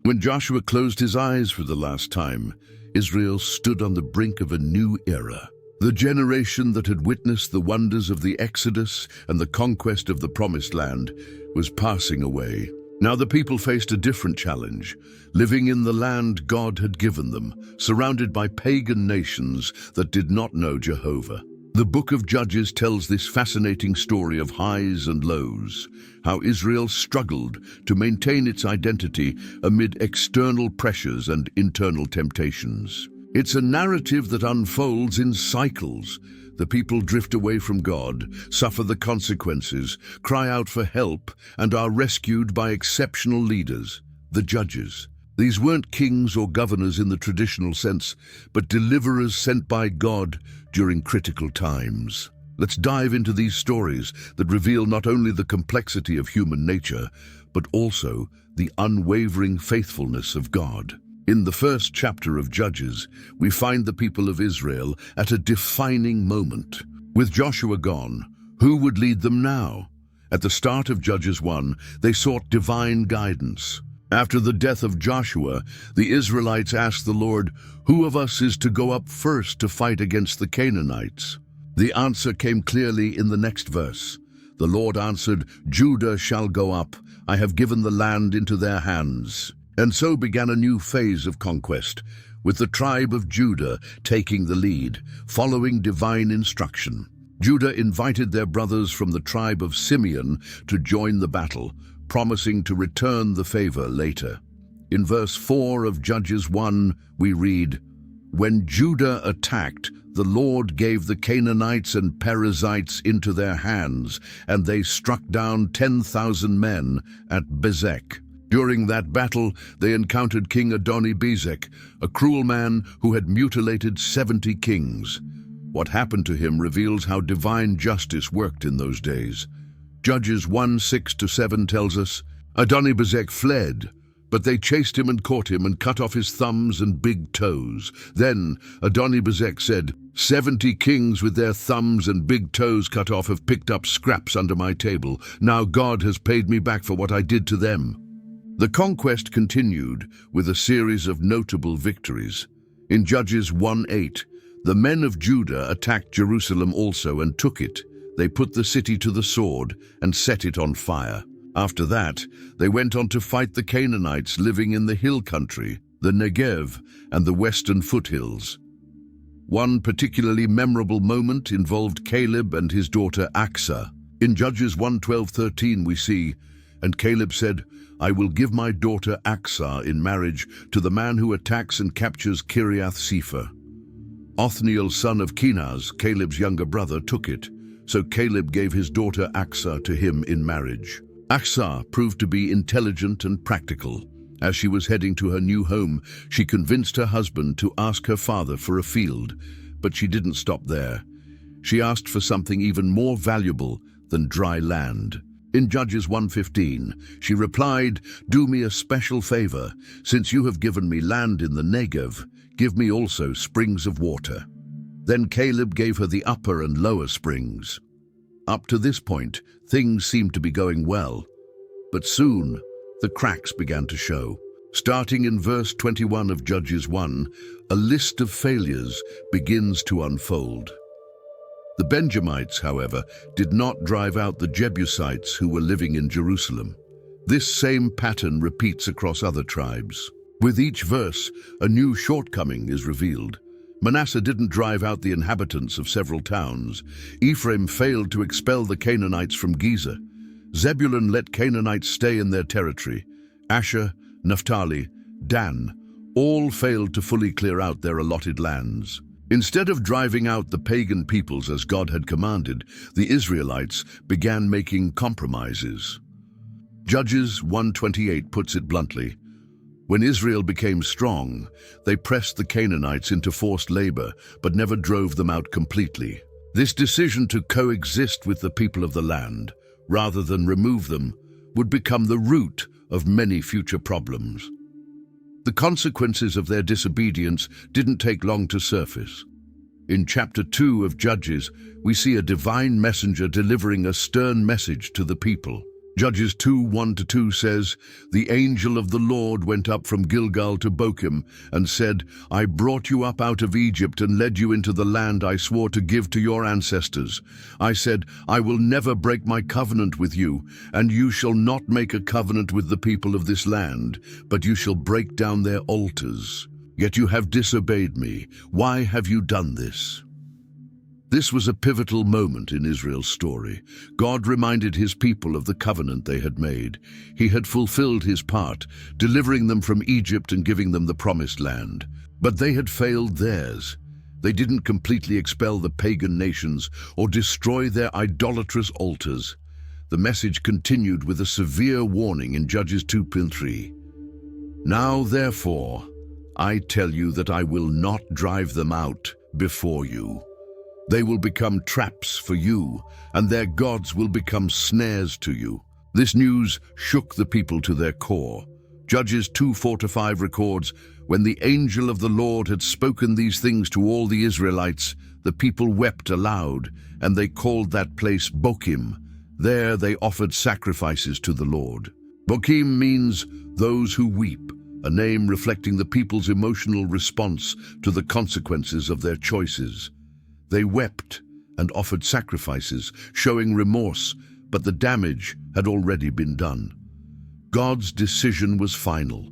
When Joshua closed his eyes for the last time, Israel stood on the brink of a new era. The generation that had witnessed the wonders of the Exodus and the conquest of the Promised Land was passing away. Now the people faced a different challenge, living in the land God had given them, surrounded by pagan nations that did not know Jehovah. The book of Judges tells this fascinating story of highs and lows, how Israel struggled to maintain its identity amid external pressures and internal temptations. It's a narrative that unfolds in cycles. The people drift away from God, suffer the consequences, cry out for help, and are rescued by exceptional leaders, the judges. These weren't kings or governors in the traditional sense, but deliverers sent by God during critical times. Let's dive into these stories that reveal not only the complexity of human nature, but also the unwavering faithfulness of God. In the first chapter of Judges, we find the people of Israel at a defining moment. With Joshua gone, who would lead them now? At the start of Judges 1, they sought divine guidance. After the death of Joshua, the Israelites asked the Lord, "Who of us is to go up first to fight against the Canaanites?" The answer came clearly in the next verse. The Lord answered, "Judah shall go up. I have given the land into their hands." And so began a new phase of conquest, with the tribe of Judah taking the lead, following divine instruction. Judah invited their brothers from the tribe of Simeon to join the battle, promising to return the favor later. In verse 4 of Judges 1, we read, "When Judah attacked, the Lord gave the Canaanites and Perizzites into their hands, and they struck down 10,000 men at Bezek." During that battle, they encountered King Adoni-Bezek, a cruel man who had mutilated 70 kings. What happened to him reveals how divine justice worked in those days. Judges 1:6-7 tells us, "Adoni-Bezek fled, but they chased him and caught him and cut off his thumbs and big toes. Then Adoni-Bezek said, 70 kings with their thumbs and big toes cut off have picked up scraps under my table. Now God has paid me back for what I did to them." The conquest continued with a series of notable victories. In Judges 1:8, the men of Judah attacked Jerusalem also and took it. They put the city to the sword and set it on fire. After that, they went on to fight the Canaanites living in the hill country, the Negev, and the western foothills. One particularly memorable moment involved Caleb and his daughter Achsah. In Judges 1:12-13 we see, "And Caleb said, I will give my daughter Achsah in marriage to the man who attacks and captures Kiriath-Sepher." Othniel, son of Kenaz, Caleb's younger brother, took it, so Caleb gave his daughter Achsah to him in marriage. Achsah proved to be intelligent and practical. As she was heading to her new home, she convinced her husband to ask her father for a field, but she didn't stop there. She asked for something even more valuable than dry land. In Judges 1:15, she replied, "Do me a special favor. Since you have given me land in the Negev, give me also springs of water." Then Caleb gave her the upper and lower springs. Up to this point, things seemed to be going well. But soon, the cracks began to show. Starting in verse 21 of Judges 1, a list of failures begins to unfold. The Benjamites, however, did not drive out the Jebusites who were living in Jerusalem. This same pattern repeats across other tribes. With each verse, a new shortcoming is revealed. Manasseh didn't drive out the inhabitants of several towns. Ephraim failed to expel the Canaanites from Gezer. Zebulun let Canaanites stay in their territory. Asher, Naphtali, Dan, all failed to fully clear out their allotted lands. Instead of driving out the pagan peoples as God had commanded, the Israelites began making compromises. Judges 1:28 puts it bluntly. When Israel became strong, they pressed the Canaanites into forced labor, but never drove them out completely. This decision to coexist with the people of the land, rather than remove them, would become the root of many future problems. The consequences of their disobedience didn't take long to surface. In chapter 2 of Judges, we see a divine messenger delivering a stern message to the people. Judges 2:1-2 says, "The angel of the Lord went up from Gilgal to Bochim and said, I brought you up out of Egypt and led you into the land I swore to give to your ancestors. I said, I will never break my covenant with you, and you shall not make a covenant with the people of this land, but you shall break down their altars. Yet you have disobeyed me. Why have you done this?" This was a pivotal moment in Israel's story. God reminded his people of the covenant they had made. He had fulfilled his part, delivering them from Egypt and giving them the promised land. But they had failed theirs. They didn't completely expel the pagan nations or destroy their idolatrous altars. The message continued with a severe warning in Judges 2:3. "Now therefore, I tell you that I will not drive them out before you. They will become traps for you, and their gods will become snares to you." This news shook the people to their core. Judges 2:4-5 records, "When the angel of the Lord had spoken these things to all the Israelites, the people wept aloud, and they called that place Bochim. There they offered sacrifices to the Lord." Bochim means those who weep, a name reflecting the people's emotional response to the consequences of their choices. They wept and offered sacrifices, showing remorse, but the damage had already been done. God's decision was final.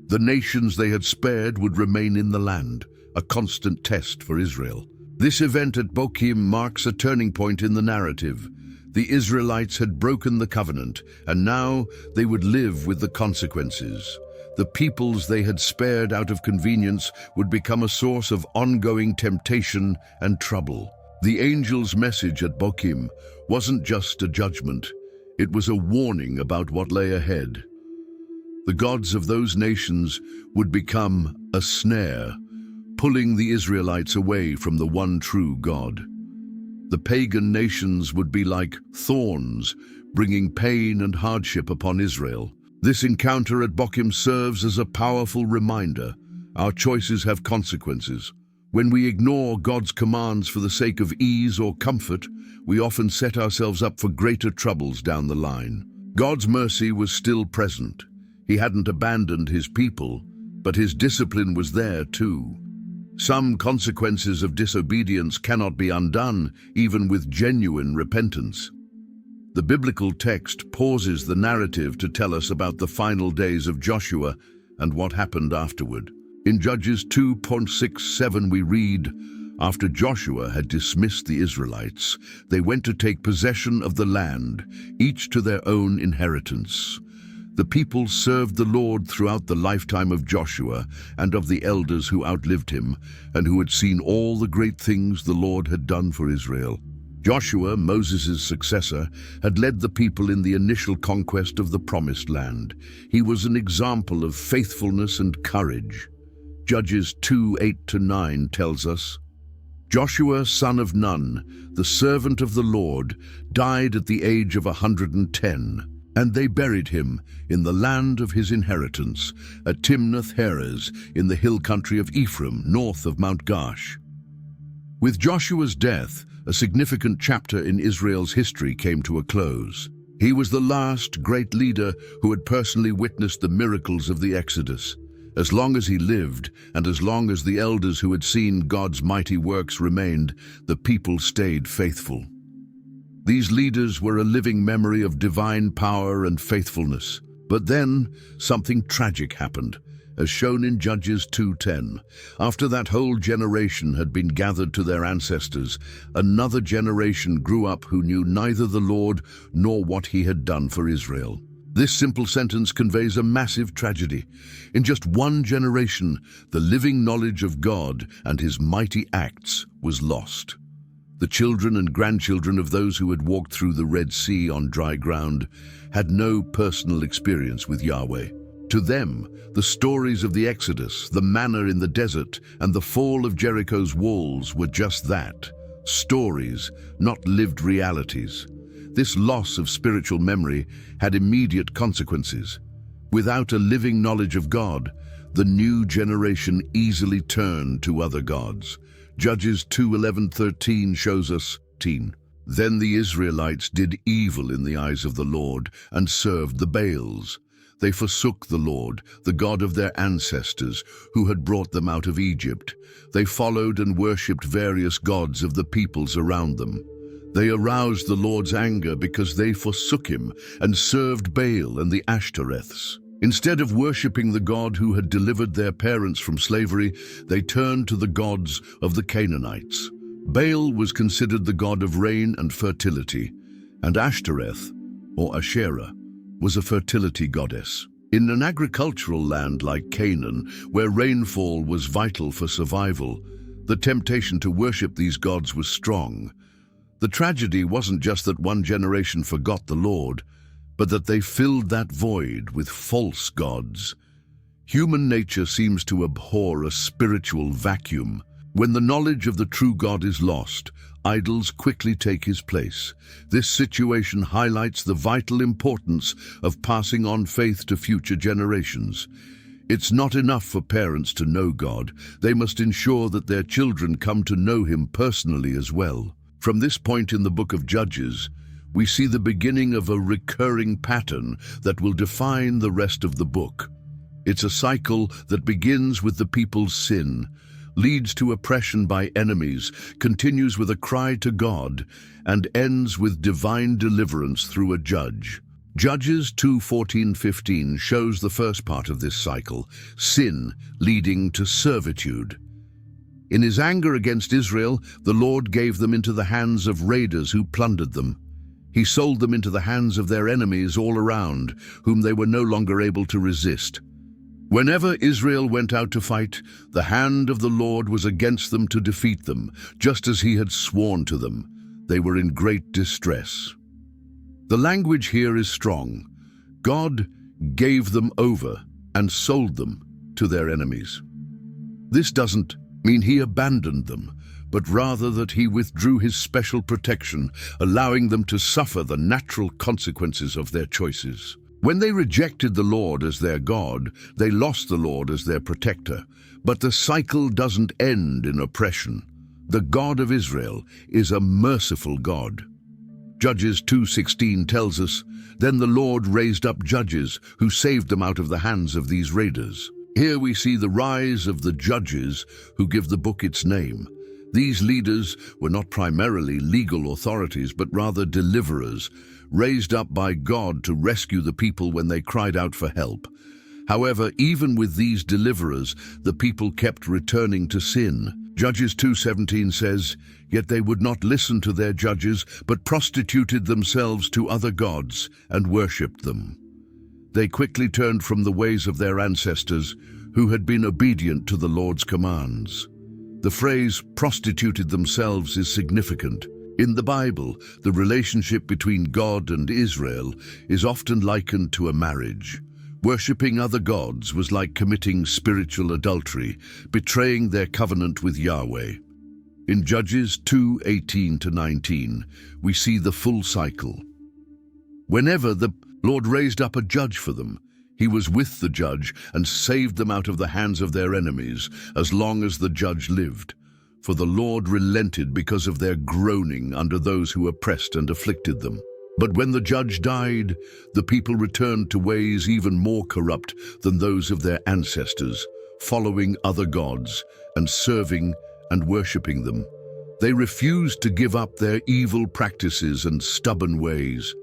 The nations they had spared would remain in the land, a constant test for Israel. This event at Bochim marks a turning point in the narrative. The Israelites had broken the covenant, and now they would live with the consequences. The peoples they had spared out of convenience would become a source of ongoing temptation and trouble. The angel's message at Bochim wasn't just a judgment, it was a warning about what lay ahead. The gods of those nations would become a snare, pulling the Israelites away from the one true God. The pagan nations would be like thorns, bringing pain and hardship upon Israel. This encounter at Bochim serves as a powerful reminder. Our choices have consequences. When we ignore God's commands for the sake of ease or comfort, we often set ourselves up for greater troubles down the line. God's mercy was still present. He hadn't abandoned his people, but his discipline was there too. Some consequences of disobedience cannot be undone, even with genuine repentance. The biblical text pauses the narrative to tell us about the final days of Joshua and what happened afterward. In Judges 2:6-7 we read, "After Joshua had dismissed the Israelites, they went to take possession of the land, each to their own inheritance. The people served the Lord throughout the lifetime of Joshua and of the elders who outlived him and who had seen all the great things the Lord had done for Israel." Joshua, Moses' successor, had led the people in the initial conquest of the Promised Land. He was an example of faithfulness and courage. Judges 2:8-9 tells us, "Joshua, son of Nun, the servant of the Lord, died at the age of 110, and they buried him in the land of his inheritance, at Timnath-Heres, in the hill country of Ephraim, north of Mount Gaash." With Joshua's death, a significant chapter in Israel's history came to a close. He was the last great leader who had personally witnessed the miracles of the Exodus. As long as he lived, and as long as the elders who had seen God's mighty works remained, the people stayed faithful. These leaders were a living memory of divine power and faithfulness. But then, something tragic happened, as shown in Judges 2:10. After that whole generation had been gathered to their ancestors, another generation grew up who knew neither the Lord nor what he had done for Israel. This simple sentence conveys a massive tragedy. In just one generation, the living knowledge of God and his mighty acts was lost. The children and grandchildren of those who had walked through the Red Sea on dry ground had no personal experience with Yahweh. To them, the stories of the Exodus, the manna in the desert, and the fall of Jericho's walls were just that, stories, not lived realities. This loss of spiritual memory had immediate consequences. Without a living knowledge of God, the new generation easily turned to other gods. Judges 2:11-13 shows us, Then the Israelites did evil in the eyes of the Lord and served the Baals. They forsook the Lord, the God of their ancestors, who had brought them out of Egypt. They followed and worshipped various gods of the peoples around them. They aroused the Lord's anger because they forsook him and served Baal and the Ashtoreths. Instead of worshipping the God who had delivered their parents from slavery, they turned to the gods of the Canaanites. Baal was considered the god of rain and fertility, and Ashtoreth, or Asherah, was a fertility goddess. In an agricultural land like Canaan, where rainfall was vital for survival, the temptation to worship these gods was strong. The tragedy wasn't just that one generation forgot the Lord, but that they filled that void with false gods. Human nature seems to abhor a spiritual vacuum. When the knowledge of the true God is lost, idols quickly take his place. This situation highlights the vital importance of passing on faith to future generations. It's not enough for parents to know God. They must ensure that their children come to know him personally as well. From this point in the book of Judges, we see the beginning of a recurring pattern that will define the rest of the book. It's a cycle that begins with the people's sin, leads to oppression by enemies, continues with a cry to God, and ends with divine deliverance through a judge. Judges 2:14-15 shows the first part of this cycle, sin leading to servitude. In his anger against Israel, the Lord gave them into the hands of raiders who plundered them. He sold them into the hands of their enemies all around, whom they were no longer able to resist. Whenever Israel went out to fight, the hand of the Lord was against them to defeat them, just as he had sworn to them. They were in great distress. The language here is strong. God gave them over and sold them to their enemies. This doesn't mean he abandoned them, but rather that he withdrew his special protection, allowing them to suffer the natural consequences of their choices. When they rejected the Lord as their God, they lost the Lord as their protector. But the cycle doesn't end in oppression. The God of Israel is a merciful God. Judges 2:16 tells us, "Then the Lord raised up judges who saved them out of the hands of these raiders." Here we see the rise of the judges who give the book its name. These leaders were not primarily legal authorities, but rather deliverers, raised up by God to rescue the people when they cried out for help. However, even with these deliverers, the people kept returning to sin. Judges 2:17 says, "Yet they would not listen to their judges, but prostituted themselves to other gods and worshipped them." They quickly turned from the ways of their ancestors, who had been obedient to the Lord's commands. The phrase "prostituted themselves" is significant. In the Bible, the relationship between God and Israel is often likened to a marriage. Worshipping other gods was like committing spiritual adultery, betraying their covenant with Yahweh. In Judges 2:18-19, we see the full cycle. Whenever the Lord raised up a judge for them, he was with the judge and saved them out of the hands of their enemies as long as the judge lived. For the Lord relented because of their groaning under those who oppressed and afflicted them. But when the judge died, the people returned to ways even more corrupt than those of their ancestors, following other gods and serving and worshipping them. They refused to give up their evil practices and stubborn ways.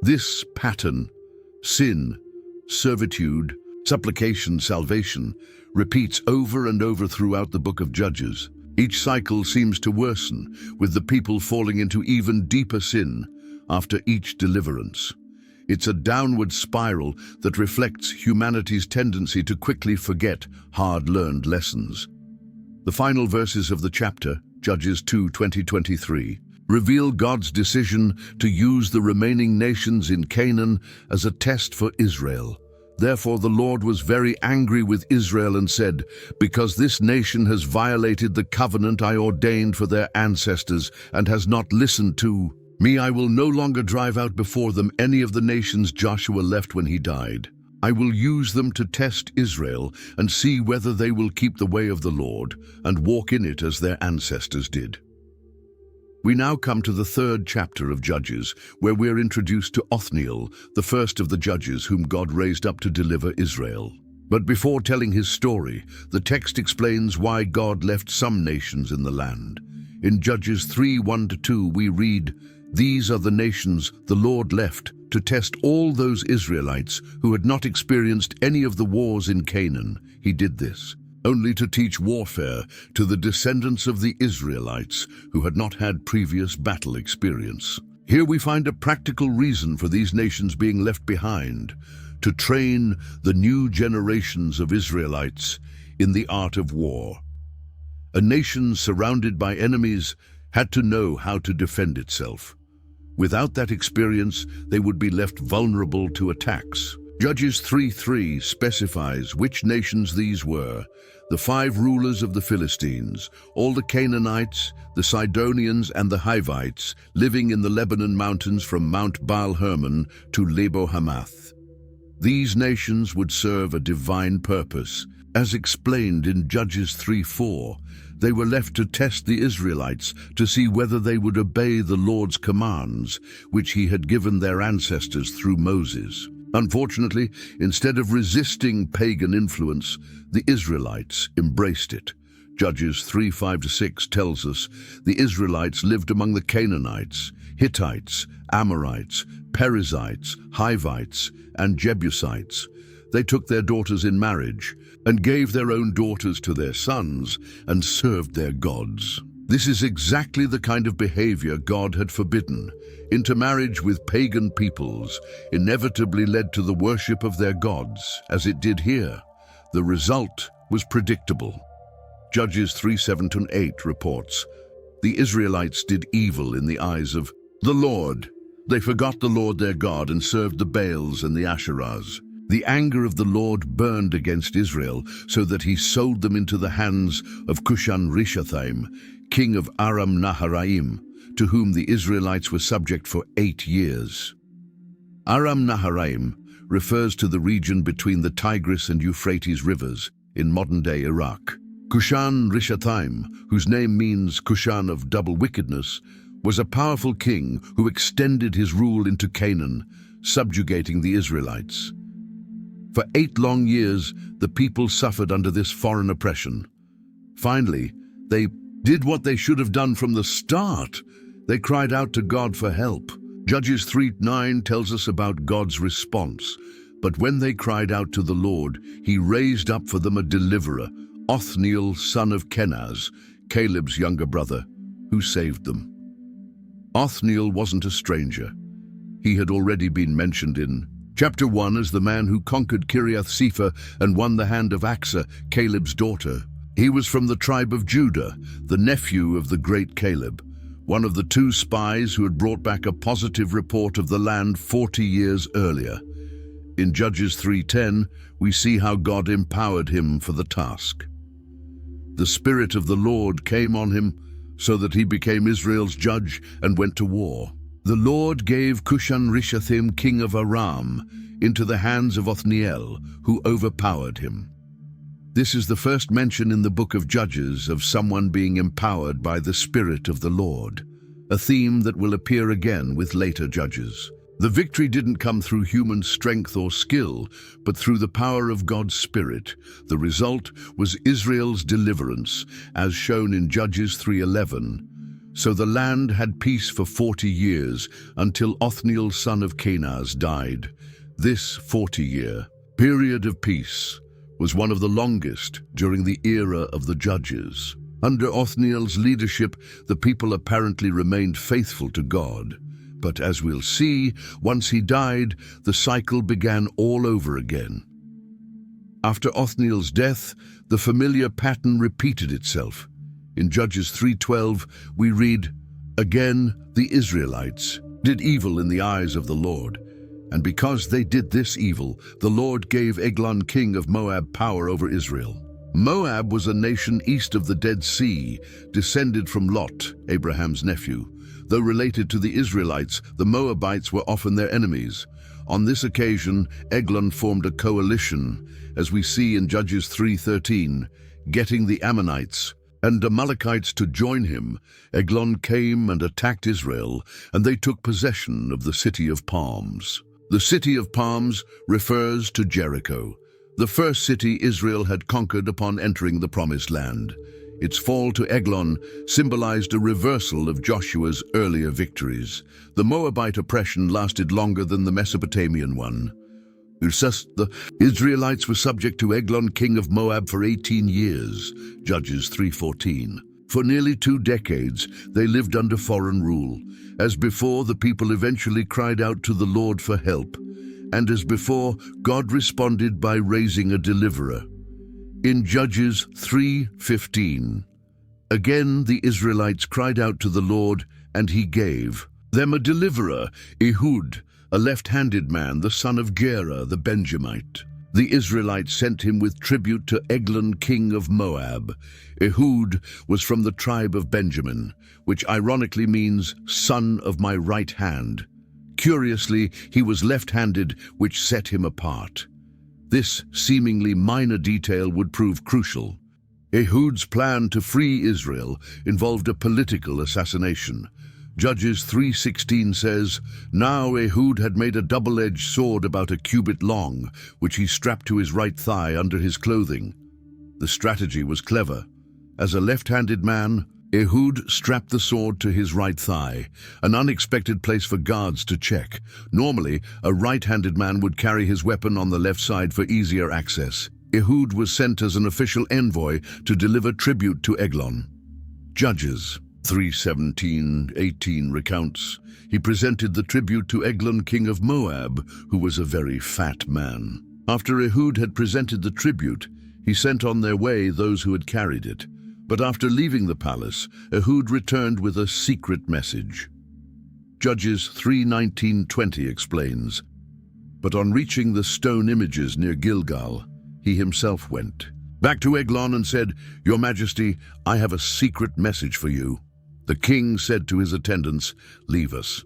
This pattern, sin, servitude, supplication, salvation, repeats over and over throughout the book of Judges. Each cycle seems to worsen, with the people falling into even deeper sin after each deliverance. It's a downward spiral that reflects humanity's tendency to quickly forget hard-learned lessons. The final verses of the chapter, Judges 2:20-23, reveal God's decision to use the remaining nations in Canaan as a test for Israel. Therefore the Lord was very angry with Israel and said, "Because this nation has violated the covenant I ordained for their ancestors and has not listened to me, I will no longer drive out before them any of the nations Joshua left when he died. I will use them to test Israel and see whether they will keep the way of the Lord and walk in it as their ancestors did." We now come to the third chapter of Judges, where we're introduced to Othniel, the first of the judges whom God raised up to deliver Israel. But before telling his story, the text explains why God left some nations in the land. In Judges 3:1-2 we read, "These are the nations the Lord left to test all those Israelites who had not experienced any of the wars in Canaan. He did this only to teach warfare to the descendants of the Israelites who had not had previous battle experience." Here we find a practical reason for these nations being left behind, to train the new generations of Israelites in the art of war. A nation surrounded by enemies had to know how to defend itself. Without that experience, they would be left vulnerable to attacks. Judges 3:3 specifies which nations these were: the 5 rulers of the Philistines, all the Canaanites, the Sidonians and the Hivites, living in the Lebanon mountains from Mount Baal Hermon to Lebo Hamath. These nations would serve a divine purpose. As explained in Judges 3:4, they were left to test the Israelites to see whether they would obey the Lord's commands, which he had given their ancestors through Moses. Unfortunately, instead of resisting pagan influence, the Israelites embraced it. Judges 3:5-6 tells us the Israelites lived among the Canaanites, Hittites, Amorites, Perizzites, Hivites, and Jebusites. They took their daughters in marriage and gave their own daughters to their sons and served their gods. This is exactly the kind of behavior God had forbidden. Intermarriage with pagan peoples inevitably led to the worship of their gods, as it did here. The result was predictable. Judges 3:7-8 reports, "The Israelites did evil in the eyes of the Lord. They forgot the Lord their God and served the Baals and the Asherahs. The anger of the Lord burned against Israel, so that he sold them into the hands of Cushan-Rishathaim, king of Aram-Naharaim, to whom the Israelites were subject for 8 years. Aram-Naharaim refers to the region between the Tigris and Euphrates rivers in modern-day Iraq. Cushan-Rishathaim, whose name means Cushan of double wickedness, was a powerful king who extended his rule into Canaan, subjugating the Israelites. For 8 long years, the people suffered under this foreign oppression. Finally, they did what they should have done from the start. They cried out to God for help. Judges 3:9 tells us about God's response. But when they cried out to the Lord, he raised up for them a deliverer, Othniel, son of Kenaz, Caleb's younger brother, who saved them. Othniel wasn't a stranger. He had already been mentioned in Chapter 1 as the man who conquered Kiriath-Sepher and won the hand of Achsah, Caleb's daughter. He was from the tribe of Judah, the nephew of the great Caleb, one of the 2 spies who had brought back a positive report of the land 40 years earlier. In Judges 3:10, we see how God empowered him for the task. The Spirit of the Lord came on him so that he became Israel's judge and went to war. The Lord gave Cushan-Rishathaim, king of Aram, into the hands of Othniel, who overpowered him. This is the first mention in the book of Judges of someone being empowered by the Spirit of the Lord, a theme that will appear again with later Judges. The victory didn't come through human strength or skill, but through the power of God's Spirit. The result was Israel's deliverance, as shown in Judges 3:11. So the land had peace for 40 years, until Othniel, son of Kenaz, died. This 40-year period of peace was one of the longest during the era of the Judges. Under Othniel's leadership, the people apparently remained faithful to God. But as we'll see, once he died, the cycle began all over again. After Othniel's death, the familiar pattern repeated itself. In Judges 3:12, we read, "Again, the Israelites did evil in the eyes of the Lord. And because they did this evil, the Lord gave Eglon, king of Moab, power over Israel." Moab was a nation east of the Dead Sea, descended from Lot, Abraham's nephew. Though related to the Israelites, the Moabites were often their enemies. On this occasion, Eglon formed a coalition, as we see in Judges 3:13, getting the Ammonites and Amalekites to join him, Eglon came and attacked Israel, and they took possession of the city of palms. The city of palms refers to Jericho, the first city Israel had conquered upon entering the Promised Land. Its fall to Eglon symbolized a reversal of Joshua's earlier victories. The Moabite oppression lasted longer than the Mesopotamian one. The Israelites were subject to Eglon, king of Moab, for 18 years, Judges 3:14. For nearly 2 decades, they lived under foreign rule. As before, the people eventually cried out to the Lord for help. And as before, God responded by raising a deliverer. In Judges 3:15, again the Israelites cried out to the Lord, and he gave them a deliverer, Ehud, a left-handed man, the son of Gera the Benjamite. The Israelites sent him with tribute to Eglon, king of Moab. Ehud was from the tribe of Benjamin, which ironically means son of my right hand. Curiously, he was left-handed, which set him apart. This seemingly minor detail would prove crucial. Ehud's plan to free Israel involved a political assassination. Judges 3:16 says, "Now Ehud had made a double-edged sword about a cubit long, which he strapped to his right thigh under his clothing." The strategy was clever. As a left-handed man, Ehud strapped the sword to his right thigh, an unexpected place for guards to check. Normally, a right-handed man would carry his weapon on the left side for easier access. Ehud was sent as an official envoy to deliver tribute to Eglon. Judges 3:17-18 recounts, he presented the tribute to Eglon, king of Moab, who was a very fat man. After Ehud had presented the tribute, he sent on their way those who had carried it. But after leaving the palace, Ehud returned with a secret message. Judges 3:19-20 explains, "But on reaching the stone images near Gilgal, he himself went back to Eglon and said, 'Your Majesty, I have a secret message for you.' The king said to his attendants, 'Leave us.'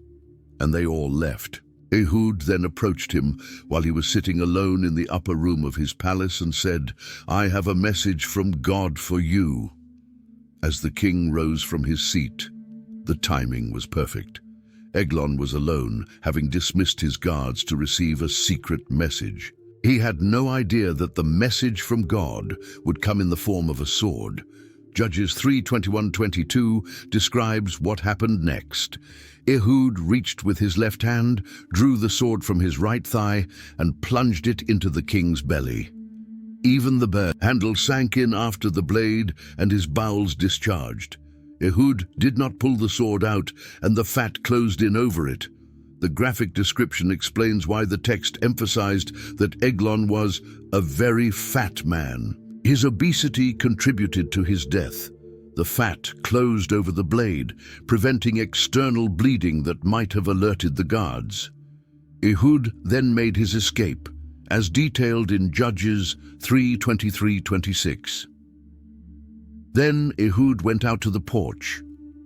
And they all left. Ehud then approached him while he was sitting alone in the upper room of his palace and said, 'I have a message from God for you.' As the king rose from his seat, the timing was perfect. Eglon was alone, having dismissed his guards to receive a secret message. He had no idea that the message from God would come in the form of a sword. Judges 3:21-22 describes what happened next. Ehud reached with his left hand, drew the sword from his right thigh, and plunged it into the king's belly. Even the bare handle sank in after the blade, and his bowels discharged. Ehud did not pull the sword out, and the fat closed in over it. The graphic description explains why the text emphasized that Eglon was a very fat man. His obesity contributed to his death. The fat closed over the blade, preventing external bleeding that might have alerted the guards. Ehud then made his escape, as detailed in Judges 3:23-26. Then Ehud went out to the porch,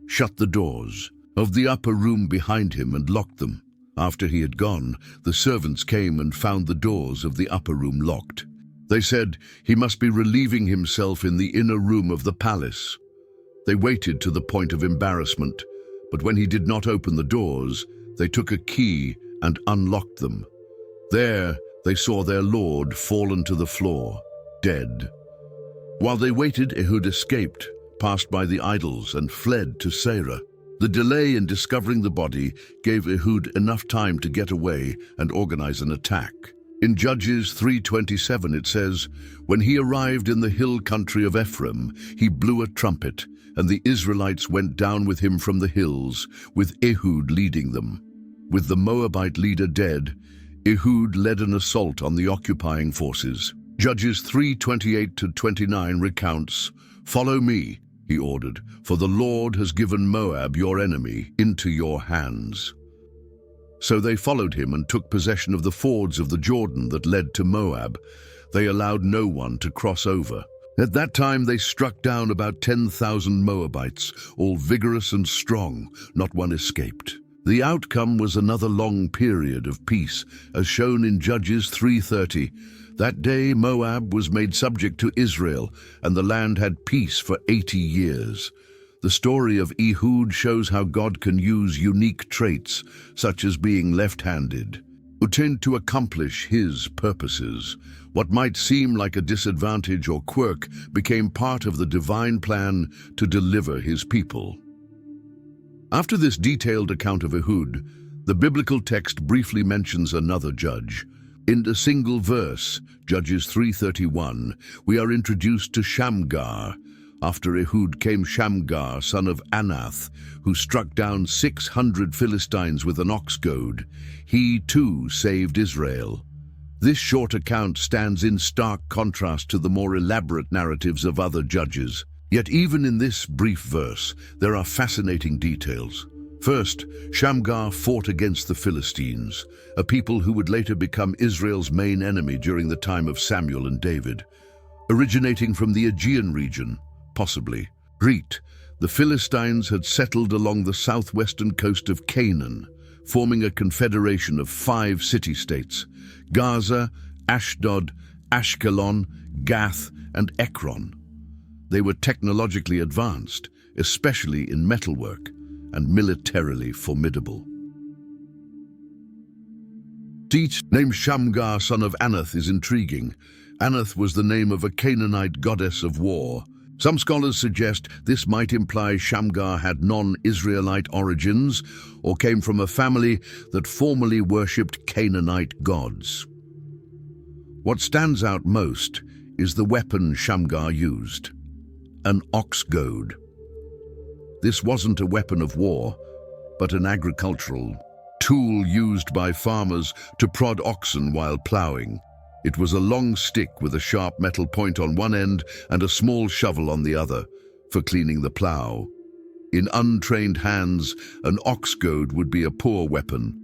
shut the doors of the upper room behind him and locked them. After he had gone, the servants came and found the doors of the upper room locked. They said he must be relieving himself in the inner room of the palace. They waited to the point of embarrassment, but when he did not open the doors, they took a key and unlocked them. There, they saw their lord fallen to the floor, dead. While they waited, Ehud escaped, passed by the idols, and fled to Seirah. The delay in discovering the body gave Ehud enough time to get away and organize an attack. In Judges 3:27 it says, "When he arrived in the hill country of Ephraim, he blew a trumpet, and the Israelites went down with him from the hills, with Ehud leading them." With the Moabite leader dead, Ehud led an assault on the occupying forces. Judges 3:28-29 recounts, "Follow me," he ordered, "for the Lord has given Moab, your enemy, into your hands." So they followed him and took possession of the fords of the Jordan that led to Moab. They allowed no one to cross over. At that time they struck down about 10,000 Moabites, all vigorous and strong. Not one escaped. The outcome was another long period of peace, as shown in Judges 3:30. That day Moab was made subject to Israel, and the land had peace for 80 years. The story of Ehud shows how God can use unique traits, such as being left-handed, to accomplish his purposes. What might seem like a disadvantage or quirk became part of the divine plan to deliver his people. After this detailed account of Ehud, the biblical text briefly mentions another judge. In a single verse, Judges 3:31, we are introduced to Shamgar. After Ehud came Shamgar, son of Anath, who struck down 600 Philistines with an ox goad. He, too, saved Israel. This short account stands in stark contrast to the more elaborate narratives of other judges. Yet even in this brief verse, there are fascinating details. First, Shamgar fought against the Philistines, a people who would later become Israel's main enemy during the time of Samuel and David. Originating from the Aegean region, possibly Crete, the Philistines had settled along the southwestern coast of Canaan, forming a confederation of 5 city-states: Gaza, Ashdod, Ashkelon, Gath, and Ekron. They were technologically advanced, especially in metalwork, and militarily formidable. Teach, named Shamgar, son of Anath, is intriguing. Anath was the name of a Canaanite goddess of war. Some scholars suggest this might imply Shamgar had non-Israelite origins or came from a family that formerly worshipped Canaanite gods. What stands out most is the weapon Shamgar used: an ox goad. This wasn't a weapon of war, but an agricultural tool used by farmers to prod oxen while plowing. It was a long stick with a sharp metal point on one end and a small shovel on the other for cleaning the plow. In untrained hands, an ox goad would be a poor weapon.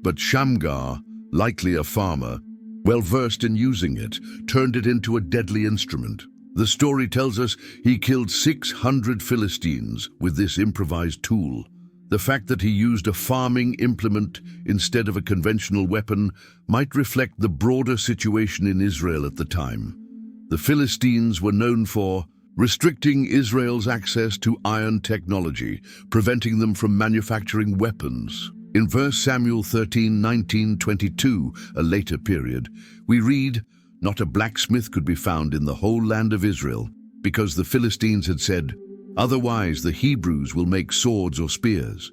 But Shamgar, likely a farmer, well versed in using it, turned it into a deadly instrument. The story tells us he killed 600 Philistines with this improvised tool. The fact that he used a farming implement instead of a conventional weapon might reflect the broader situation in Israel at the time. The Philistines were known for restricting Israel's access to iron technology, preventing them from manufacturing weapons. In 1 Samuel 13:19-22, a later period, we read, "Not a blacksmith could be found in the whole land of Israel, because the Philistines had said, 'Otherwise the Hebrews will make swords or spears.'"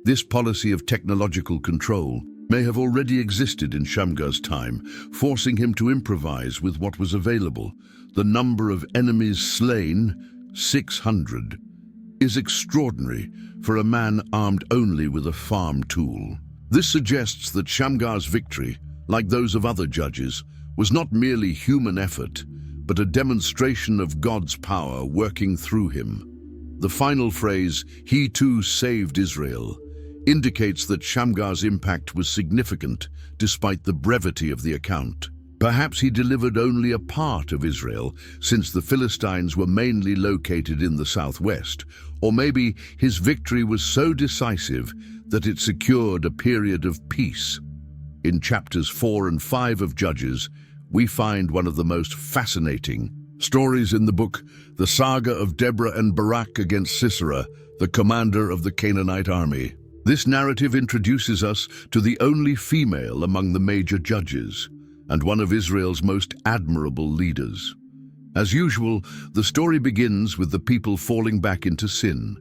This policy of technological control may have already existed in Shamgar's time, forcing him to improvise with what was available. The number of enemies slain, 600, is extraordinary for a man armed only with a farm tool. This suggests that Shamgar's victory, like those of other judges, was not merely human effort, but a demonstration of God's power working through him. The final phrase, "He too saved Israel," indicates that Shamgar's impact was significant despite the brevity of the account. Perhaps he delivered only a part of Israel, since the Philistines were mainly located in the southwest, or maybe his victory was so decisive that it secured a period of peace. In chapters 4 and 5 of Judges, we find one of the most fascinating stories in the book, the saga of Deborah and Barak against Sisera, the commander of the Canaanite army. This narrative introduces us to the only female among the major judges, and one of Israel's most admirable leaders. As usual, the story begins with the people falling back into sin.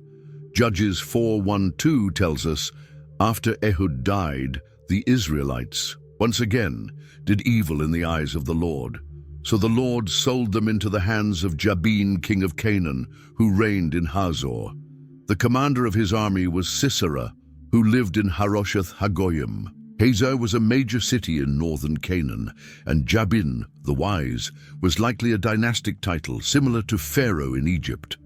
Judges 4:1-2 tells us, after Ehud died, the Israelites, once again, did evil in the eyes of the Lord. So the Lord sold them into the hands of Jabin, king of Canaan, who reigned in Hazor. The commander of his army was Sisera, who lived in Haroshath Hagoyim. Hazor was a major city in northern Canaan, and Jabin, the wise, was likely a dynastic title similar to Pharaoh in Egypt.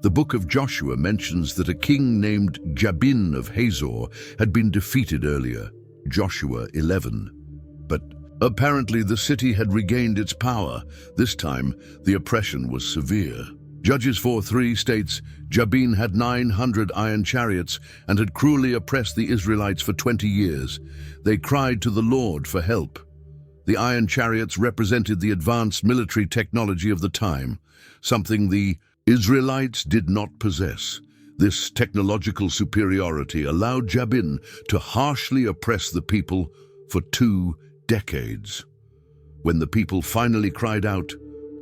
The book of Joshua mentions that a king named Jabin of Hazor had been defeated earlier, Joshua 11. But apparently the city had regained its power. This time, the oppression was severe. Judges 4:3 states, Jabin had 900 iron chariots and had cruelly oppressed the Israelites for 20 years. They cried to the Lord for help. The iron chariots represented the advanced military technology of the time, something the Israelites did not possess. This technological superiority allowed Jabin to harshly oppress the people for 2 decades. When the people finally cried out,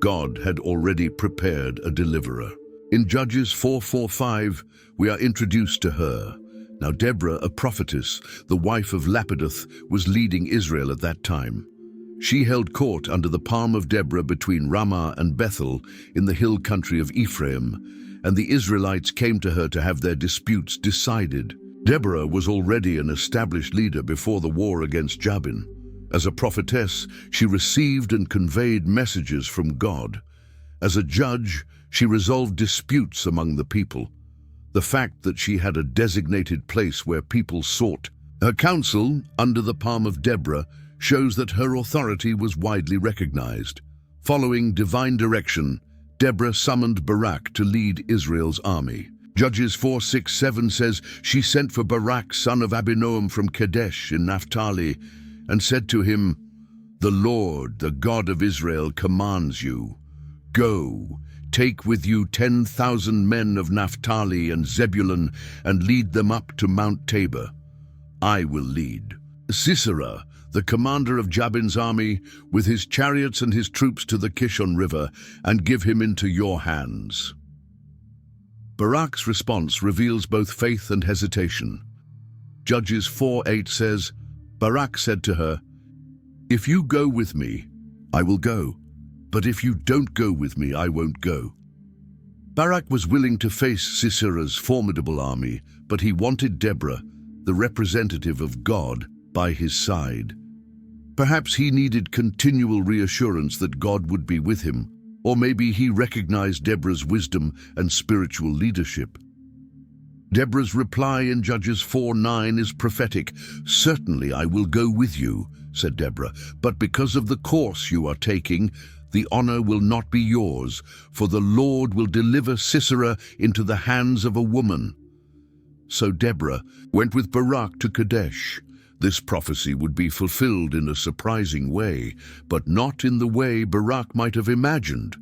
God had already prepared a deliverer. In Judges 4:4-5, we are introduced to her. Now Deborah, a prophetess, the wife of Lapidoth, was leading Israel at that time. She held court under the palm of Deborah between Ramah and Bethel in the hill country of Ephraim, and the Israelites came to her to have their disputes decided. Deborah was already an established leader before the war against Jabin. As a prophetess, she received and conveyed messages from God. As a judge, she resolved disputes among the people. The fact that she had a designated place where people sought her counsel under the palm of Deborah shows that her authority was widely recognized. Following divine direction, Deborah summoned Barak to lead Israel's army. Judges 4:6-7 says, she sent for Barak, son of Abinoam from Kadesh in Naphtali, and said to him, the Lord, the God of Israel, commands you, go, take with you 10,000 men of Naphtali and Zebulun and lead them up to Mount Tabor. I will lead Sisera, the commander of Jabin's army, with his chariots and his troops to the Kishon River, and give him into your hands. Barak's response reveals both faith and hesitation. Judges 4:8 says, Barak said to her, if you go with me, I will go, but if you don't go with me, I won't go. Barak was willing to face Sisera's formidable army, but he wanted Deborah, the representative of God, by his side. Perhaps he needed continual reassurance that God would be with him, or maybe he recognized Deborah's wisdom and spiritual leadership. Deborah's reply in Judges 4:9 is prophetic. Certainly I will go with you, said Deborah, but because of the course you are taking, the honor will not be yours, for the Lord will deliver Sisera into the hands of a woman. So Deborah went with Barak to Kadesh. This prophecy would be fulfilled in a surprising way, but not in the way Barak might have imagined.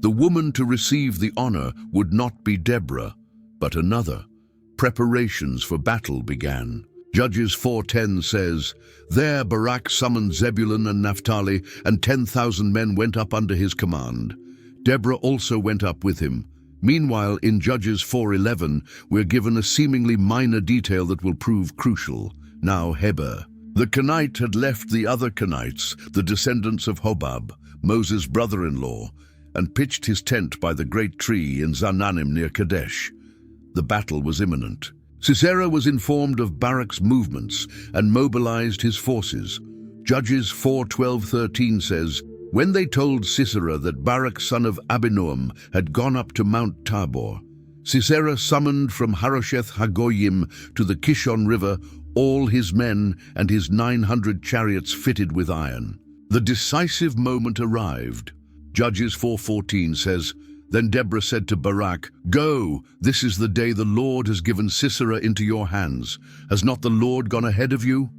The woman to receive the honor would not be Deborah, but another. Preparations for battle began. Judges 4:10 says, there Barak summoned Zebulun and Naphtali, and 10,000 men went up under his command. Deborah also went up with him. Meanwhile, in Judges 4:11, we're given a seemingly minor detail that will prove crucial. Now Heber, the Kenite, had left the other Kenites, the descendants of Hobab, Moses' brother-in-law, and pitched his tent by the great tree in Zaanannim near Kadesh. The battle was imminent. Sisera was informed of Barak's movements and mobilized his forces. Judges 4:12-13 says, when they told Sisera that Barak son of Abinoam had gone up to Mount Tabor, Sisera summoned from Harosheth Hagoyim to the Kishon River all his men and his 900 chariots fitted with iron. The decisive moment arrived. Judges 4:14 says, then Deborah said to Barak, go, this is the day the Lord has given Sisera into your hands. Has not the Lord gone ahead of you?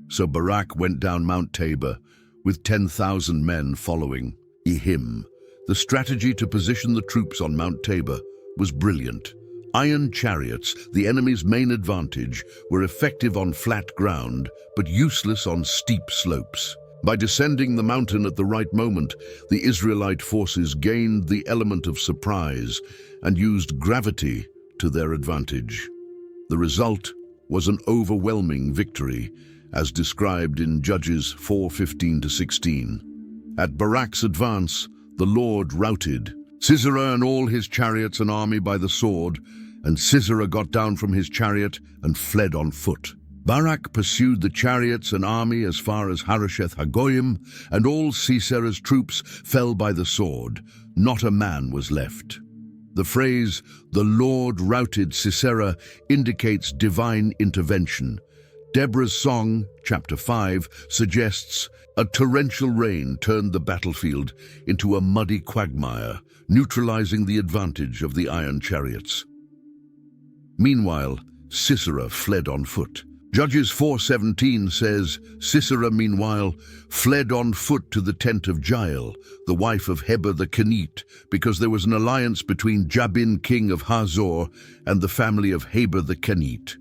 So Barak went down Mount Tabor, with 10,000 men following him. The strategy to position the troops on Mount Tabor was brilliant. Iron chariots, the enemy's main advantage, were effective on flat ground, but useless on steep slopes. By descending the mountain at the right moment, the Israelite forces gained the element of surprise and used gravity to their advantage. The result was an overwhelming victory, as described in Judges 4:15-16. At Barak's advance, the Lord routed Sisera and all his chariots and army by the sword, and Sisera got down from his chariot and fled on foot. Barak pursued the chariots and army as far as Harosheth Hagoyim, and all Sisera's troops fell by the sword. Not a man was left. The phrase, the Lord routed Sisera, indicates divine intervention. Deborah's song, chapter 5, suggests a torrential rain turned the battlefield into a muddy quagmire, neutralizing the advantage of the iron chariots. Meanwhile, Sisera fled on foot. Judges 4:17 says, Sisera, meanwhile, fled on foot to the tent of Jael, the wife of Heber the Kenite, because there was an alliance between Jabin, king of Hazor, and the family of Heber the Kenite.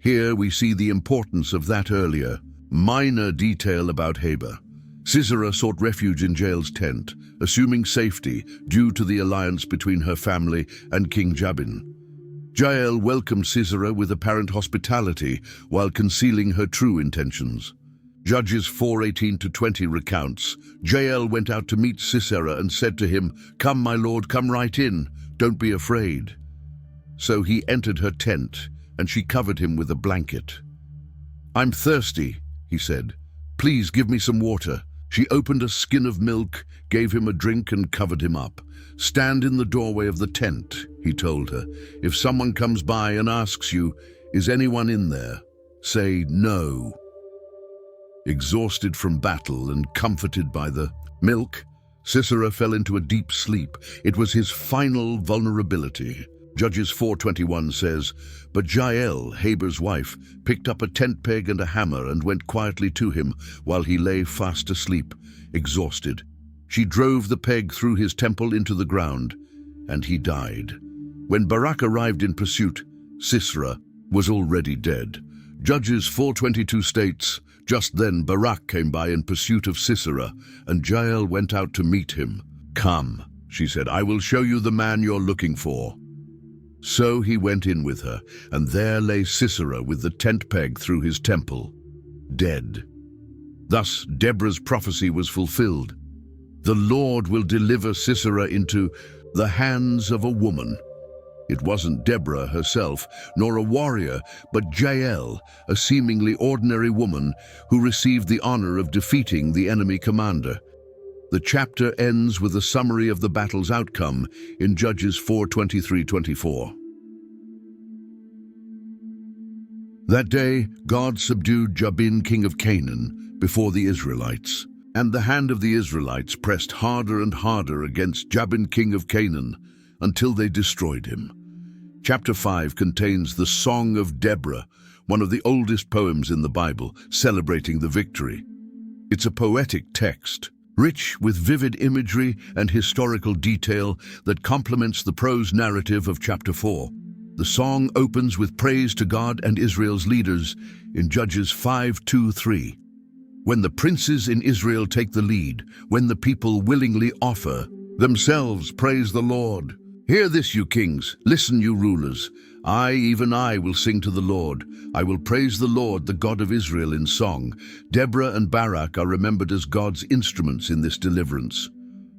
Here we see the importance of that earlier, minor detail about Heber. Sisera sought refuge in Jael's tent, assuming safety due to the alliance between her family and King Jabin. Jael welcomed Sisera with apparent hospitality while concealing her true intentions. Judges 4:18-20 recounts, Jael went out to meet Sisera and said to him, "Come, my lord, come right in. Don't be afraid." So he entered her tent, and she covered him with a blanket. "I'm thirsty," he said. "Please give me some water." She opened a skin of milk, gave him a drink, and covered him up. "Stand in the doorway of the tent," he told her. "If someone comes by and asks you, 'Is anyone in there?' say no." Exhausted from battle and comforted by the milk, Sisera fell into a deep sleep. It was his final vulnerability. Judges 4:21 says, "But Jael, Heber's wife, picked up a tent peg and a hammer and went quietly to him while he lay fast asleep, exhausted. She drove the peg through his temple into the ground, and he died. When Barak arrived in pursuit, Sisera was already dead." Judges 4:22 states, "Just then Barak came by in pursuit of Sisera, and Jael went out to meet him. 'Come,' she said, 'I will show you the man you're looking for.' So he went in with her, and there lay Sisera with the tent peg through his temple, dead. Thus Deborah's prophecy was fulfilled. The Lord will deliver Sisera into the hands of a woman. It wasn't Deborah herself, nor a warrior, but Jael, a seemingly ordinary woman who received the honor of defeating the enemy commander. The chapter ends with a summary of the battle's outcome in Judges 4:23-24. That day, God subdued Jabin, king of Canaan, before the Israelites. And the hand of the Israelites pressed harder and harder against Jabin, king of Canaan, until they destroyed him. Chapter 5 contains the Song of Deborah, one of the oldest poems in the Bible, celebrating the victory. It's a poetic text, rich with vivid imagery and historical detail that complements the prose narrative of chapter 4. The song opens with praise to God and Israel's leaders in Judges 5:2-3. When the princes in Israel take the lead, when the people willingly offer themselves, praise the Lord. Hear this, you kings, listen, you rulers. I, even I, will sing to the Lord. I will praise the Lord, the God of Israel, in song. Deborah and Barak are remembered as God's instruments in this deliverance.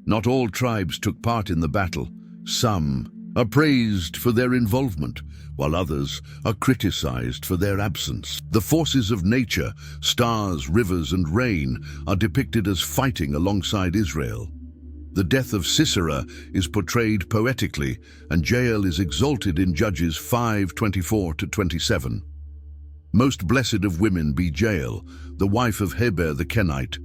Not all tribes took part in the battle. Some are praised for their involvement, while others are criticized for their absence. The forces of nature, stars, rivers, and rain, are depicted as fighting alongside Israel. The death of Sisera is portrayed poetically, and Jael is exalted in Judges 5:24-27. Most blessed of women be Jael, the wife of Heber the Kenite,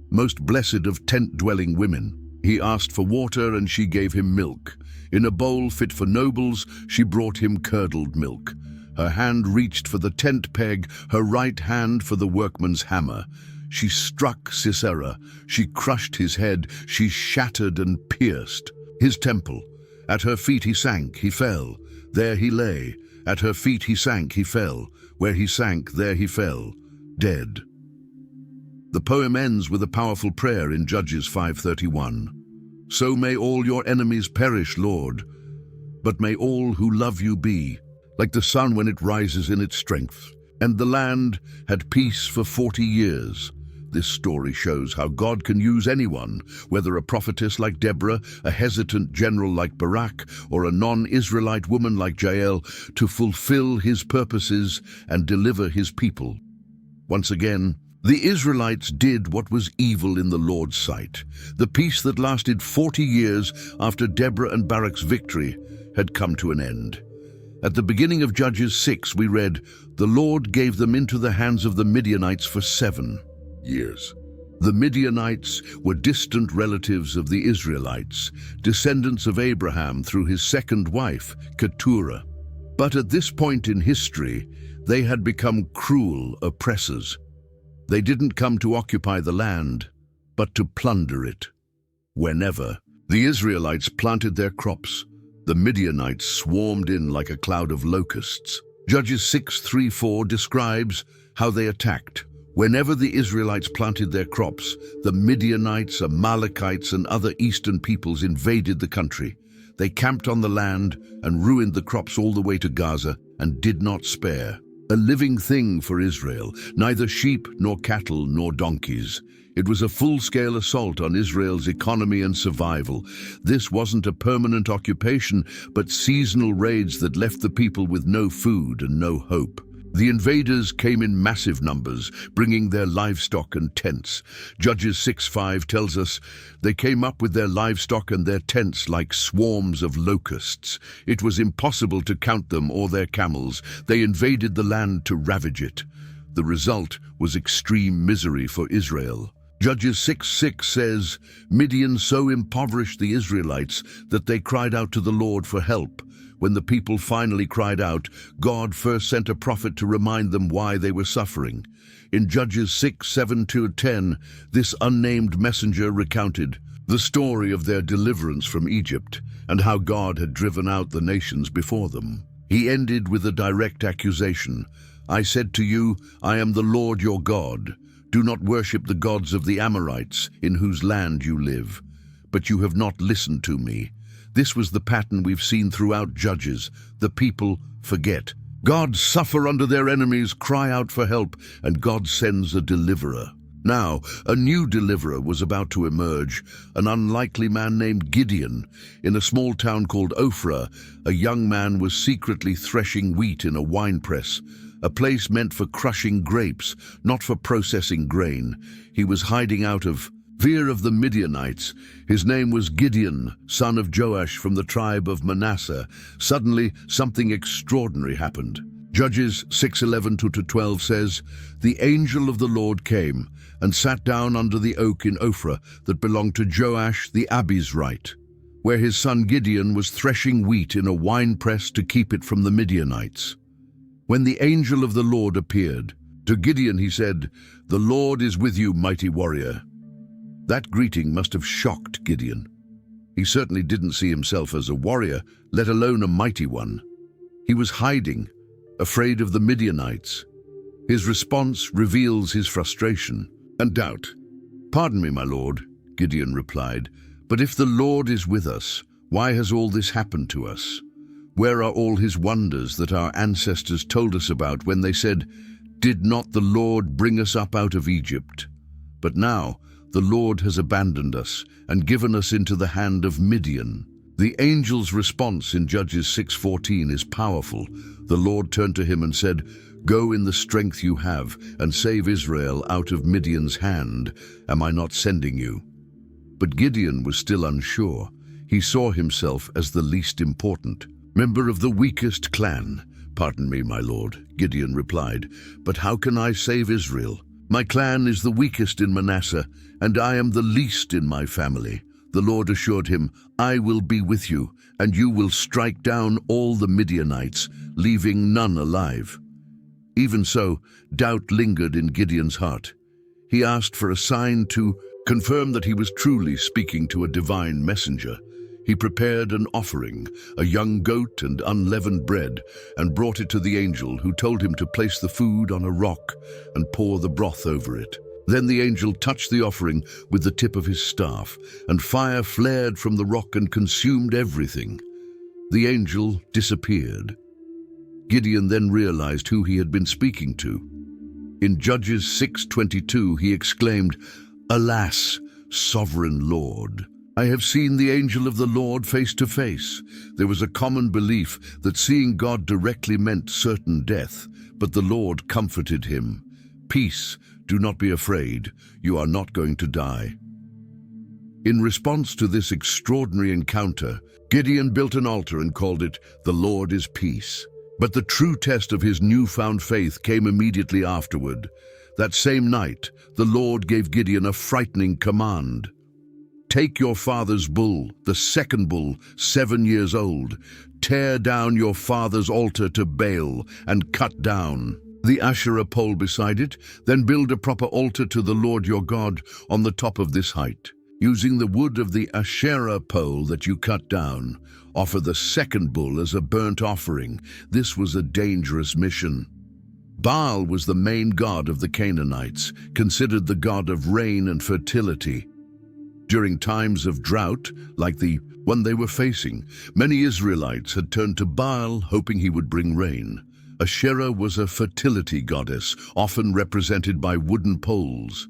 most blessed of tent-dwelling women. He asked for water, and she gave him milk. In a bowl fit for nobles, she brought him curdled milk. Her hand reached for the tent peg, her right hand for the workman's hammer. She struck Sisera, she crushed his head, she shattered and pierced his temple. At her feet he sank, he fell. There he lay. At her feet he sank, he fell. Where he sank, there he fell, dead. The poem ends with a powerful prayer in Judges 5:31. So may all your enemies perish, Lord, but may all who love you be like the sun when it rises in its strength. And the land had peace for 40 years. This story shows how God can use anyone, whether a prophetess like Deborah, a hesitant general like Barak, or a non-Israelite woman like Jael, to fulfill his purposes and deliver his people. Once again, the Israelites did what was evil in the Lord's sight. The peace that lasted 40 years after Deborah and Barak's victory had come to an end. At the beginning of Judges 6, we read, "The Lord gave them into the hands of the Midianites for 7 years. The Midianites were distant relatives of the Israelites, descendants of Abraham through his second wife, Keturah. But at this point in history, they had become cruel oppressors. They didn't come to occupy the land, but to plunder it. Whenever the Israelites planted their crops, the Midianites swarmed in like a cloud of locusts. Judges 6:3-4 describes how they attacked. Whenever the Israelites planted their crops, the Midianites, Amalekites, and other eastern peoples invaded the country. They camped on the land and ruined the crops all the way to Gaza and did not spare a living thing for Israel, neither sheep nor cattle nor donkeys. It was a full-scale assault on Israel's economy and survival. This wasn't a permanent occupation, but seasonal raids that left the people with no food and no hope. The invaders came in massive numbers, bringing their livestock and tents. Judges 6:5 tells us they came up with their livestock and their tents like swarms of locusts. It was impossible to count them or their camels. They invaded the land to ravage it. The result was extreme misery for Israel. Judges 6:6 says, Midian so impoverished the Israelites that they cried out to the Lord for help. When the people finally cried out, God first sent a prophet to remind them why they were suffering. In Judges 6:7-10, this unnamed messenger recounted the story of their deliverance from Egypt and how God had driven out the nations before them. He ended with a direct accusation. I said to you, I am the Lord your God. Do not worship the gods of the Amorites, in whose land you live. But you have not listened to me. This was the pattern we've seen throughout Judges. The people forget. God suffer under their enemies, cry out for help, and God sends a deliverer. Now, a new deliverer was about to emerge, an unlikely man named Gideon. In a small town called Ophrah, a young man was secretly threshing wheat in a winepress, a place meant for crushing grapes, not for processing grain. He was hiding out of fear of the Midianites. His name was Gideon, son of Joash from the tribe of Manasseh. Suddenly, something extraordinary happened. Judges 6:11-12 says, The angel of the Lord came and sat down under the oak in Ophrah that belonged to Joash the Abizrite, where his son Gideon was threshing wheat in a winepress to keep it from the Midianites. When the angel of the Lord appeared, to Gideon he said, The Lord is with you, mighty warrior. That greeting must have shocked Gideon. He certainly didn't see himself as a warrior, let alone a mighty one. He was hiding, afraid of the Midianites. His response reveals his frustration and doubt. Pardon me, my lord, Gideon replied, but if the Lord is with us, why has all this happened to us? Where are all his wonders that our ancestors told us about when they said, Did not the Lord bring us up out of Egypt? But now, the Lord has abandoned us and given us into the hand of Midian. The angel's response in Judges 6:14 is powerful. The Lord turned to him and said, Go in the strength you have and save Israel out of Midian's hand. Am I not sending you? But Gideon was still unsure. He saw himself as the least important, member of the weakest clan. Pardon me, my lord, Gideon replied, but how can I save Israel? My clan is the weakest in Manasseh, and I am the least in my family. The Lord assured him, I will be with you, and you will strike down all the Midianites, leaving none alive. Even so, doubt lingered in Gideon's heart. He asked for a sign to confirm that he was truly speaking to a divine messenger. He prepared an offering, a young goat and unleavened bread, and brought it to the angel, who told him to place the food on a rock and pour the broth over it. Then the angel touched the offering with the tip of his staff, and fire flared from the rock and consumed everything. The angel disappeared. Gideon then realized who he had been speaking to. In Judges 6:22, he exclaimed, Alas, sovereign Lord! I have seen the angel of the Lord face to face. There was a common belief that seeing God directly meant certain death, but the Lord comforted him. Peace, do not be afraid, you are not going to die. In response to this extraordinary encounter, Gideon built an altar and called it, The Lord is Peace. But the true test of his newfound faith came immediately afterward. That same night, the Lord gave Gideon a frightening command. Take your father's bull, the second bull, 7 years old. Tear down your father's altar to Baal and cut down the Asherah pole beside it. Then build a proper altar to the Lord your God on the top of this height. Using the wood of the Asherah pole that you cut down, offer the second bull as a burnt offering. This was a dangerous mission. Baal was the main god of the Canaanites, considered the god of rain and fertility. During times of drought, like the one they were facing, many Israelites had turned to Baal, hoping he would bring rain. Asherah was a fertility goddess, often represented by wooden poles.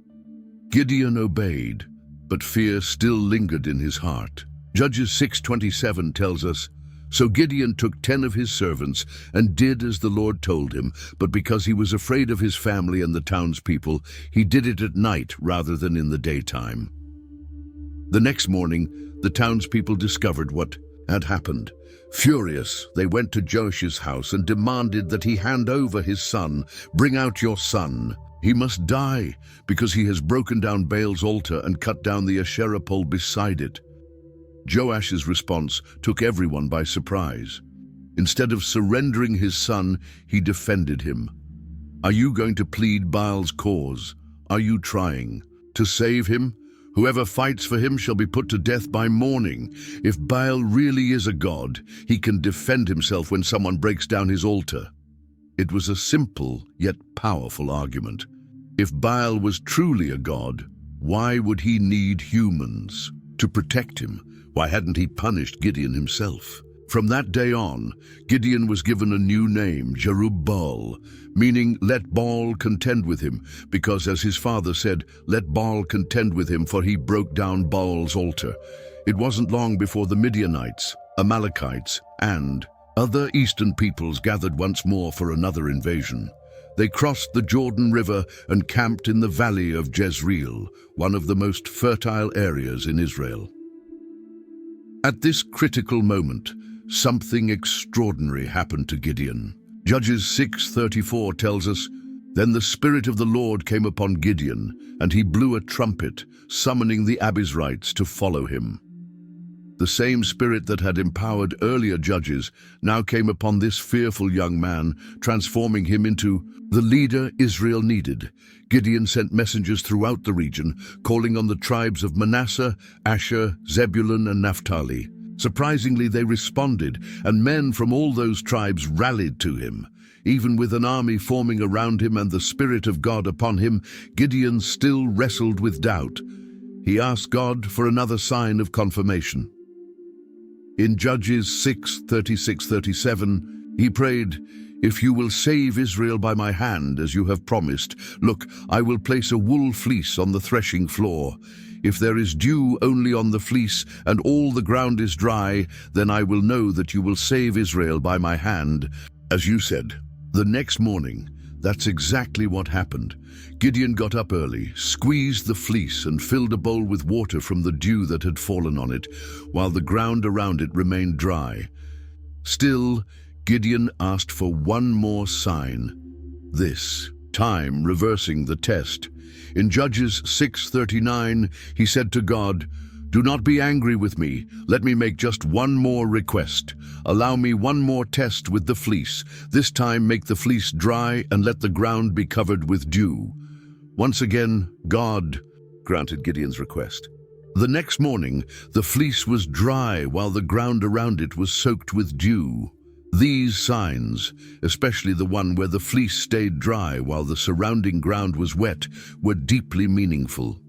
Gideon obeyed, but fear still lingered in his heart. Judges 6:27 tells us, "So Gideon took 10 of his servants and did as the Lord told him, but because he was afraid of his family and the townspeople, he did it at night rather than in the daytime." The next morning, the townspeople discovered what had happened. Furious, they went to Joash's house and demanded that he hand over his son. "Bring out your son. He must die because he has broken down Baal's altar and cut down the Asherah pole beside it." Joash's response took everyone by surprise. Instead of surrendering his son, he defended him. "Are you going to plead Baal's cause? Are you trying to save him? Whoever fights for him shall be put to death by morning. If Baal really is a god, he can defend himself when someone breaks down his altar." It was a simple yet powerful argument. If Baal was truly a god, why would he need humans to protect him? Why hadn't he punished Gideon himself? From that day on, Gideon was given a new name, Jerubbaal, meaning "let Baal contend with him," because, as his father said, "Let Baal contend with him, for he broke down Baal's altar." It wasn't long before the Midianites, Amalekites, and other eastern peoples gathered once more for another invasion. They crossed the Jordan River and camped in the valley of Jezreel, one of the most fertile areas in Israel. At this critical moment, something extraordinary happened to Gideon. Judges 6:34 tells us, "Then the Spirit of the Lord came upon Gideon, and he blew a trumpet, summoning the Abiezrites to follow him." The same Spirit that had empowered earlier judges now came upon this fearful young man, transforming him into the leader Israel needed. Gideon sent messengers throughout the region, calling on the tribes of Manasseh, Asher, Zebulun, and Naphtali. Surprisingly, they responded, and men from all those tribes rallied to him. Even with an army forming around him and the Spirit of God upon him, Gideon still wrestled with doubt. He asked God for another sign of confirmation. In Judges 6:36-37, he prayed, "If you will save Israel by my hand, as you have promised, look, I will place a wool fleece on the threshing floor. If there is dew only on the fleece and all the ground is dry, then I will know that you will save Israel by my hand, as you said." The next morning, that's exactly what happened. Gideon got up early, squeezed the fleece, and filled a bowl with water from the dew that had fallen on it, while the ground around it remained dry. Still, Gideon asked for one more sign, this time reversing the test. In Judges 6:39, he said to God, "Do not be angry with me. Let me make just one more request. Allow me one more test with the fleece. This time make the fleece dry and let the ground be covered with dew." Once again, God granted Gideon's request. The next morning, the fleece was dry while the ground around it was soaked with dew. These signs, especially the one where the fleece stayed dry while the surrounding ground was wet, were deeply meaningful.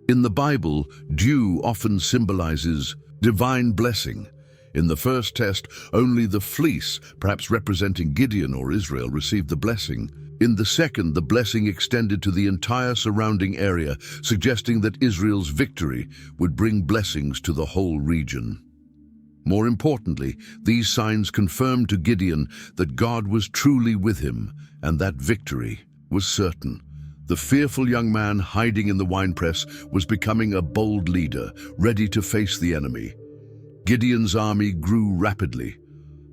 In the Bible, dew often symbolizes divine blessing. In the first test, only the fleece, perhaps representing Gideon or Israel, received the blessing. In the second, the blessing extended to the entire surrounding area, suggesting that Israel's victory would bring blessings to the whole region. More importantly, these signs confirmed to Gideon that God was truly with him, and that victory was certain. The fearful young man hiding in the winepress was becoming a bold leader, ready to face the enemy. Gideon's army grew rapidly.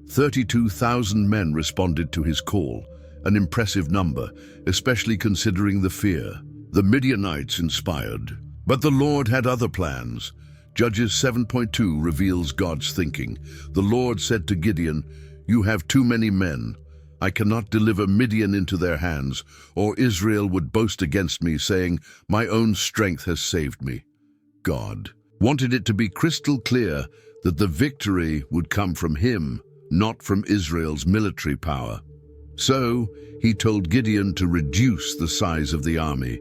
32,000 men responded to his call, an impressive number, especially considering the fear. The Midianites inspired, but the Lord had other plans. Judges 7.2 reveals God's thinking. The Lord said to Gideon, "You have too many men. I cannot deliver Midian into their hands, or Israel would boast against me, saying, 'My own strength has saved me.'" God wanted it to be crystal clear that the victory would come from him, not from Israel's military power. So he told Gideon to reduce the size of the army.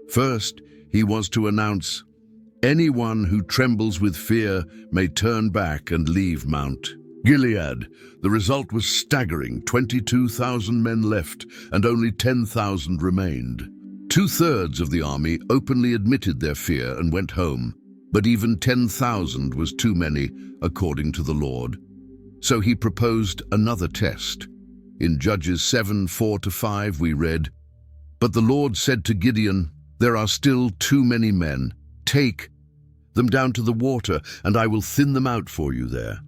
First, he was to announce, "Anyone who trembles with fear may turn back and leave Mount Gilead." The result was staggering. 22,000 men left, and only 10,000 remained. 2/3 of the army openly admitted their fear and went home, but even 10,000 was too many, according to the Lord. So he proposed another test. In Judges 7:4-5 we read, "But the Lord said to Gideon, 'There are still too many men. Take them down to the water, and I will thin them out for you there.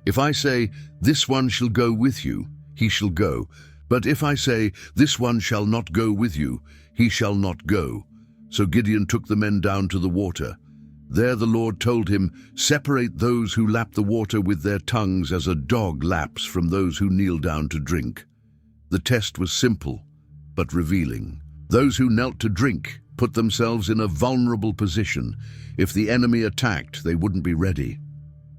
If I say, "This one shall go with you," he shall go. But if I say, "This one shall not go with you," he shall not go." So Gideon took the men down to the water. There the Lord told him, "Separate those who lap the water with their tongues as a dog laps from those who kneel down to drink." The test was simple, but revealing. Those who knelt to drink put themselves in a vulnerable position. If the enemy attacked, they wouldn't be ready.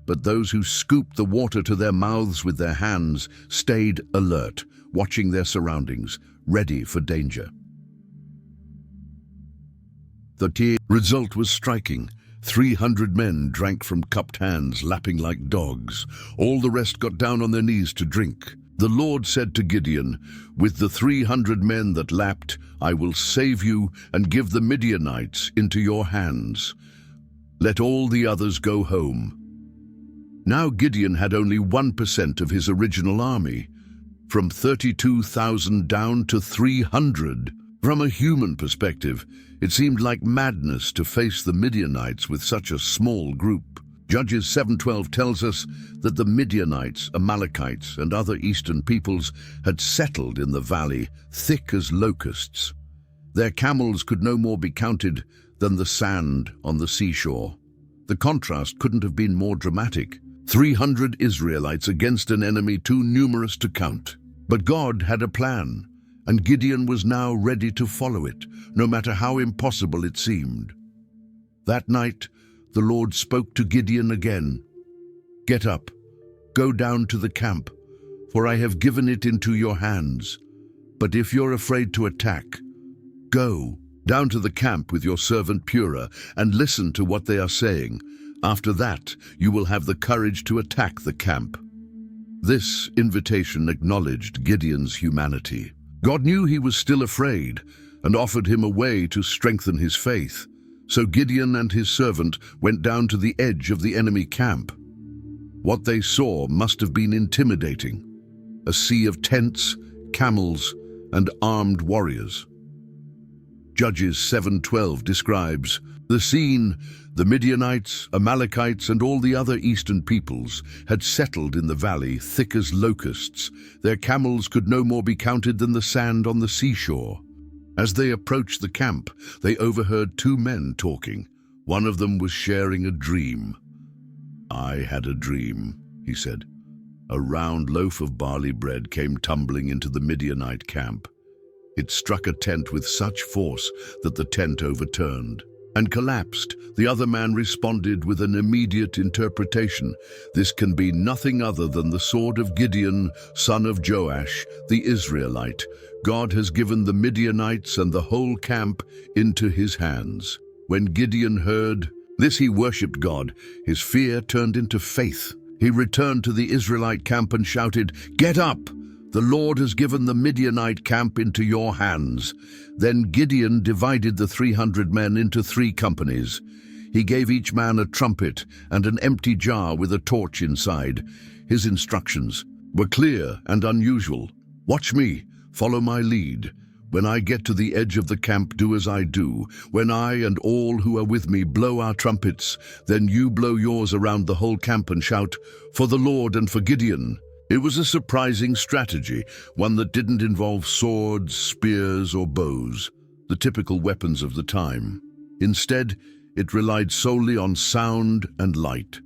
But those who scooped the water to their mouths with their hands stayed alert, watching their surroundings, ready for danger. The result was striking. 300 men drank from cupped hands, lapping like dogs. All the rest got down on their knees to drink. The Lord said to Gideon, "With the 300 men that lapped, I will save you and give the Midianites into your hands. Let all the others go home." Now Gideon had only 1% of his original army, from 32,000 down to 300. From a human perspective, it seemed like madness to face the Midianites with such a small group. Judges 7:12 tells us that the Midianites, Amalekites, and other eastern peoples had settled in the valley, thick as locusts. Their camels could no more be counted than the sand on the seashore. The contrast couldn't have been more dramatic. 300 Israelites against an enemy too numerous to count. But God had a plan, and Gideon was now ready to follow it, no matter how impossible it seemed. That night, the Lord spoke to Gideon again. "Get up, go down to the camp, for I have given it into your hands. But if you're afraid to attack, go down to the camp with your servant Purah and listen to what they are saying. After that, you will have the courage to attack the camp." This invitation acknowledged Gideon's humanity. God knew he was still afraid and offered him a way to strengthen his faith. So Gideon and his servant went down to the edge of the enemy camp. What they saw must have been intimidating: a sea of tents, camels, and armed warriors. Judges 7:12 describes the scene. The Midianites, Amalekites, and all the other eastern peoples had settled in the valley, thick as locusts. Their camels could no more be counted than the sand on the seashore. As they approached the camp, they overheard two men talking. One of them was sharing a dream. "I had a dream," he said. "A round loaf of barley bread came tumbling into the Midianite camp. It struck a tent with such force that the tent overturned and collapsed." The other man responded with an immediate interpretation. "This can be nothing other than the sword of Gideon, son of Joash, the Israelite. God has given the Midianites and the whole camp into his hands." When Gideon heard this, he worshipped God. His fear turned into faith. He returned to the Israelite camp and shouted, "Get up! The Lord has given the Midianite camp into your hands." Then Gideon divided the 300 men into 3 companies. He gave each man a trumpet and an empty jar with a torch inside. His instructions were clear and unusual. "Watch me, follow my lead. When I get to the edge of the camp, do as I do. When I and all who are with me blow our trumpets, then you blow yours around the whole camp and shout, 'For the Lord and for Gideon.'" It was a surprising strategy, one that didn't involve swords, spears, or bows, the typical weapons of the time. Instead, It relied solely on sound and light.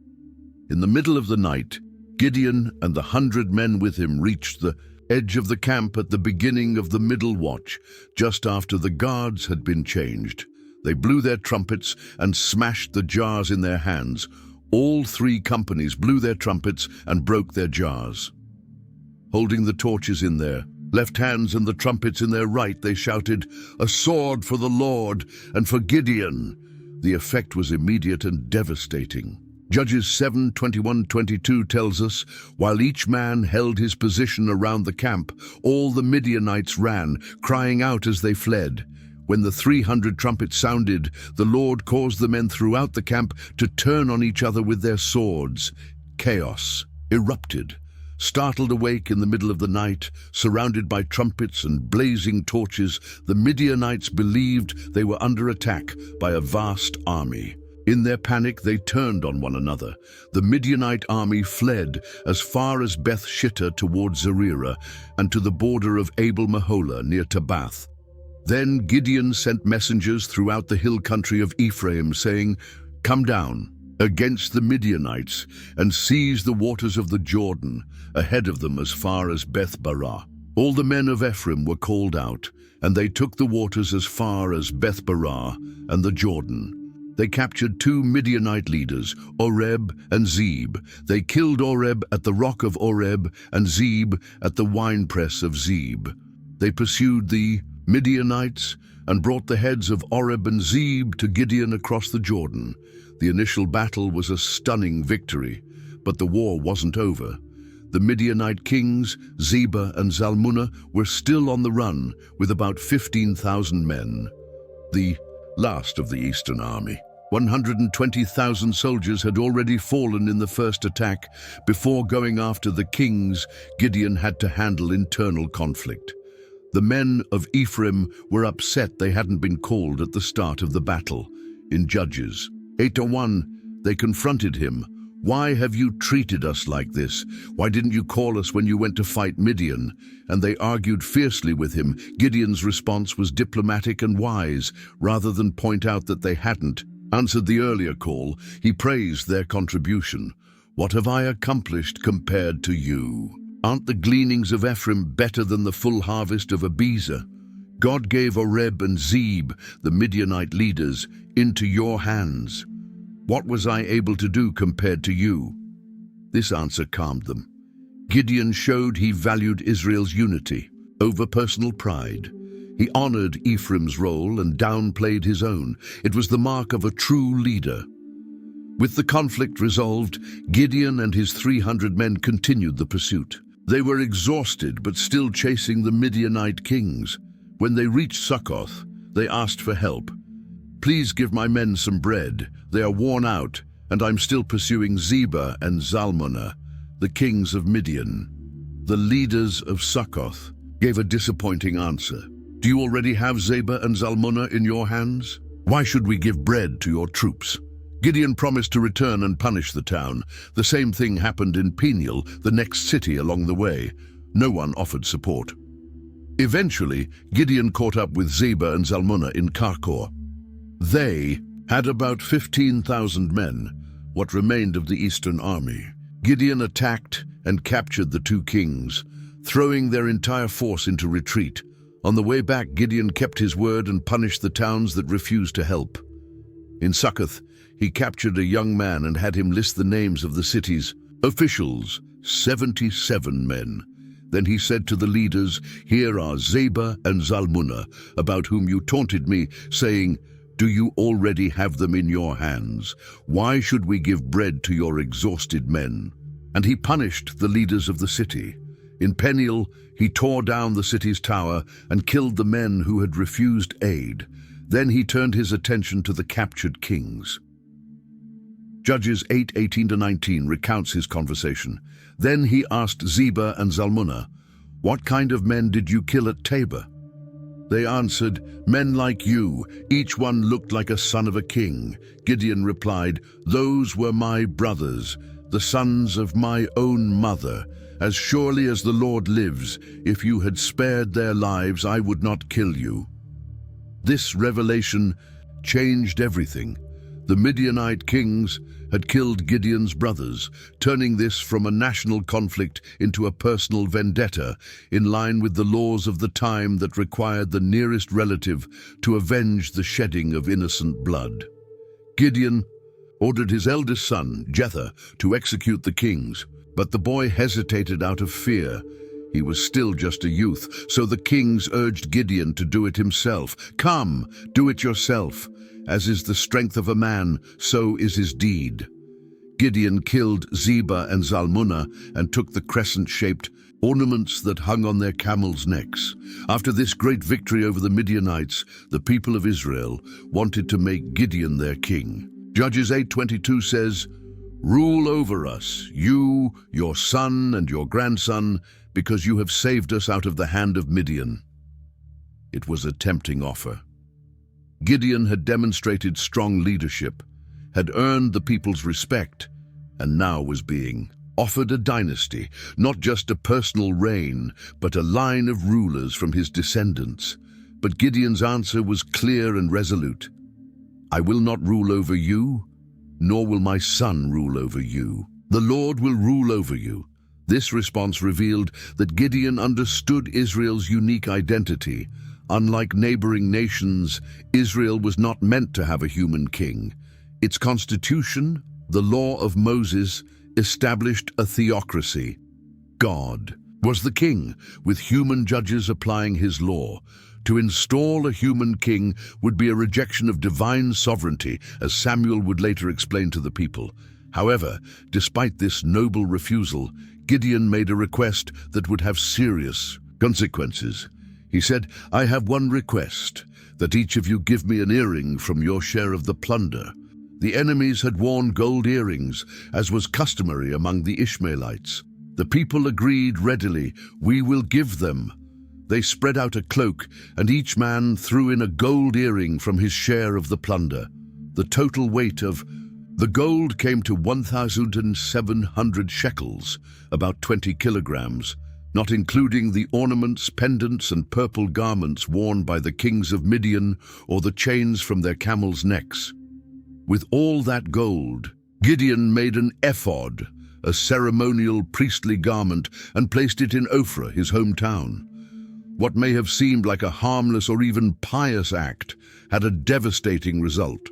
In the middle of the night, Gideon and the 100 men with him reached the edge of the camp at the beginning of the middle watch, just after the guards had been changed. They blew their trumpets and smashed the jars in their hands. All 3 companies blew their trumpets and broke their jars. Holding the torches in their left hands and the trumpets in their right, they shouted, "A sword for the Lord and for Gideon!" The effect was immediate and devastating. Judges 7:21-22 tells us, while each man held his position around the camp, all the Midianites ran, crying out as they fled. When the 300 trumpets sounded, the Lord caused the men throughout the camp to turn on each other with their swords. Chaos erupted. Startled awake in the middle of the night, surrounded by trumpets and blazing torches, the Midianites believed they were under attack by a vast army. In their panic, they turned on one another. The Midianite army fled as far as Beth Shittah towards Zererah and to the border of Abel-Meholah near Tabbath. Then Gideon sent messengers throughout the hill country of Ephraim, saying, "Come down against the Midianites and seize the waters of the Jordan, ahead of them as far as Beth-barah." All the men of Ephraim were called out, and they took the waters as far as Beth-barah and the Jordan. They captured 2 Midianite leaders, Oreb and Zeb. They killed Oreb at the rock of Oreb and Zeb at the winepress of Zeb. They pursued the Midianites and brought the heads of Oreb and Zeb to Gideon across the Jordan. The initial battle was a stunning victory, but the war wasn't over. The Midianite kings, Zebah and Zalmunna, were still on the run with about 15,000 men. The last of the Eastern Army. 120,000 soldiers had already fallen in the first attack. Before going after the kings, Gideon had to handle internal conflict. The men of Ephraim were upset they hadn't been called at the start of the battle. In Judges 8:1, they confronted him. "Why have you treated us like this? Why didn't you call us when you went to fight Midian?" And they argued fiercely with him. Gideon's response was diplomatic and wise. Rather than point out that they hadn't answered the earlier call, he praised their contribution. "What have I accomplished compared to you? Aren't the gleanings of Ephraim better than the full harvest of Abiezer? God gave Oreb and Zeb, the Midianite leaders, into your hands. What was I able to do compared to you?" This answer calmed them. Gideon showed he valued Israel's unity over personal pride. He honored Ephraim's role and downplayed his own. It was the mark of a true leader. With the conflict resolved, Gideon and his 300 men continued the pursuit. They were exhausted but still chasing the Midianite kings. When they reached Succoth, they asked for help. "Please give my men some bread. They are worn out, and I'm still pursuing Zebah and Zalmunna, the kings of Midian." The leaders of Succoth gave a disappointing answer. "Do you already have Zebah and Zalmunna in your hands? Why should we give bread to your troops?" Gideon promised to return and punish the town. The same thing happened in Peniel, the next city along the way. No one offered support. Eventually, Gideon caught up with Zebah and Zalmunna in Karkor. They had about 15,000 men, what remained of the Eastern Army. Gideon attacked and captured the 2 kings, throwing their entire force into retreat. On the way back, Gideon kept his word and punished the towns that refused to help. In Succoth, he captured a young man and had him list the names of the city's officials, 77 men. Then he said to the leaders, "Here are Zebah and Zalmunna, about whom you taunted me, saying, 'Do you already have them in your hands? Why should we give bread to your exhausted men?'" And he punished the leaders of the city. In Peniel, he tore down the city's tower and killed the men who had refused aid. Then he turned his attention to the captured kings. Judges 8:18-19 recounts his conversation. Then he asked Zebah and Zalmunna, "What kind of men did you kill at Tabor?" They answered, "Men like you, each one looked like a son of a king." Gideon replied, "Those were my brothers, the sons of my own mother. As surely as the Lord lives, if you had spared their lives, I would not kill you." This revelation changed everything. The Midianite kings had killed Gideon's brothers, turning this from a national conflict into a personal vendetta, in line with the laws of the time that required the nearest relative to avenge the shedding of innocent blood. Gideon ordered his eldest son, Jether, to execute the kings, but the boy hesitated out of fear. He was still just a youth, so the kings urged Gideon to do it himself. "Come, do it yourself. As is the strength of a man, so is his deed." Gideon killed Zebah and Zalmunna and took the crescent-shaped ornaments that hung on their camels' necks. After this great victory over the Midianites, the people of Israel wanted to make Gideon their king. Judges 8:22 says, "Rule over us, you, your son and your grandson, because you have saved us out of the hand of Midian." It was a tempting offer. Gideon had demonstrated strong leadership, had earned the people's respect, and now was being offered a dynasty, not just a personal reign, but a line of rulers from his descendants. But Gideon's answer was clear and resolute. "I will not rule over you, nor will my son rule over you. The Lord will rule over you." This response revealed that Gideon understood Israel's unique identity. Unlike neighboring nations, Israel was not meant to have a human king. Its constitution, the law of Moses, established a theocracy. God was the king, with human judges applying his law. To install a human king would be a rejection of divine sovereignty, as Samuel would later explain to the people. However, despite this noble refusal, Gideon made a request that would have serious consequences. He said, "I have one request, that each of you give me an earring from your share of the plunder." The enemies had worn gold earrings, as was customary among the Ishmaelites. The people agreed readily, "We will give them." They spread out a cloak, and each man threw in a gold earring from his share of the plunder. The total weight of the gold came to 1,700 shekels, about 20 kilograms, not including the ornaments, pendants, and purple garments worn by the kings of Midian or the chains from their camels' necks. With all that gold, Gideon made an ephod, a ceremonial priestly garment, and placed it in Ophrah, his hometown. What may have seemed like a harmless or even pious act had a devastating result.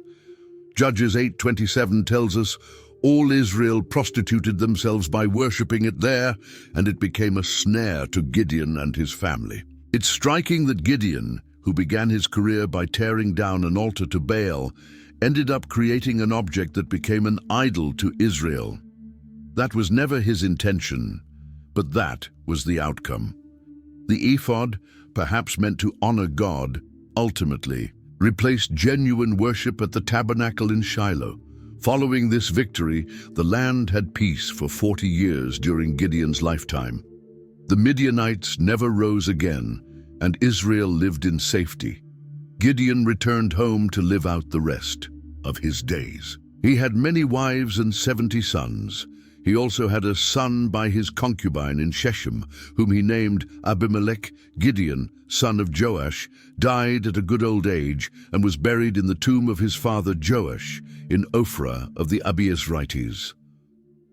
Judges 8:27 tells us, "All Israel prostituted themselves by worshipping it there, and it became a snare to Gideon and his family." It's striking that Gideon, who began his career by tearing down an altar to Baal, ended up creating an object that became an idol to Israel. That was never his intention, but that was the outcome. The ephod, perhaps meant to honor God, ultimately replaced genuine worship at the tabernacle in Shiloh. Following this victory, the land had peace for 40 years during Gideon's lifetime. The Midianites never rose again, and Israel lived in safety. Gideon returned home to live out the rest of his days. He had many wives and 70 sons. He also had a son by his concubine in Shechem, whom he named Abimelech. Gideon, son of Joash, died at a good old age and was buried in the tomb of his father Joash in Ophrah of the Abiezrites.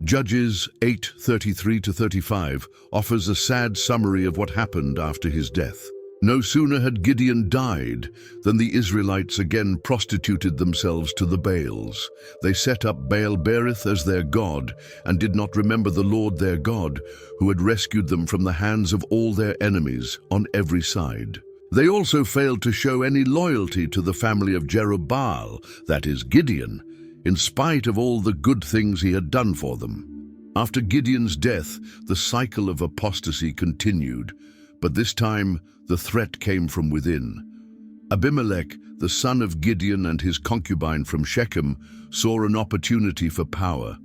Judges 8:33-35 offers a sad summary of what happened after his death. No sooner had Gideon died than the Israelites again prostituted themselves to the Baals. They set up Baal-berith as their god and did not remember the Lord their God, who had rescued them from the hands of all their enemies on every side. They also failed to show any loyalty to the family of Jerubbaal, that is Gideon, in spite of all the good things he had done for them. After Gideon's death, the cycle of apostasy continued, but this time the threat came from within. Abimelech, the son of Gideon and his concubine from Shechem, saw an opportunity for power.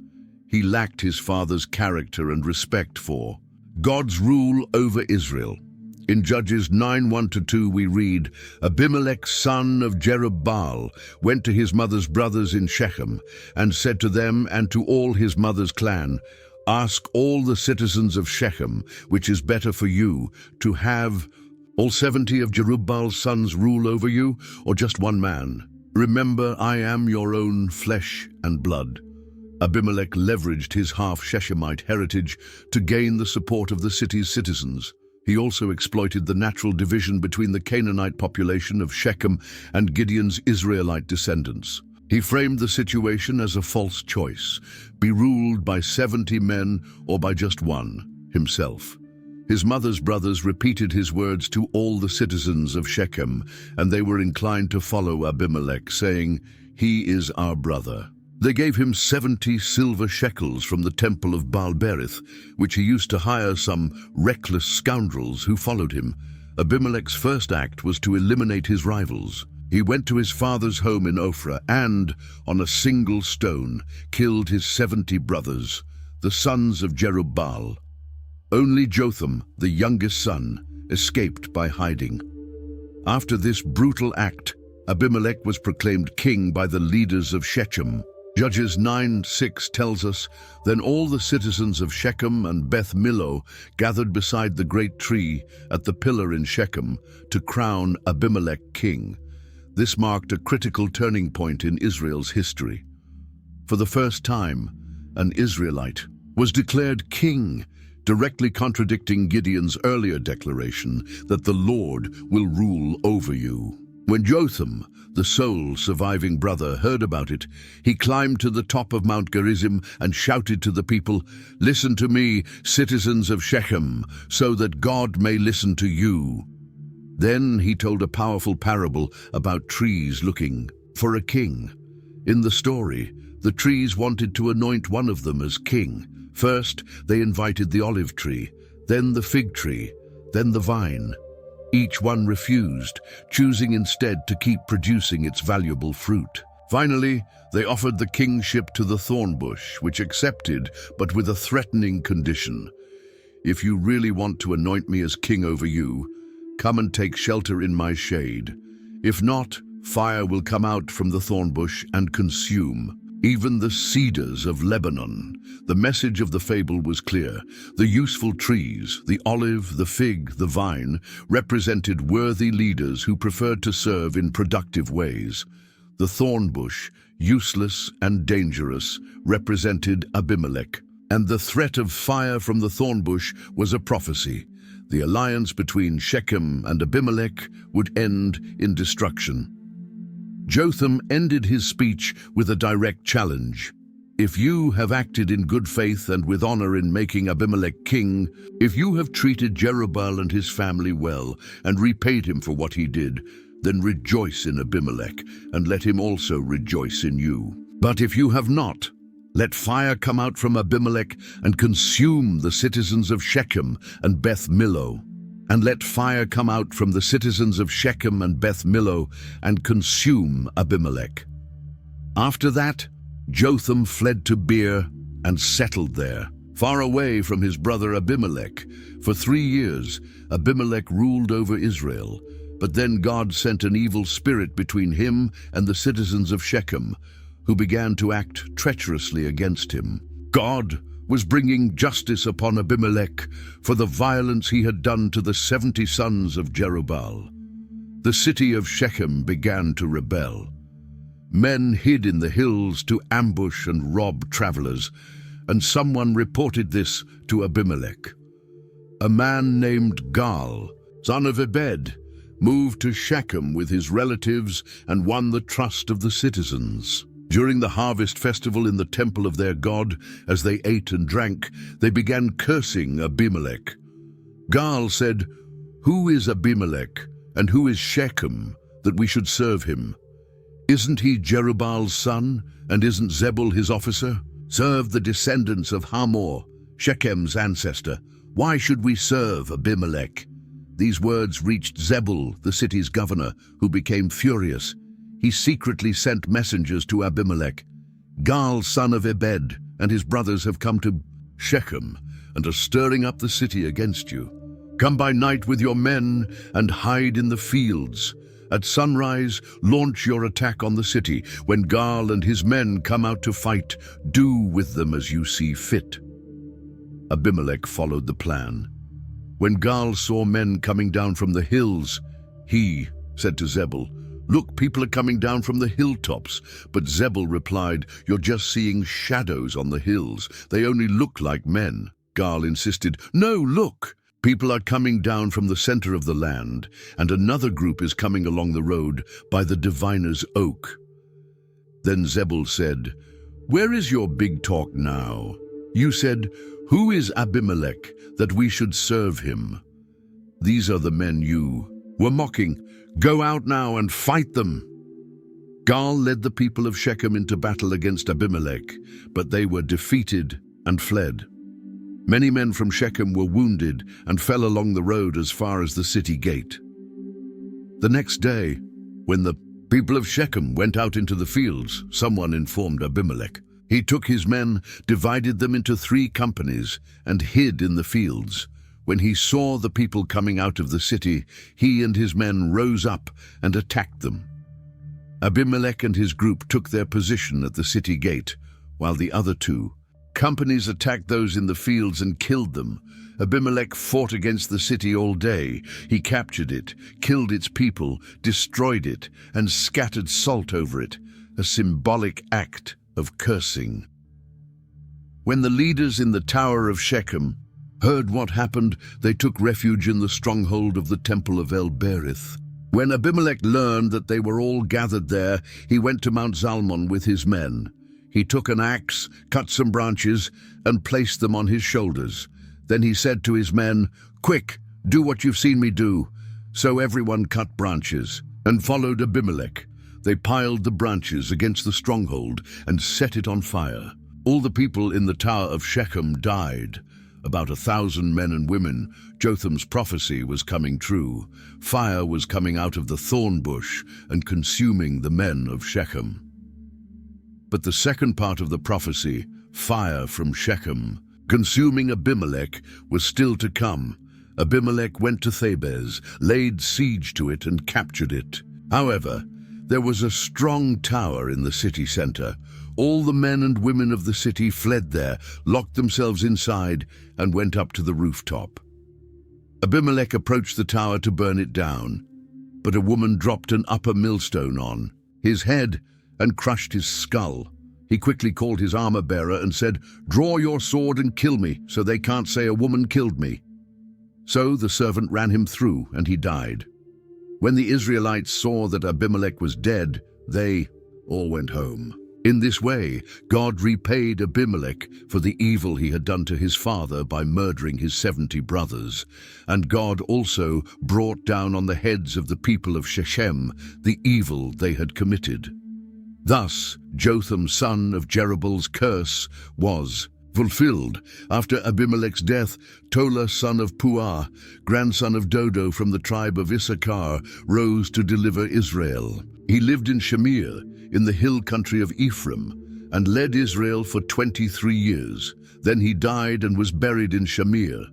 He lacked his father's character and respect for God's rule over Israel. In Judges 9:1-2 we read, "Abimelech, son of Jerubbaal, went to his mother's brothers in Shechem, and said to them and to all his mother's clan, 'Ask all the citizens of Shechem, which is better for you, to have all 70 of Jerubbaal's sons rule over you, or just one man?' Remember, I am your own flesh and blood. Abimelech leveraged his half-Shechemite heritage to gain the support of the city's citizens. He also exploited the natural division between the Canaanite population of Shechem and Gideon's Israelite descendants. He framed the situation as a false choice: be ruled by 70 men or by just one, himself. His mother's brothers repeated his words to all the citizens of Shechem, and they were inclined to follow Abimelech, saying, "He is our brother." They gave him 70 silver shekels from the temple of Baal-berith, which he used to hire some reckless scoundrels who followed him. Abimelech's first act was to eliminate his rivals. He went to his father's home in Ophrah and, on a single stone, killed his 70 brothers, the sons of Jerubbaal. Only Jotham, the youngest son, escaped by hiding. After this brutal act, Abimelech was proclaimed king by the leaders of Shechem. Judges 9:6 tells us, "Then all the citizens of Shechem and Beth Millo gathered beside the great tree at the pillar in Shechem to crown Abimelech king." This marked a critical turning point in Israel's history. For the first time, an Israelite was declared king, directly contradicting Gideon's earlier declaration that the Lord will rule over you. When Jotham, the sole surviving brother, heard about it, he climbed to the top of Mount Gerizim and shouted to the people, "Listen to me, citizens of Shechem, so that God may listen to you." Then he told a powerful parable about trees looking for a king. In the story, the trees wanted to anoint one of them as king. First, they invited the olive tree, then the fig tree, then the vine. Each one refused, choosing instead to keep producing its valuable fruit. Finally, they offered the kingship to the thorn bush, which accepted, but with a threatening condition. "If you really want to anoint me as king over you, come and take shelter in my shade. If not, fire will come out from the thorn bush and consume even the cedars of Lebanon." The message of the fable was clear. The useful trees, the olive, the fig, the vine, represented worthy leaders who preferred to serve in productive ways. The thorn bush, useless and dangerous, represented Abimelech. And the threat of fire from the thorn bush was a prophecy. The alliance between Shechem and Abimelech would end in destruction. Jotham ended his speech with a direct challenge. "If you have acted in good faith and with honor in making Abimelech king, if you have treated Jerubbaal and his family well and repaid him for what he did, then rejoice in Abimelech and let him also rejoice in you. But if you have not, let fire come out from Abimelech and consume the citizens of Shechem and Beth Millo. And let fire come out from the citizens of Shechem and Beth Millo and consume Abimelech." After that, Jotham fled to Beer and settled there, far away from his brother Abimelech. For 3 years, Abimelech ruled over Israel, but then God sent an evil spirit between him and the citizens of Shechem, who began to act treacherously against him. God was bringing justice upon Abimelech for the violence he had done to the 70 sons of Jerubbaal. The city of Shechem began to rebel. Men hid in the hills to ambush and rob travelers, and someone reported this to Abimelech. A man named Gaal, son of Ebed, moved to Shechem with his relatives and won the trust of the citizens. During the harvest festival in the temple of their god, as they ate and drank, they began cursing Abimelech. Gaal said, "Who is Abimelech, and who is Shechem, that we should serve him? Isn't he Jerubbaal's son, and isn't Zebul his officer? Serve the descendants of Hamor, Shechem's ancestor. Why should we serve Abimelech?" These words reached Zebul, the city's governor, who became furious. He secretly sent messengers to Abimelech. "Gaal, son of Ebed, and his brothers have come to Shechem and are stirring up the city against you. Come by night with your men and hide in the fields. At sunrise, launch your attack on the city. When Gaal and his men come out to fight, do with them as you see fit." Abimelech followed the plan. When Gaal saw men coming down from the hills, he said to Zebul, "Look, people are coming down from the hilltops." But Zebul replied, "You're just seeing shadows on the hills. They only look like men." Gaal insisted, "No, look! People are coming down from the center of the land, and another group is coming along the road by the diviner's oak." Then Zebul said, "Where is your big talk now? You said, 'Who is Abimelech, that we should serve him?' These are the men you were mocking. Go out now and fight them." Gaal led the people of Shechem into battle against Abimelech, but they were defeated and fled. Many men from Shechem were wounded and fell along the road as far as the city gate. The next day, when the people of Shechem went out into the fields, someone informed Abimelech. He took his men, divided them into 3 companies, and hid in the fields. When he saw the people coming out of the city, he and his men rose up and attacked them. Abimelech and his group took their position at the city gate, while the other 2 companies attacked those in the fields and killed them. Abimelech fought against the city all day. He captured it, killed its people, destroyed it, and scattered salt over it, a symbolic act of cursing. When the leaders in the Tower of Shechem heard what happened, they took refuge in the stronghold of the temple of El-Berith. When Abimelech learned that they were all gathered there, he went to Mount Zalmon with his men. He took an axe, cut some branches, and placed them on his shoulders. Then he said to his men, "Quick, do what you've seen me do." So everyone cut branches and followed Abimelech. They piled the branches against the stronghold and set it on fire. All the people in the Tower of Shechem died. About 1,000 men and women. Jotham's prophecy was coming true. Fire was coming out of the thorn bush and consuming the men of Shechem. But the second part of the prophecy, fire from Shechem, consuming Abimelech, was still to come. Abimelech went to Thebez, laid siege to it, and captured it. However, there was a strong tower in the city center. All the men and women of the city fled there, locked themselves inside, and went up to the rooftop. Abimelech approached the tower to burn it down, but a woman dropped an upper millstone on his head and crushed his skull. He quickly called his armor-bearer and said, "Draw your sword and kill me, so they can't say a woman killed me." So the servant ran him through, and he died. When the Israelites saw that Abimelech was dead, they all went home. In this way, God repaid Abimelech for the evil he had done to his father by murdering his 70 brothers. And God also brought down on the heads of the people of Shechem the evil they had committed. Thus, Jotham, son of Jerubaal's curse, was fulfilled. After Abimelech's death, Tola, son of Puah, grandson of Dodo from the tribe of Issachar, rose to deliver Israel. He lived in Shamir, in the hill country of Ephraim, and led Israel for 23 years. Then he died and was buried in Shamir.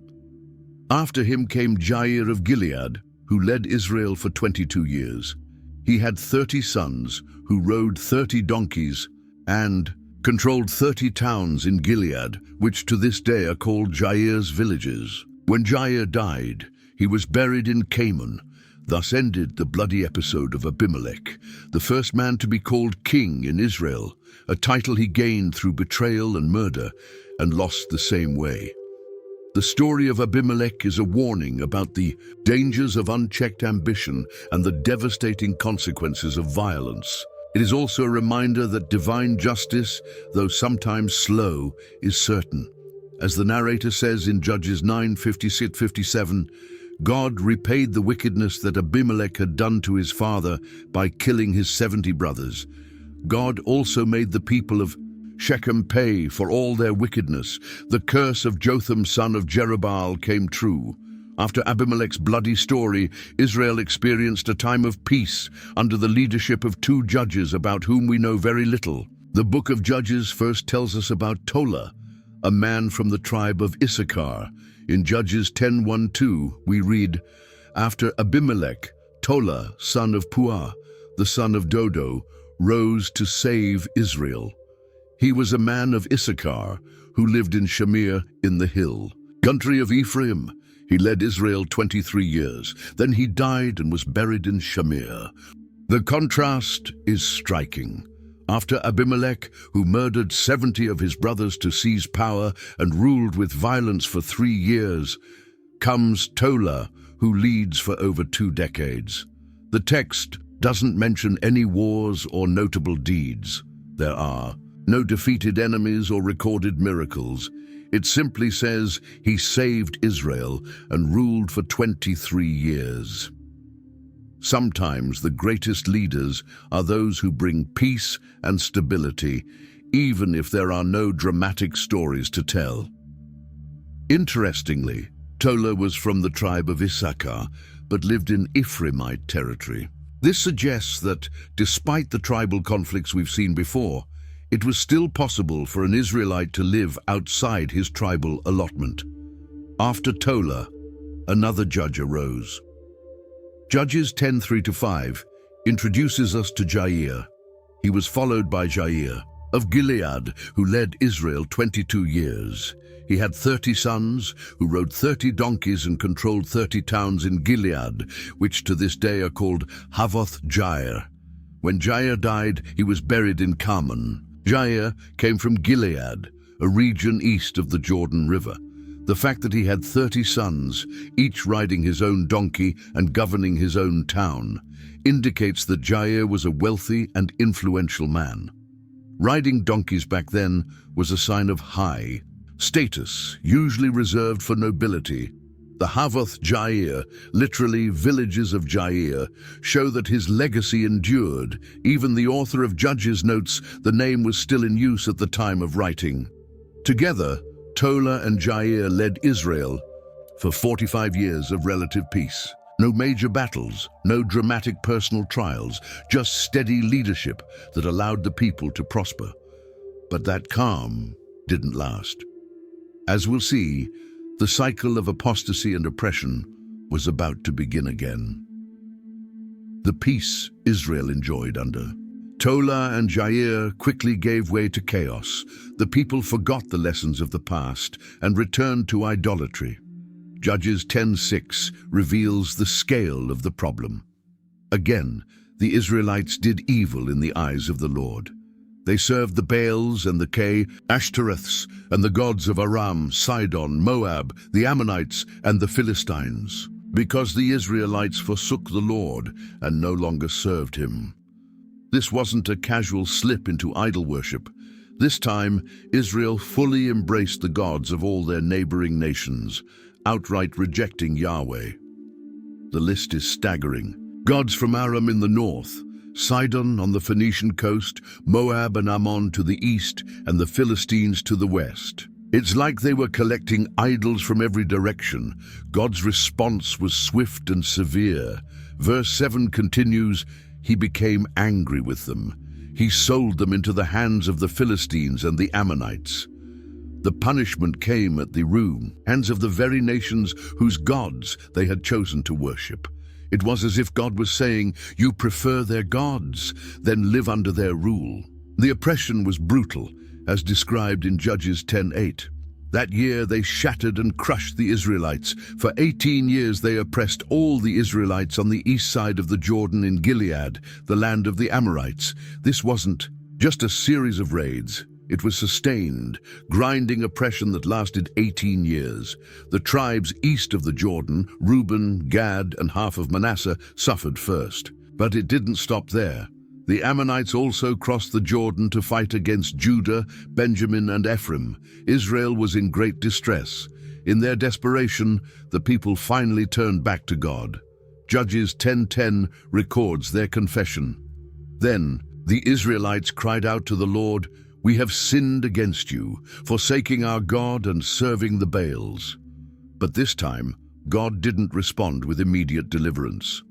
After him came Jair of Gilead, who led Israel for 22 years. He had 30 sons who rode 30 donkeys and controlled 30 towns in Gilead, which to this day are called Jair's villages. When Jair died, he was buried in Kamon. Thus ended the bloody episode of Abimelech, the first man to be called king in Israel, a title he gained through betrayal and murder, and lost the same way. The story of Abimelech is a warning about the dangers of unchecked ambition and the devastating consequences of violence. It is also a reminder that divine justice, though sometimes slow, is certain. As the narrator says in Judges 9:56-57, God repaid the wickedness that Abimelech had done to his father by killing his 70 brothers. God also made the people of Shechem pay for all their wickedness. The curse of Jotham, son of Jerubbaal, came true. After Abimelech's bloody story, Israel experienced a time of peace under the leadership of 2 judges about whom we know very little. The book of Judges first tells us about Tola, a man from the tribe of Issachar. In Judges 10:1-2, we read, "After Abimelech, Tola, son of Puah, the son of Dodo, rose to save Israel. He was a man of Issachar who lived in Shamir in the hill country of Ephraim. He led Israel 23 years. Then he died and was buried in Shamir. The contrast is striking. After Abimelech, who murdered 70 of his brothers to seize power and ruled with violence for 3 years, comes Tola, who leads for over 2 decades. The text doesn't mention any wars or notable deeds. There are no defeated enemies or recorded miracles. It simply says he saved Israel and ruled for 23 years. Sometimes the greatest leaders are those who bring peace and stability, even if there are no dramatic stories to tell. Interestingly, Tola was from the tribe of Issachar, but lived in Ephraimite territory. This suggests that, despite the tribal conflicts we've seen before, it was still possible for an Israelite to live outside his tribal allotment. After Tola, another judge arose. Judges 10:3-5 introduces us to Jair. He was followed by Jair of Gilead, who led Israel 22 years. He had 30 sons, who rode 30 donkeys and controlled 30 towns in Gilead, which to this day are called Havoth Jair. When Jair died, he was buried in Carmel. Jair came from Gilead, a region east of the Jordan River. The fact that he had 30 sons, each riding his own donkey and governing his own town, indicates that Jair was a wealthy and influential man. Riding donkeys back then was a sign of high status, usually reserved for nobility. The Havoth Jair, literally villages of Jair, show that his legacy endured. Even the author of Judges notes the name was still in use at the time of writing. Together, Tola and Jair led Israel for 45 years of relative peace. No major battles, no dramatic personal trials, just steady leadership that allowed the people to prosper. But that calm didn't last. As we'll see, the cycle of apostasy and oppression was about to begin again. The peace Israel enjoyed under Tola and Jair quickly gave way to chaos. The people forgot the lessons of the past and returned to idolatry. Judges 10:6 reveals the scale of the problem. Again, the Israelites did evil in the eyes of the Lord. They served the Baals and the Ashtoreths and the gods of Aram, Sidon, Moab, the Ammonites, and the Philistines, because the Israelites forsook the Lord and no longer served him. This wasn't a casual slip into idol worship. This time, Israel fully embraced the gods of all their neighboring nations, outright rejecting Yahweh. The list is staggering. Gods from Aram in the north, Sidon on the Phoenician coast, Moab and Ammon to the east, and the Philistines to the west. It's like they were collecting idols from every direction. God's response was swift and severe. Verse 7 continues, "He became angry with them. He sold them into the hands of the Philistines and the Ammonites." The punishment came at the hands of the very nations whose gods they had chosen to worship. It was as if God was saying, "You prefer their gods, then live under their rule." The oppression was brutal, as described in Judges 10:8. That year they shattered and crushed the Israelites. For 18 years they oppressed all the Israelites on the east side of the Jordan in Gilead, the land of the Amorites. This wasn't just a series of raids. It was sustained, grinding oppression that lasted 18 years. The tribes east of the Jordan, Reuben, Gad, and half of Manasseh, suffered first. But it didn't stop there. The Ammonites also crossed the Jordan to fight against Judah, Benjamin, and Ephraim. Israel was in great distress. In their desperation, the people finally turned back to God. Judges 10:10 records their confession. Then the Israelites cried out to the Lord, "We have sinned against you, forsaking our God and serving the Baals." But this time, God didn't respond with immediate deliverance.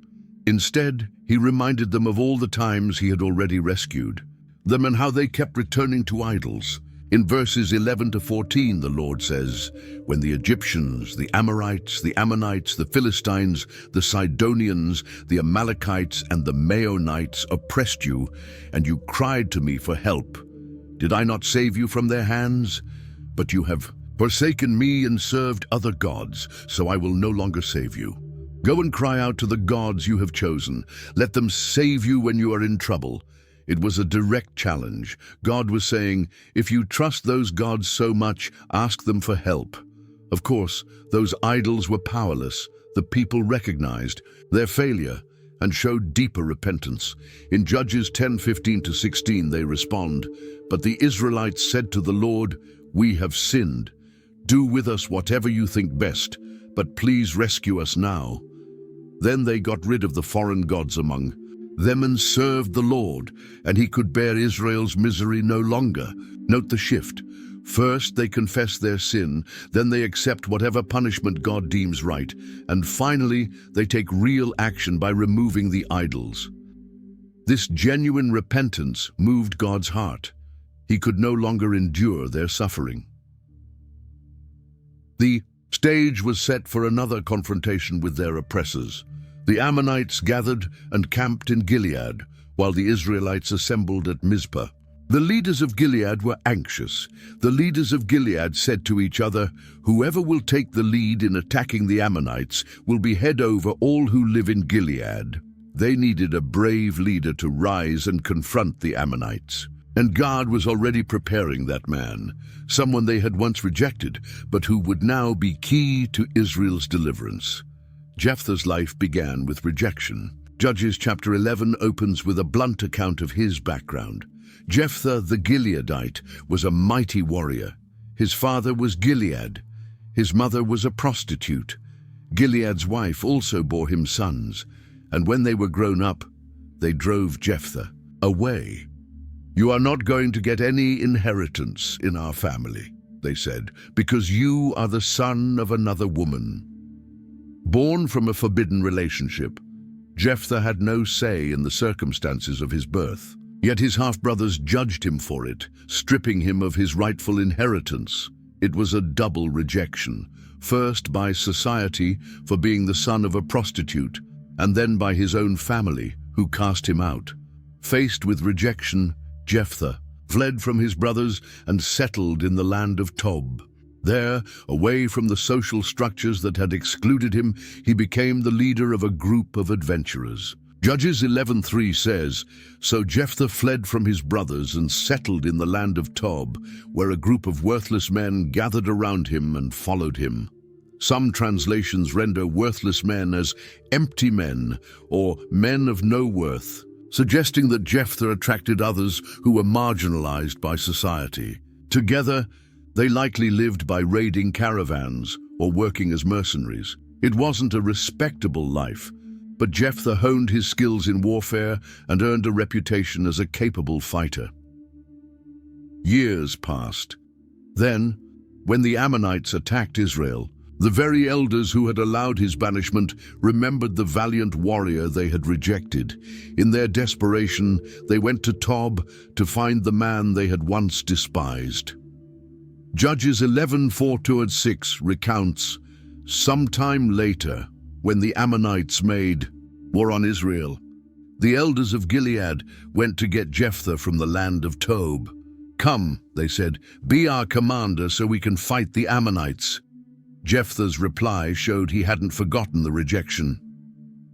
Instead, he reminded them of all the times he had already rescued them and how they kept returning to idols. In verses 11-14, the Lord says, "When the Egyptians, the Amorites, the Ammonites, the Philistines, the Sidonians, the Amalekites, and the Maonites oppressed you, and you cried to me for help, did I not save you from their hands? But you have forsaken me and served other gods, so I will no longer save you." Go and cry out to the gods you have chosen. Let them save you when you are in trouble. It was a direct challenge. God was saying, if you trust those gods so much, ask them for help. Of course, those idols were powerless. The people recognized their failure and showed deeper repentance. In Judges 10:15-16 they respond, "But the Israelites said to the Lord, 'We have sinned. Do with us whatever you think best, but please rescue us now.' Then they got rid of the foreign gods among them and served the Lord, and he could bear Israel's misery no longer." Note the shift. First, they confess their sin, then they accept whatever punishment God deems right, and finally, they take real action by removing the idols. This genuine repentance moved God's heart. He could no longer endure their suffering. The stage was set for another confrontation with their oppressors. The Ammonites gathered and camped in Gilead, while the Israelites assembled at Mizpah. The leaders of Gilead were anxious. The leaders of Gilead said to each other, "Whoever will take the lead in attacking the Ammonites will be head over all who live in Gilead." They needed a brave leader to rise and confront the Ammonites. And God was already preparing that man, someone they had once rejected, but who would now be key to Israel's deliverance. Jephthah's life began with rejection. Judges chapter 11 opens with a blunt account of his background. Jephthah the Gileadite was a mighty warrior. His father was Gilead. His mother was a prostitute. Gilead's wife also bore him sons, and when they were grown up, they drove Jephthah away. "You are not going to get any inheritance in our family," they said, "because you are the son of another woman." Born from a forbidden relationship, Jephthah had no say in the circumstances of his birth. Yet his half-brothers judged him for it, stripping him of his rightful inheritance. It was a double rejection, first by society for being the son of a prostitute, and then by his own family, who cast him out. Faced with rejection, Jephthah fled from his brothers and settled in the land of Tob. There, away from the social structures that had excluded him, he became the leader of a group of adventurers. Judges 11:3 says, "So Jephthah fled from his brothers and settled in the land of Tob, where a group of worthless men gathered around him and followed him." Some translations render worthless men as empty men or men of no worth, suggesting that Jephthah attracted others who were marginalized by society. Together, they likely lived by raiding caravans or working as mercenaries. It wasn't a respectable life, but Jephthah honed his skills in warfare and earned a reputation as a capable fighter. Years passed. Then, when the Ammonites attacked Israel, the very elders who had allowed his banishment remembered the valiant warrior they had rejected. In their desperation, they went to Tob to find the man they had once despised. Judges 11:4-6 recounts, "Sometime later, when the Ammonites made war on Israel, the elders of Gilead went to get Jephthah from the land of Tob. 'Come,' they said, 'be our commander so we can fight the Ammonites.' Jephthah's reply showed he hadn't forgotten the rejection.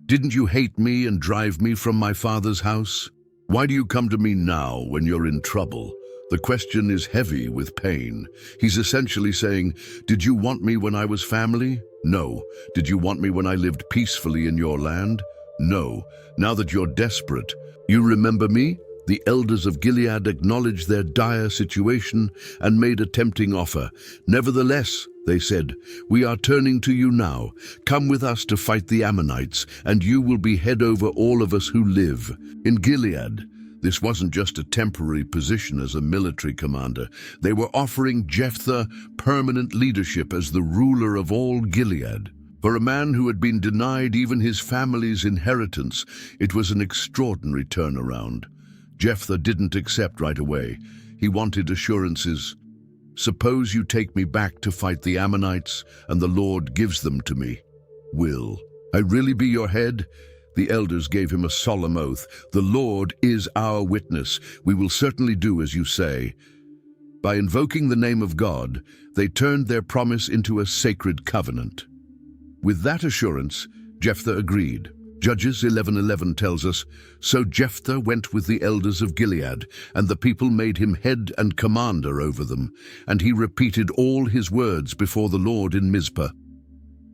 'Didn't you hate me and drive me from my father's house? Why do you come to me now when you're in trouble?' The question is heavy with pain. He's essentially saying, 'Did you want me when I was family? No. Did you want me when I lived peacefully in your land? No. Now that you're desperate, you remember me?' The elders of Gilead acknowledged their dire situation and made a tempting offer. 'Nevertheless,' they said, 'we are turning to you now. Come with us to fight the Ammonites, and you will be head over all of us who live in Gilead.' This wasn't just a temporary position as a military commander. They were offering Jephthah permanent leadership as the ruler of all Gilead. For a man who had been denied even his family's inheritance, it was an extraordinary turnaround. Jephthah didn't accept right away. He wanted assurances. 'Suppose you take me back to fight the Ammonites, and the Lord gives them to me. Will I really be your head?' The elders gave him a solemn oath. 'The Lord is our witness. We will certainly do as you say.' By invoking the name of God, they turned their promise into a sacred covenant. With that assurance, Jephthah agreed. Judges 11:11 tells us, "So Jephthah went with the elders of Gilead, and the people made him head and commander over them, and he repeated all his words before the Lord in Mizpah."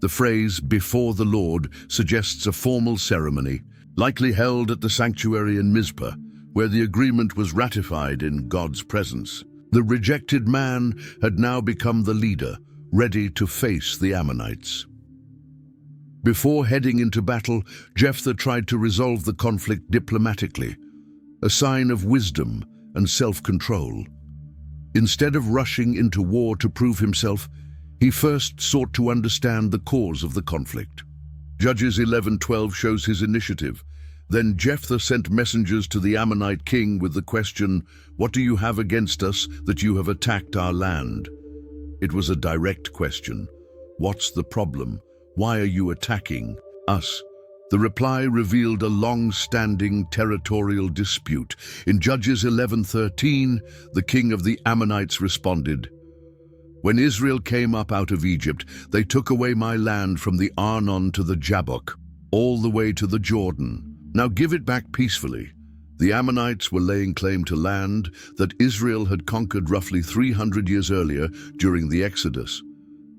The phrase "before the Lord" suggests a formal ceremony, likely held at the sanctuary in Mizpah, where the agreement was ratified in God's presence. The rejected man had now become the leader, ready to face the Ammonites. Before heading into battle, Jephthah tried to resolve the conflict diplomatically, a sign of wisdom and self-control. Instead of rushing into war to prove himself, he first sought to understand the cause of the conflict. Judges 11:12 shows his initiative. Then Jephthah sent messengers to the Ammonite king with the question, "What do you have against us that you have attacked our land?" It was a direct question. What's the problem? Why are you attacking us? The reply revealed a long-standing territorial dispute. In Judges 11:13, the king of the Ammonites responded, "When Israel came up out of Egypt, they took away my land from the Arnon to the Jabbok, all the way to the Jordan. Now give it back peacefully." The Ammonites were laying claim to land that Israel had conquered roughly 300 years earlier during the Exodus.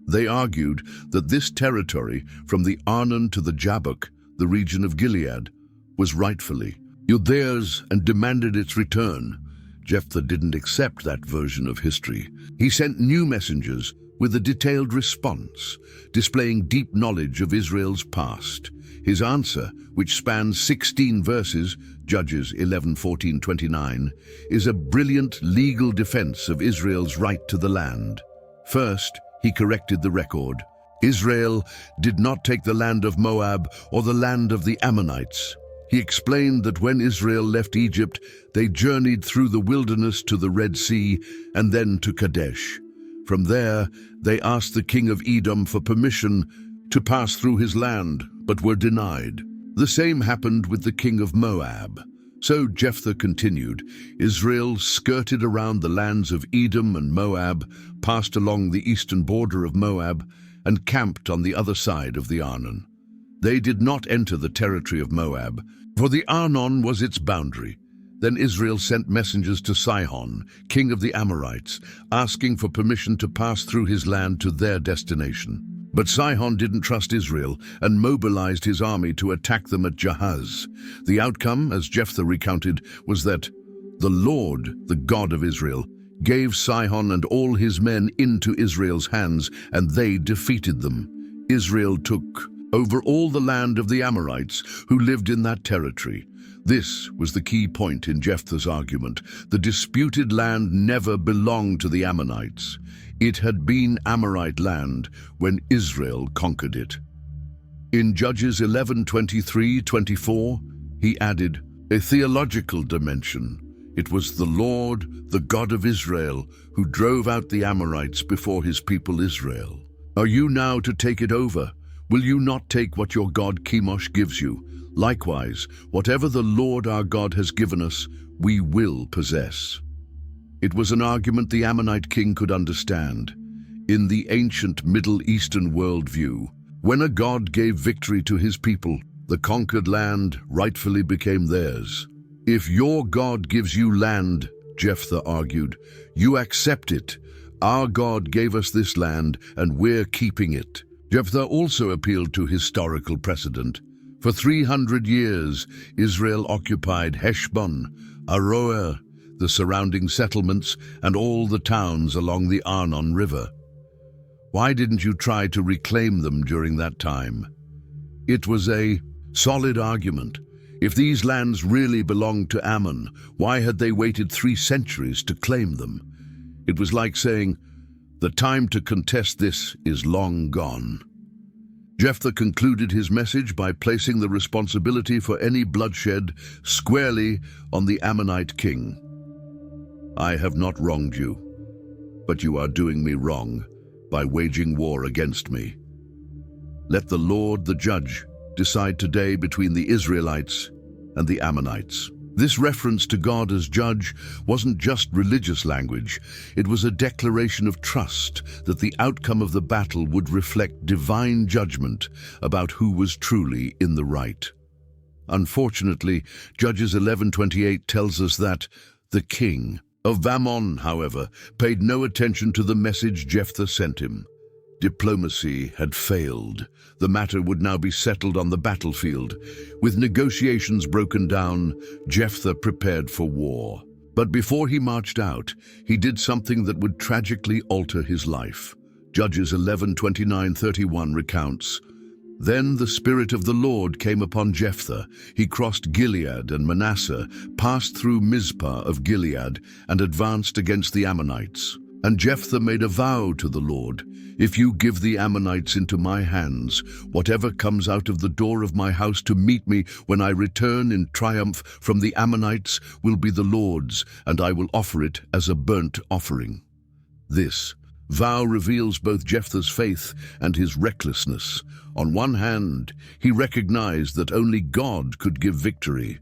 They argued that this territory, from the Arnon to the Jabbok, the region of Gilead, was rightfully theirs and demanded its return. Jephthah didn't accept that version of history. He sent new messengers with a detailed response, displaying deep knowledge of Israel's past. His answer, which spans 16 verses, Judges 11:14-29, is a brilliant legal defense of Israel's right to the land. First, he corrected the record. Israel did not take the land of Moab or the land of the Ammonites. He explained that when Israel left Egypt, they journeyed through the wilderness to the Red Sea and then to Kadesh. From there, they asked the king of Edom for permission to pass through his land, but were denied. The same happened with the king of Moab. So Jephthah continued. Israel skirted around the lands of Edom and Moab, passed along the eastern border of Moab, and camped on the other side of the Arnon. They did not enter the territory of Moab, for the Arnon was its boundary. Then Israel sent messengers to Sihon, king of the Amorites, asking for permission to pass through his land to their destination. But Sihon didn't trust Israel and mobilized his army to attack them at Jahaz. The outcome, as Jephthah recounted, was that the Lord, the God of Israel, gave Sihon and all his men into Israel's hands, and they defeated them. Israel took over all the land of the Amorites who lived in that territory. This was the key point in Jephthah's argument. The disputed land never belonged to the Ammonites. It had been Amorite land when Israel conquered it. In Judges 11:23-24, he added a theological dimension. It was the Lord, the God of Israel, who drove out the Amorites before his people Israel. Are you now to take it over? Will you not take what your god Chemosh gives you? Likewise, whatever the Lord our God has given us, we will possess. It was an argument the Ammonite king could understand. In the ancient Middle Eastern worldview, when a god gave victory to his people, the conquered land rightfully became theirs. If your God gives you land, Jephthah argued, you accept it. Our God gave us this land, and we're keeping it. Jephthah also appealed to historical precedent. For 300 years, Israel occupied Heshbon, Aroer, the surrounding settlements, and all the towns along the Arnon River. Why didn't you try to reclaim them during that time? It was a solid argument. If these lands really belonged to Ammon, why had they waited 3 centuries to claim them? It was like saying, the time to contest this is long gone. Jephthah concluded his message by placing the responsibility for any bloodshed squarely on the Ammonite king. I have not wronged you, but you are doing me wrong by waging war against me. Let the Lord, the judge, decide today between the Israelites and the Ammonites. This reference to God as judge wasn't just religious language, it was a declaration of trust that the outcome of the battle would reflect divine judgment about who was truly in the right. Unfortunately, Judges 11:28 tells us that the king of Ammon, however, paid no attention to the message Jephthah sent him. Diplomacy had failed. The matter would now be settled on the battlefield. With negotiations broken down, Jephthah prepared for war. But before he marched out, he did something that would tragically alter his life. Judges 11:29-31 recounts, "Then the Spirit of the Lord came upon Jephthah. He crossed Gilead and Manasseh, passed through Mizpah of Gilead, and advanced against the Ammonites. And Jephthah made a vow to the Lord, 'If you give the Ammonites into my hands, whatever comes out of the door of my house to meet me when I return in triumph from the Ammonites will be the Lord's, and I will offer it as a burnt offering.'" This vow reveals both Jephthah's faith and his recklessness. On one hand, he recognized that only God could give victory.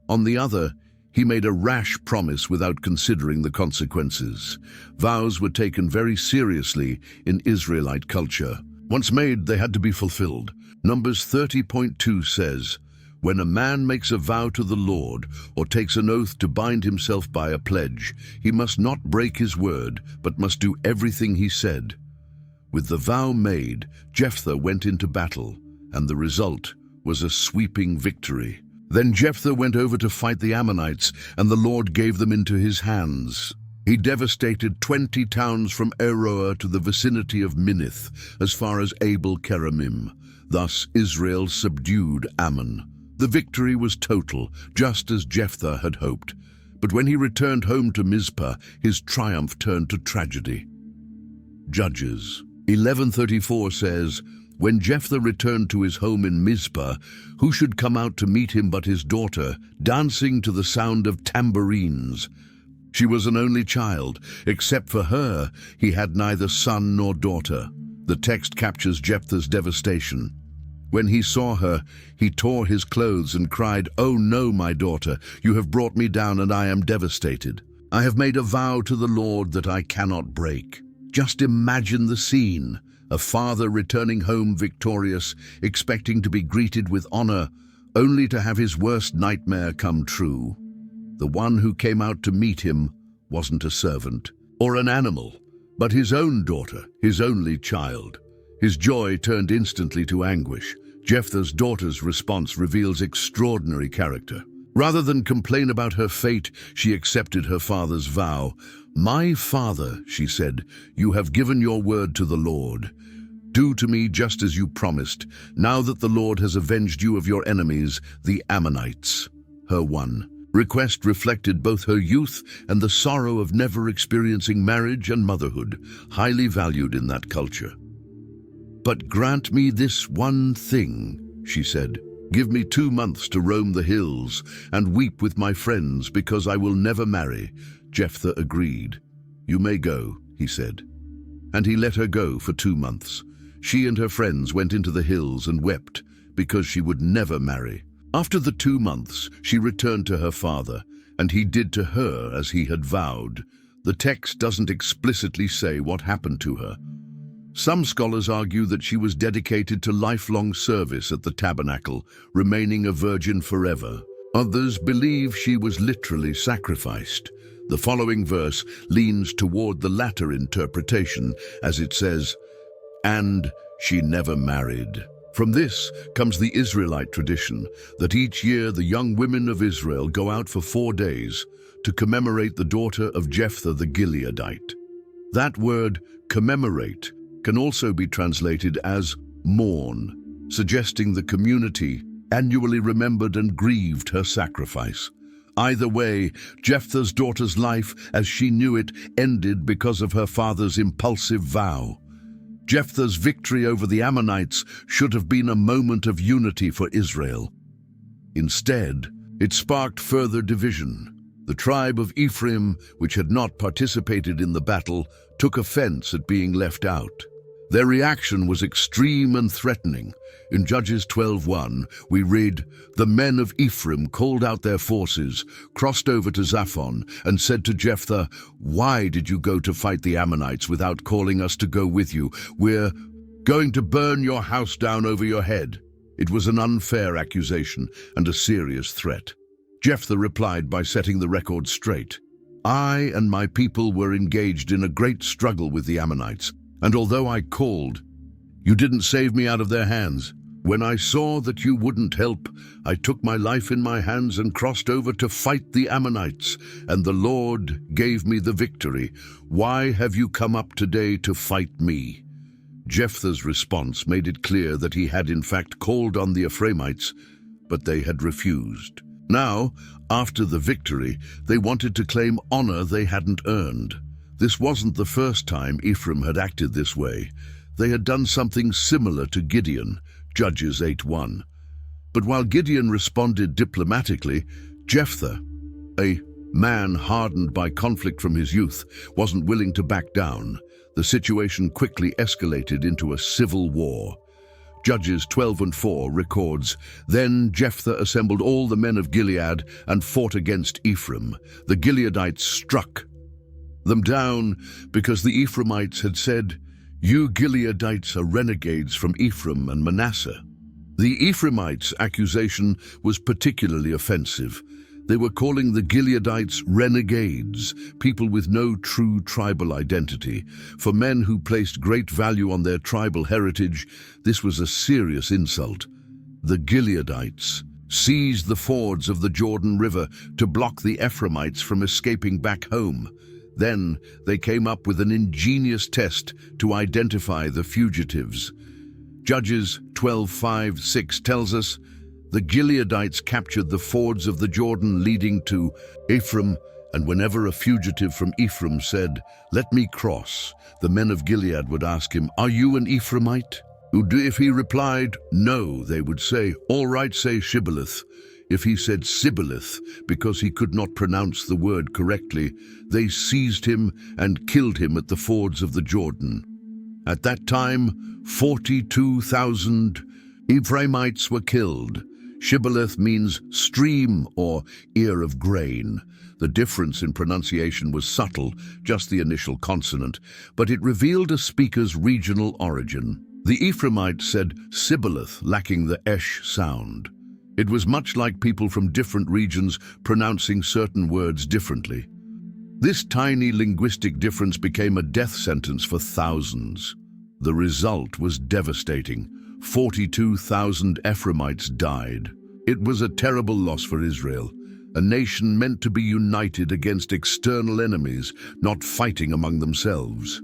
On the other, he made a rash promise without considering the consequences. Vows were taken very seriously in Israelite culture. Once made, they had to be fulfilled. Numbers 30:2 says, "When a man makes a vow to the Lord or takes an oath to bind himself by a pledge, he must not break his word, but must do everything he said." With the vow made, Jephthah went into battle, and the result was a sweeping victory. Then Jephthah went over to fight the Ammonites, and the Lord gave them into his hands. He devastated 20 towns from Aroer to the vicinity of Minnith, as far as Abel-Keramim. Thus Israel subdued Ammon. The victory was total, just as Jephthah had hoped. But when he returned home to Mizpah, his triumph turned to tragedy. Judges 11:34 says, "When Jephthah returned to his home in Mizpah, who should come out to meet him but his daughter, dancing to the sound of tambourines? She was an only child. Except for her, he had neither son nor daughter." The text captures Jephthah's devastation. When he saw her, he tore his clothes and cried, "Oh no, my daughter, you have brought me down and I am devastated. I have made a vow to the Lord that I cannot break." Just imagine the scene. A father returning home victorious, expecting to be greeted with honor, only to have his worst nightmare come true. The one who came out to meet him wasn't a servant or an animal, but his own daughter, his only child. His joy turned instantly to anguish. Jephthah's daughter's response reveals extraordinary character. Rather than complain about her fate, she accepted her father's vow. "My father," she said, "you have given your word to the Lord. Do to me just as you promised, now that the Lord has avenged you of your enemies, the Ammonites." Her one request reflected both her youth and the sorrow of never experiencing marriage and motherhood, highly valued in that culture. "But grant me this one thing," she said. "Give me 2 months to roam the hills and weep with my friends because I will never marry." Jephthah agreed. "You may go," he said. And he let her go for 2 months. She and her friends went into the hills and wept because she would never marry. After the 2 months, she returned to her father, and he did to her as he had vowed. The text doesn't explicitly say what happened to her. Some scholars argue that she was dedicated to lifelong service at the tabernacle, remaining a virgin forever. Others believe she was literally sacrificed. The following verse leans toward the latter interpretation, as it says, "And she never married." From this comes the Israelite tradition that each year the young women of Israel go out for 4 days to commemorate the daughter of Jephthah the Gileadite. That word, commemorate, can also be translated as mourn, suggesting the community annually remembered and grieved her sacrifice. Either way, Jephthah's daughter's life, as she knew it, ended because of her father's impulsive vow. Jephthah's victory over the Ammonites should have been a moment of unity for Israel. Instead, it sparked further division. The tribe of Ephraim, which had not participated in the battle, took offense at being left out. Their reaction was extreme and threatening. In Judges 12:1, we read, "The men of Ephraim called out their forces, crossed over to Zaphon, and said to Jephthah, 'Why did you go to fight the Ammonites without calling us to go with you? We're going to burn your house down over your head.'" It was an unfair accusation and a serious threat. Jephthah replied by setting the record straight. "I and my people were engaged in a great struggle with the Ammonites, and although I called, you didn't save me out of their hands. When I saw that you wouldn't help, I took my life in my hands and crossed over to fight the Ammonites, and the Lord gave me the victory. Why have you come up today to fight me?" Jephthah's response made it clear that he had in fact called on the Ephraimites, but they had refused. Now, after the victory, they wanted to claim honor they hadn't earned. This wasn't the first time Ephraim had acted this way. They had done something similar to Gideon, Judges 8:1. But while Gideon responded diplomatically, Jephthah, a man hardened by conflict from his youth, wasn't willing to back down. The situation quickly escalated into a civil war. Judges 12:4 records, "Then Jephthah assembled all the men of Gilead and fought against Ephraim. The Gileadites struck them down because the Ephraimites had said, 'You Gileadites are renegades from Ephraim and Manasseh.'" The Ephraimites' accusation was particularly offensive. They were calling the Gileadites renegades, people with no true tribal identity. For men who placed great value on their tribal heritage, this was a serious insult. The Gileadites seized the fords of the Jordan River to block the Ephraimites from escaping back home. Then they came up with an ingenious test to identify the fugitives. Judges 12:5-6 tells us, "The Gileadites captured the fords of the Jordan leading to Ephraim, and whenever a fugitive from Ephraim said, 'Let me cross,' the men of Gilead would ask him, 'Are you an Ephraimite?' If he replied, 'No,' they would say, 'All right, say Shibboleth.' If he said Sibboleth because he could not pronounce the word correctly, they seized him and killed him at the fords of the Jordan. At that time, 42,000 Ephraimites were killed. Shibboleth means stream or ear of grain. The difference in pronunciation was subtle, just the initial consonant, but it revealed a speaker's regional origin. The Ephraimites said Sibboleth, lacking the esh sound. It was much like people from different regions pronouncing certain words differently. This tiny linguistic difference became a death sentence for thousands. The result was devastating. 42,000 Ephraimites died. It was a terrible loss for Israel, a nation meant to be united against external enemies, not fighting among themselves.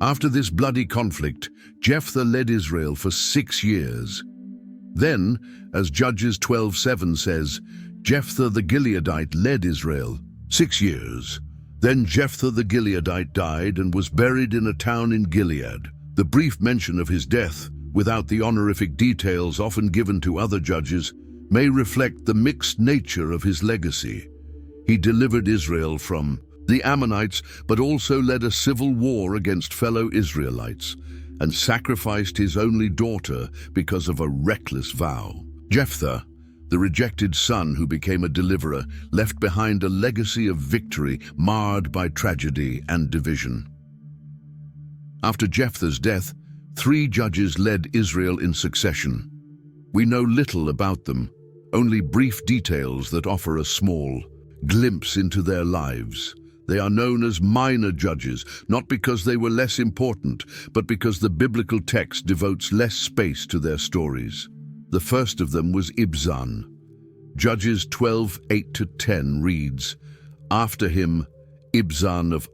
After this bloody conflict, Jephthah led Israel for 6 years. Then, as Judges 12:7 says, Jephthah the Gileadite led Israel 6 years. Then Jephthah the Gileadite died and was buried in a town in Gilead. The brief mention of his death, without the honorific details often given to other judges, may reflect the mixed nature of his legacy. He delivered Israel from the Ammonites, but also led a civil war against fellow Israelites, and sacrificed his only daughter because of a reckless vow. Jephthah, the rejected son who became a deliverer, left behind a legacy of victory marred by tragedy and division. After Jephthah's death, 3 judges led Israel in succession. We know little about them, only brief details that offer a small glimpse into their lives. They are known as minor judges, not because they were less important, but because the biblical text devotes less space to their stories. The first of them was Ibzan. Judges 12:8-10 reads, "After him, Ibzan of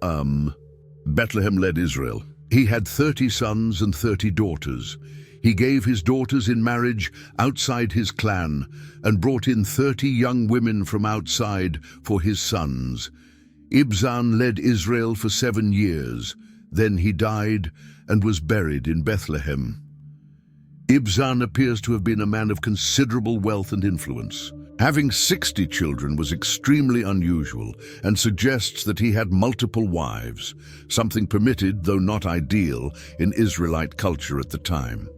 Bethlehem led Israel. He had 30 sons and 30 daughters. He gave his daughters in marriage outside his clan and brought in 30 young women from outside for his sons. Ibzan led Israel for 7 years. Then he died and was buried in Bethlehem." Ibzan appears to have been a man of considerable wealth and influence. Having 60 children was extremely unusual and suggests that he had multiple wives, something permitted, though not ideal, in Israelite culture at the time.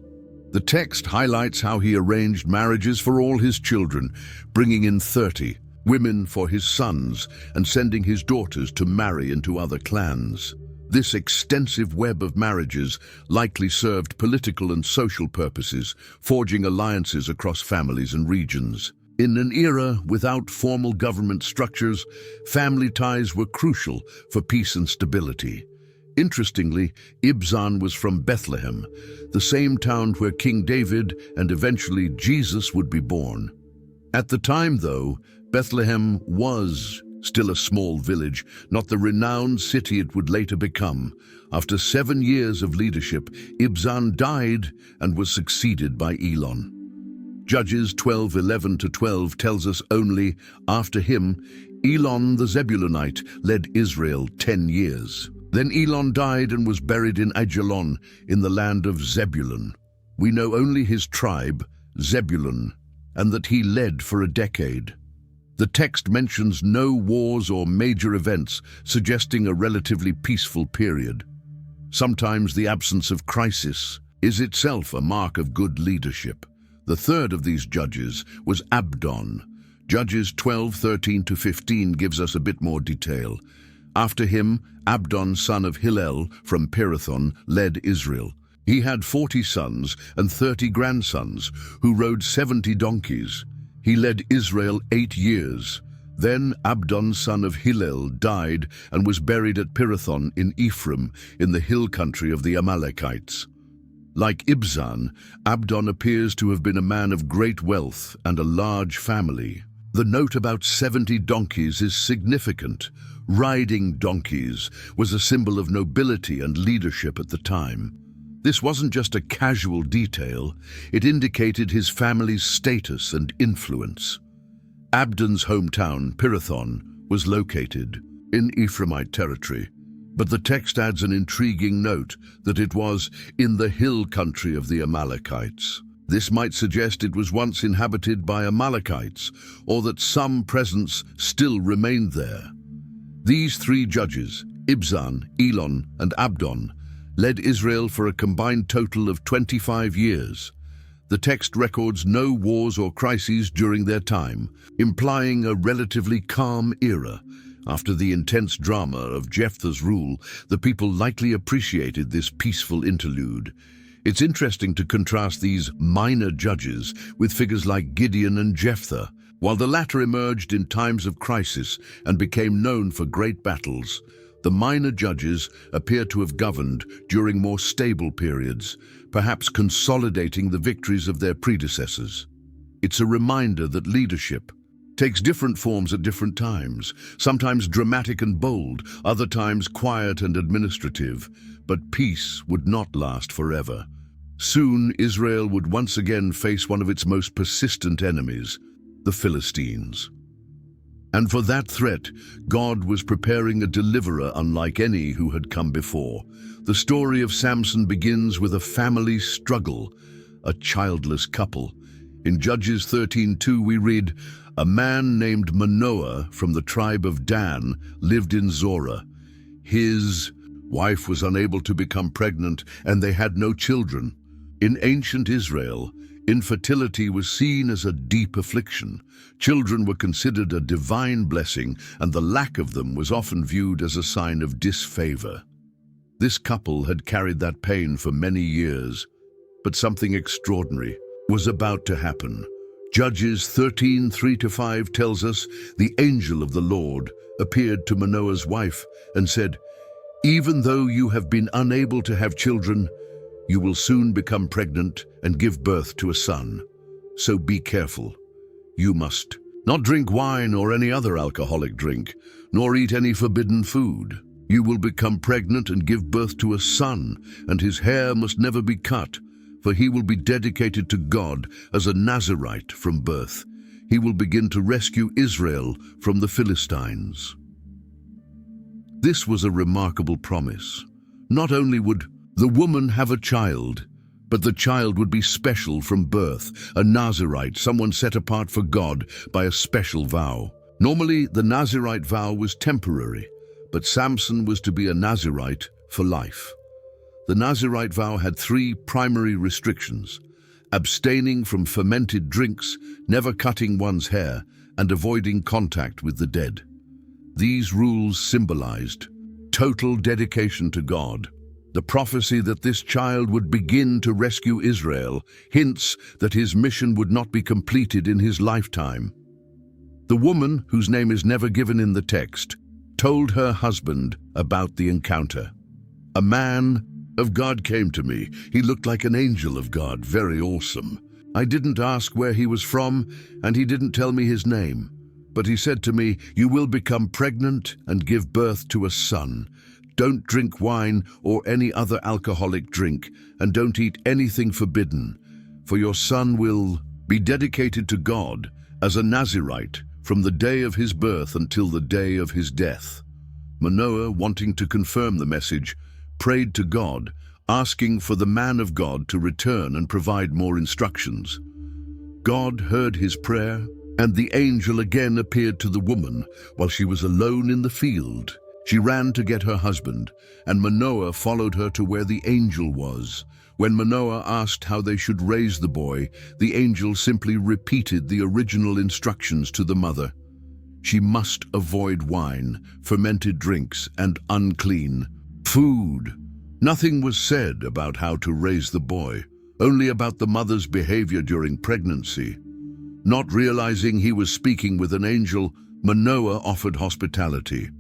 The text highlights how he arranged marriages for all his children, bringing in 30 women for his sons and sending his daughters to marry into other clans. This extensive web of marriages likely served political and social purposes, forging alliances across families and regions. In an era without formal government structures, family ties were crucial for peace and stability. Interestingly, Ibzan was from Bethlehem, the same town where King David and eventually Jesus would be born. At the time, though, Bethlehem was still a small village, not the renowned city it would later become. After 7 years of leadership, Ibzan died and was succeeded by Elon. Judges 12:11-12 tells us only, after him, Elon the Zebulunite led Israel 10 years. Then Elon died and was buried in Ajalon in the land of Zebulun. We know only his tribe, Zebulun, and that he led for a decade. The text mentions no wars or major events, suggesting a relatively peaceful period. Sometimes the absence of crisis is itself a mark of good leadership. The third of these judges was Abdon. Judges 12:13-15 gives us a bit more detail. After him, Abdon, son of Hillel from Pirathon, led Israel. He had 40 sons and 30 grandsons, who rode 70 donkeys. He led Israel 8 years. Then Abdon, son of Hillel, died and was buried at Pirathon in Ephraim, in the hill country of the Amalekites. Like Ibzan, Abdon appears to have been a man of great wealth and a large family. The note about 70 donkeys is significant. Riding donkeys was a symbol of nobility and leadership at the time. This wasn't just a casual detail, it indicated his family's status and influence. Abdon's hometown, Pirathon, was located in Ephraimite territory, but the text adds an intriguing note that it was in the hill country of the Amalekites. This might suggest it was once inhabited by Amalekites, or that some presence still remained there. These 3 judges, Ibzan, Elon, and Abdon, led Israel for a combined total of 25 years. The text records no wars or crises during their time, implying a relatively calm era. After the intense drama of Jephthah's rule, the people likely appreciated this peaceful interlude. It's interesting to contrast these minor judges with figures like Gideon and Jephthah. While the latter emerged in times of crisis and became known for great battles, the minor judges appear to have governed during more stable periods, perhaps consolidating the victories of their predecessors. It's a reminder that leadership takes different forms at different times, sometimes dramatic and bold, other times quiet and administrative, but peace would not last forever. Soon, Israel would once again face one of its most persistent enemies, the Philistines. And for that threat, God was preparing a deliverer unlike any who had come before. The story of Samson begins with a family struggle, a childless couple. In Judges 13:2 we read, "A man named Manoah from the tribe of Dan lived in Zorah. His wife was unable to become pregnant, and they had no children." In ancient Israel, infertility was seen as a deep affliction. Children were considered a divine blessing, and the lack of them was often viewed as a sign of disfavor. This couple had carried that pain for many years, but something extraordinary was about to happen. Judges 13:3-5 tells us the angel of the Lord appeared to Manoah's wife and said, "Even though you have been unable to have children, you will soon become pregnant and give birth to a son. So be careful. You must not drink wine or any other alcoholic drink, nor eat any forbidden food. You will become pregnant and give birth to a son, and his hair must never be cut, for he will be dedicated to God as a Nazirite from birth. He will begin to rescue Israel from the Philistines." This was a remarkable promise. Not only would the woman have a child, But the child would be special from birth, a Nazirite, someone set apart for God by a special vow. Normally, the Nazirite vow was temporary, but Samson was to be a Nazirite for life. The Nazirite vow had three primary restrictions: abstaining from fermented drinks, never cutting one's hair, and avoiding contact with the dead. These rules symbolized total dedication to God. The prophecy that this child would begin to rescue Israel hints that his mission would not be completed in his lifetime. The woman, whose name is never given in the text, told her husband about the encounter. "A man of God came to me. He looked like an angel of God, very awesome. I didn't ask where he was from, and he didn't tell me his name. But he said to me, 'You will become pregnant and give birth to a son. Don't drink wine or any other alcoholic drink, and don't eat anything forbidden, for your son will be dedicated to God as a Nazirite from the day of his birth until the day of his death.'" Manoah, wanting to confirm the message, prayed to God, asking for the man of God to return and provide more instructions. God heard his prayer, and the angel again appeared to the woman while she was alone in the field. She ran to get her husband, and Manoah followed her to where the angel was. When Manoah asked how they should raise the boy, the angel simply repeated the original instructions to the mother. She must avoid wine, fermented drinks, and unclean food. Nothing was said about how to raise the boy, only about the mother's behavior during pregnancy. Not realizing he was speaking with an angel, Manoah offered hospitality.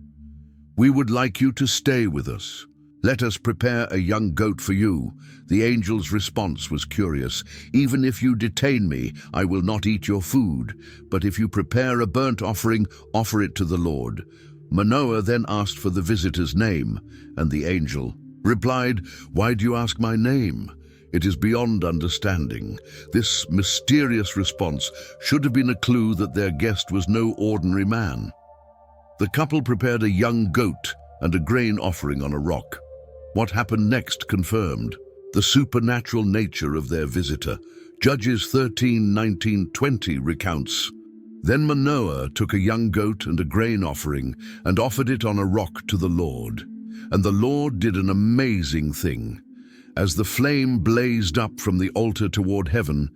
"We would like you to stay with us. Let us prepare a young goat for you." The angel's response was curious. "Even if you detain me, I will not eat your food. But if you prepare a burnt offering, offer it to the Lord." Manoah then asked for the visitor's name, and the angel replied, "Why do you ask my name? It is beyond understanding." This mysterious response should have been a clue that their guest was no ordinary man. The couple prepared a young goat and a grain offering on a rock. What happened next confirmed the supernatural nature of their visitor. Judges 13, 19, 20 recounts, "Then Manoah took a young goat and a grain offering and offered it on a rock to the Lord. And the Lord did an amazing thing. As the flame blazed up from the altar toward heaven,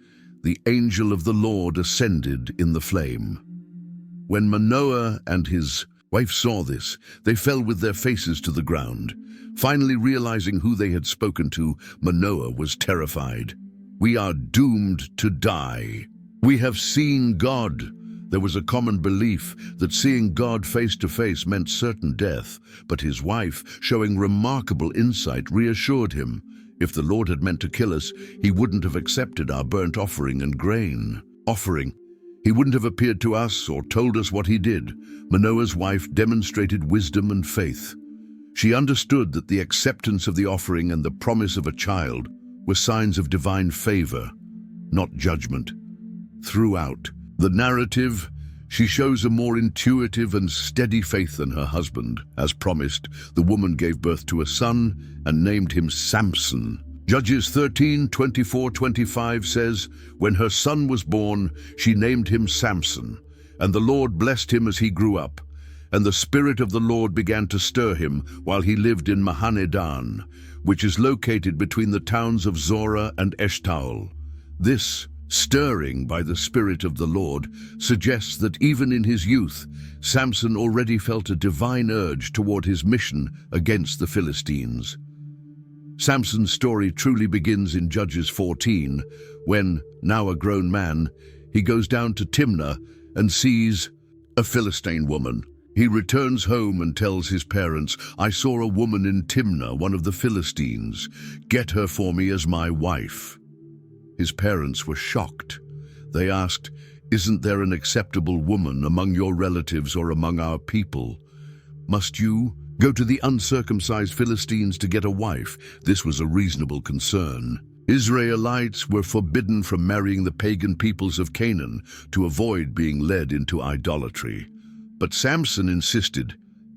the angel of the Lord ascended in the flame." When Manoah and his wife saw this, they fell with their faces to the ground. Finally realizing who they had spoken to, Manoah was terrified. "We are doomed to die. We have seen God." There was a common belief that seeing God face to face meant certain death, but his wife, showing remarkable insight, reassured him. "If the Lord had meant to kill us, he wouldn't have accepted our burnt offering and grain offering. He wouldn't have appeared to us or told us what he did." Manoah's wife demonstrated wisdom and faith. She understood that the acceptance of the offering and the promise of a child were signs of divine favor, not judgment. Throughout the narrative, she shows a more intuitive and steady faith than her husband. As promised, the woman gave birth to a son and named him Samson. Judges 13, 24, 25 says, "When her son was born, she named him Samson, and the Lord blessed him as he grew up. And the Spirit of the Lord began to stir him while he lived in Mahanedan, which is located between the towns of Zorah and Eshtaol." This stirring by the Spirit of the Lord suggests that even in his youth, Samson already felt a divine urge toward his mission against the Philistines. Samson's story truly begins in Judges 14, when, now a grown man, he goes down to Timnah and sees a Philistine woman. He returns home and tells his parents, "I saw a woman in Timnah, one of the Philistines. Get her for me as my wife." His parents were shocked. They asked, "Isn't there an acceptable woman among your relatives or among our people? Must you go to the uncircumcised Philistines to get a wife?" This was a reasonable concern. Israelites were forbidden from marrying the pagan peoples of Canaan to avoid being led into idolatry. But Samson insisted,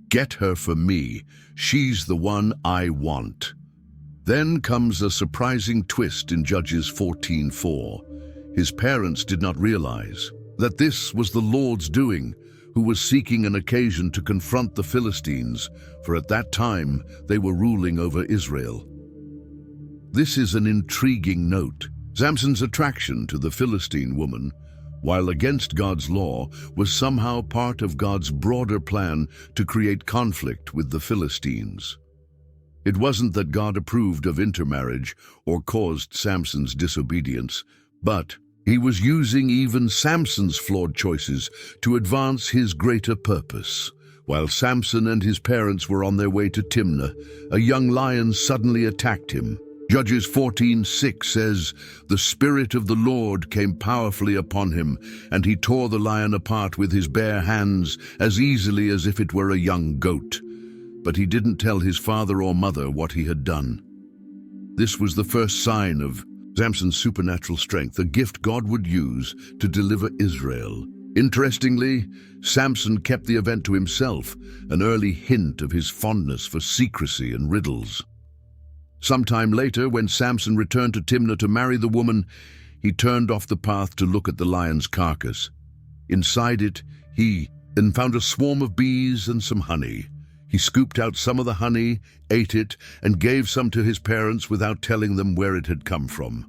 "Get her for me. She's the one I want." Then comes a surprising twist in Judges 14:4. His parents did not realize that this was the Lord's doing, who was seeking an occasion to confront the Philistines, for at that time they were ruling over Israel. This is an intriguing note. Samson's attraction to the Philistine woman, while against God's law, was somehow part of God's broader plan to create conflict with the Philistines. It wasn't that God approved of intermarriage or caused Samson's disobedience, but he was using even Samson's flawed choices to advance his greater purpose. While Samson and his parents were on their way to Timnah, a young lion suddenly attacked him. Judges 14:6 says, "The Spirit of the Lord came powerfully upon him, and he tore the lion apart with his bare hands as easily as if it were a young goat. But he didn't tell his father or mother what he had done." This was the first sign of Samson's supernatural strength, a gift God would use to deliver Israel. Interestingly, Samson kept the event to himself, an early hint of his fondness for secrecy and riddles. Sometime later, when Samson returned to Timnah to marry the woman, he turned off the path to look at the lion's carcass. Inside it, he then found a swarm of bees and some honey. He scooped out some of the honey, ate it, and gave some to his parents without telling them where it had come from.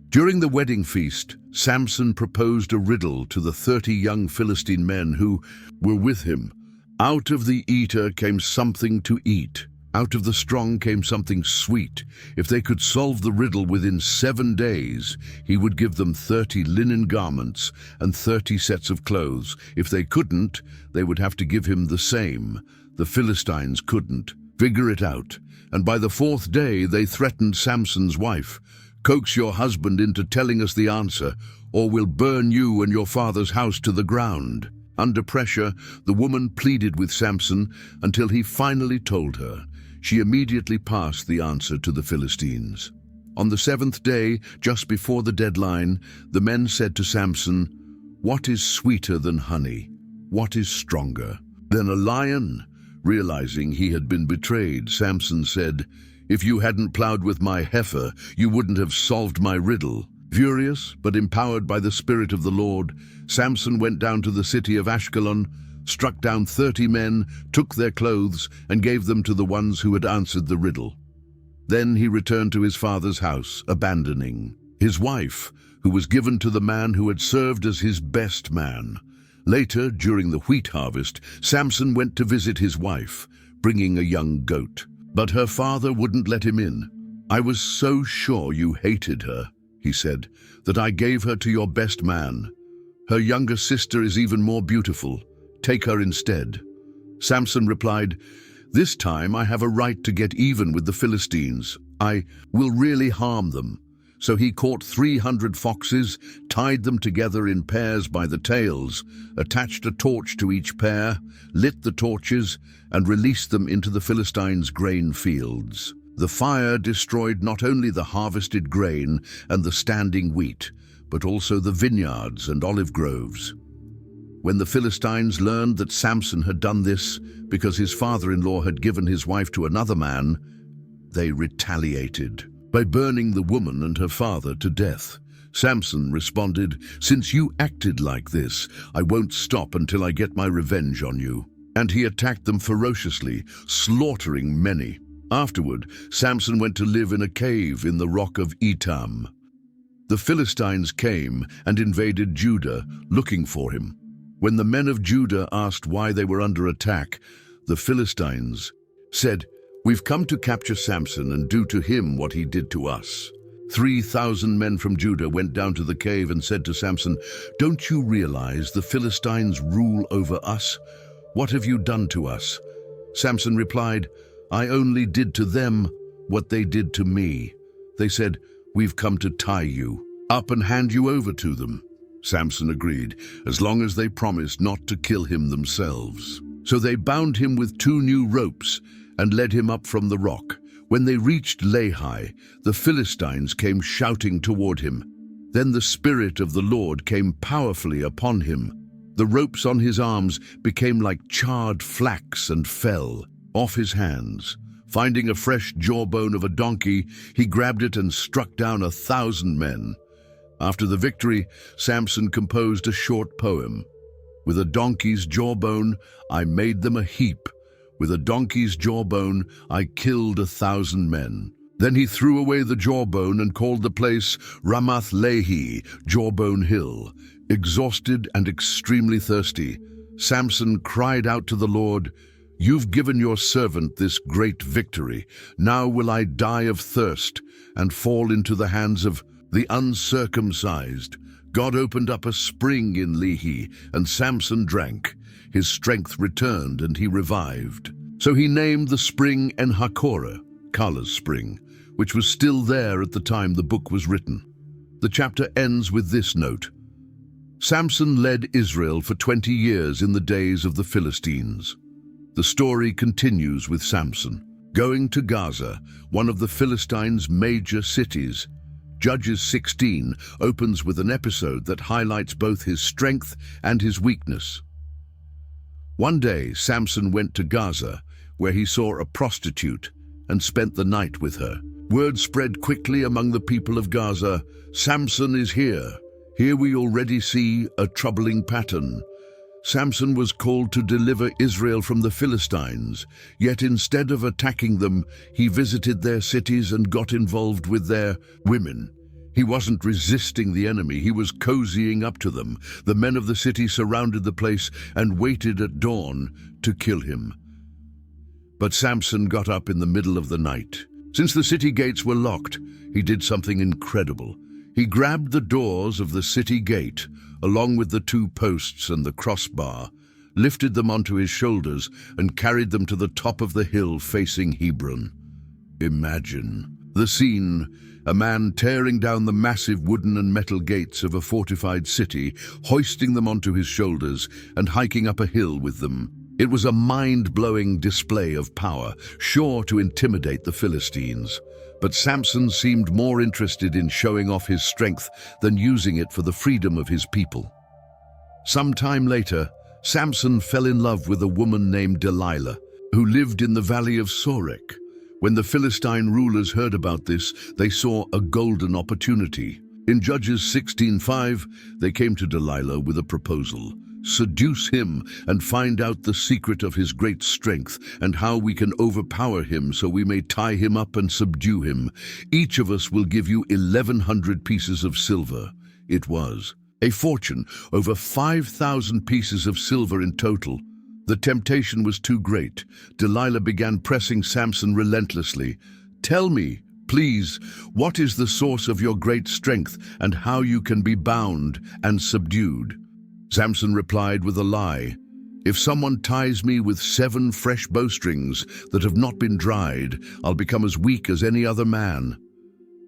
During the wedding feast, Samson proposed a riddle to the 30 young Philistine men who were with him. Out of the eater came something to eat. Out of the strong came something sweet. If they could solve the riddle within 7 days, he would give them 30 linen garments and 30 sets of clothes. If they couldn't, they would have to give him the same. The Philistines couldn't. Figure it out. And by the 4th day, they threatened Samson's wife. "Coax your husband into telling us the answer, or we'll burn you and your father's house to the ground." Under pressure, the woman pleaded with Samson until he finally told her. She immediately passed the answer to the Philistines. On the 7th day, just before the deadline, the men said to Samson, "What is sweeter than honey? What is stronger than a lion?" Realizing he had been betrayed, Samson said, "If you hadn't plowed with my heifer, you wouldn't have solved my riddle." Furious, but empowered by the Spirit of the Lord, Samson went down to the city of Ashkelon, struck down 30 men, took their clothes, and gave them to the ones who had answered the riddle. Then he returned to his father's house, abandoning his wife, who was given to the man who had served as his best man. Later, during the wheat harvest, Samson went to visit his wife, bringing a young goat. But her father wouldn't let him in. "I was so sure you hated her," he said, "that I gave her to your best man. Her younger sister is even more beautiful. Take her instead." Samson replied, "This time I have a right to get even with the Philistines. I will really harm them." So he caught 300 foxes, tied them together in pairs by the tails, attached a torch to each pair, lit the torches, and released them into the Philistines' grain fields. The fire destroyed not only the harvested grain and the standing wheat, but also the vineyards and olive groves. When the Philistines learned that Samson had done this because his father-in-law had given his wife to another man, they retaliated by burning the woman and her father to death. Samson responded, "Since you acted like this, I won't stop until I get my revenge on you." And he attacked them ferociously, slaughtering many. Afterward, Samson went to live in a cave in the rock of Etam. The Philistines came and invaded Judah, looking for him. When the men of Judah asked why they were under attack, the Philistines said, "We've come to capture Samson and do to him what he did to us." 3,000 men from Judah went down to the cave and said to Samson, "Don't you realize the Philistines rule over us? What have you done to us?" Samson replied, "I only did to them what they did to me." They said, "We've come to tie you up and hand you over to them." Samson agreed, as long as they promised not to kill him themselves. So they bound him with 2 new ropes and led him up from the rock. When they reached Lehi, the Philistines came shouting toward him. Then the Spirit of the Lord came powerfully upon him. The ropes on his arms became like charred flax and fell off his hands. Finding a fresh jawbone of a donkey, he grabbed it and struck down 1,000 men. After the victory, Samson composed a short poem. With a donkey's jawbone, I made them a heap. With a donkey's jawbone, I killed 1,000 men. Then he threw away the jawbone and called the place Ramath Lehi, Jawbone Hill. Exhausted and extremely thirsty, Samson cried out to the Lord, "You've given your servant this great victory. Now will I die of thirst and fall into the hands of the uncircumcised." God opened up a spring in Lehi, and Samson drank. His strength returned and he revived. So he named the spring En-Hakkore, Kala's spring, which was still there at the time the book was written. The chapter ends with this note: Samson led Israel for 20 years in the days of the Philistines. The story continues with Samson going to Gaza, one of the Philistines' major cities. Judges 16 opens with an episode that highlights both his strength and his weakness. One day, Samson went to Gaza, where he saw a prostitute and spent the night with her. Word spread quickly among the people of Gaza, "Samson is here. Here we already see a troubling pattern." Samson was called to deliver Israel from the Philistines, yet instead of attacking them, he visited their cities and got involved with their women. He wasn't resisting the enemy, he was cozying up to them. The men of the city surrounded the place and waited at dawn to kill him. But Samson got up in the middle of the night. Since the city gates were locked, he did something incredible. He grabbed the doors of the city gate, along with the 2 posts and the crossbar, lifted them onto his shoulders, and carried them to the top of the hill facing Hebron. Imagine the scene: a man tearing down the massive wooden and metal gates of a fortified city, hoisting them onto his shoulders, and hiking up a hill with them. It was a mind-blowing display of power, sure to intimidate the Philistines. But Samson seemed more interested in showing off his strength than using it for the freedom of his people. Some time later, Samson fell in love with a woman named Delilah, who lived in the valley of Sorek. When the Philistine rulers heard about this, they saw a golden opportunity. In Judges 16:5, they came to Delilah with a proposal: "Seduce him and find out the secret of his great strength and how we can overpower him so we may tie him up and subdue him. Each of us will give you 1,100 pieces of silver." It was a fortune, over 5,000 pieces of silver in total. The temptation was too great. Delilah began pressing Samson relentlessly. "Tell me, please, what is the source of your great strength and how you can be bound and subdued?" Samson replied with a lie. "If someone ties me with 7 fresh bowstrings that have not been dried, I'll become as weak as any other man."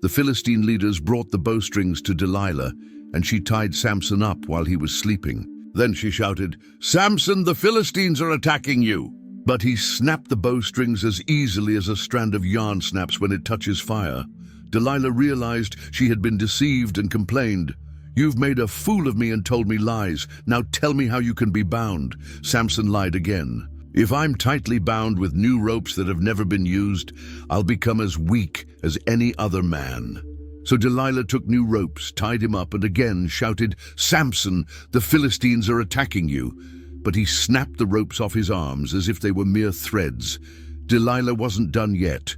The Philistine leaders brought the bowstrings to Delilah, and she tied Samson up while he was sleeping. Then she shouted, "Samson, the Philistines are attacking you!" But he snapped the bowstrings as easily as a strand of yarn snaps when it touches fire. Delilah realized she had been deceived and complained, "You've made a fool of me and told me lies. Now tell me how you can be bound." Samson lied again. "If I'm tightly bound with new ropes that have never been used, I'll become as weak as any other man." So Delilah took new ropes, tied him up, and again shouted, "Samson, the Philistines are attacking you." But he snapped the ropes off his arms as if they were mere threads. Delilah wasn't done yet.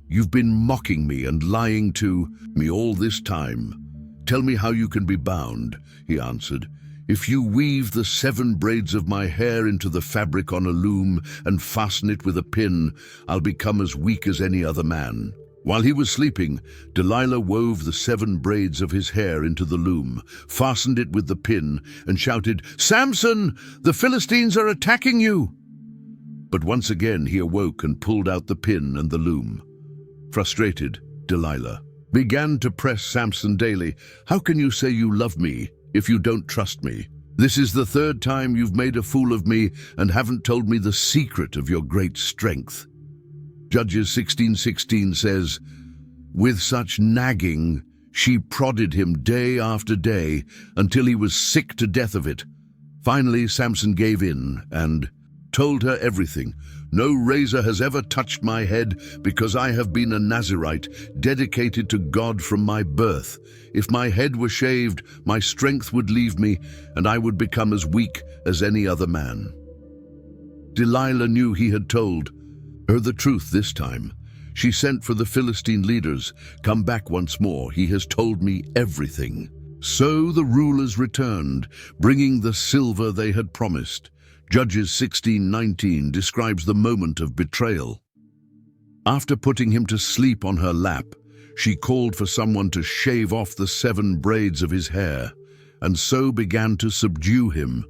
"You've been mocking me and lying to me all this time. Tell me how you can be bound," he answered. "If you weave the 7 braids of my hair into the fabric on a loom and fasten it with a pin, I'll become as weak as any other man." While he was sleeping, Delilah wove the 7 braids of his hair into the loom, fastened it with the pin, and shouted, "Samson, the Philistines are attacking you!" But once again he awoke and pulled out the pin and the loom. Frustrated, Delilah began to press Samson daily. "How can you say you love me if you don't trust me? This is the 3rd time you've made a fool of me and haven't told me the secret of your great strength." Judges 16:16 says, "With such nagging, she prodded him day after day until he was sick to death of it. Finally, Samson gave in and told her everything. No razor has ever touched my head, because I have been a Nazirite, dedicated to God from my birth. If my head were shaved, my strength would leave me, and I would become as weak as any other man." Delilah knew he had told her the truth this time. She sent for the Philistine leaders. "Come back once more, he has told me everything." So the rulers returned, bringing the silver they had promised. Judges 16:19 describes the moment of betrayal. After putting him to sleep on her lap, she called for someone to shave off the 7 braids of his hair, and so began to subdue him.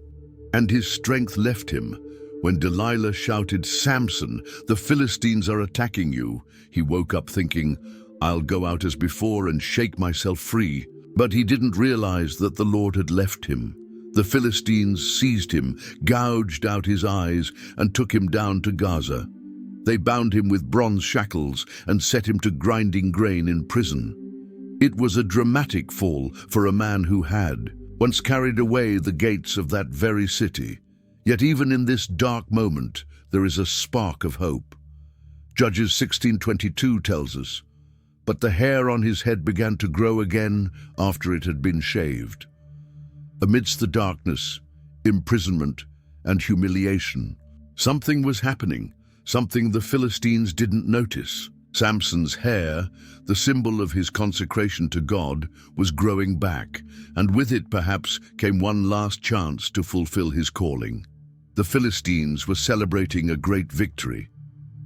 And his strength left him. When Delilah shouted, "Samson, the Philistines are attacking you," he woke up thinking, "I'll go out as before and shake myself free." But he didn't realize that the Lord had left him. The Philistines seized him, gouged out his eyes, and took him down to Gaza. They bound him with bronze shackles and set him to grinding grain in prison. It was a dramatic fall for a man who had once carried away the gates of that very city. Yet even in this dark moment, there is a spark of hope. Judges 16:22 tells us, "But the hair on his head began to grow again after it had been shaved." Amidst the darkness, imprisonment, and humiliation, something was happening, something the Philistines didn't notice. Samson's hair, the symbol of his consecration to God, was growing back, and with it perhaps came one last chance to fulfill his calling. The Philistines were celebrating a great victory.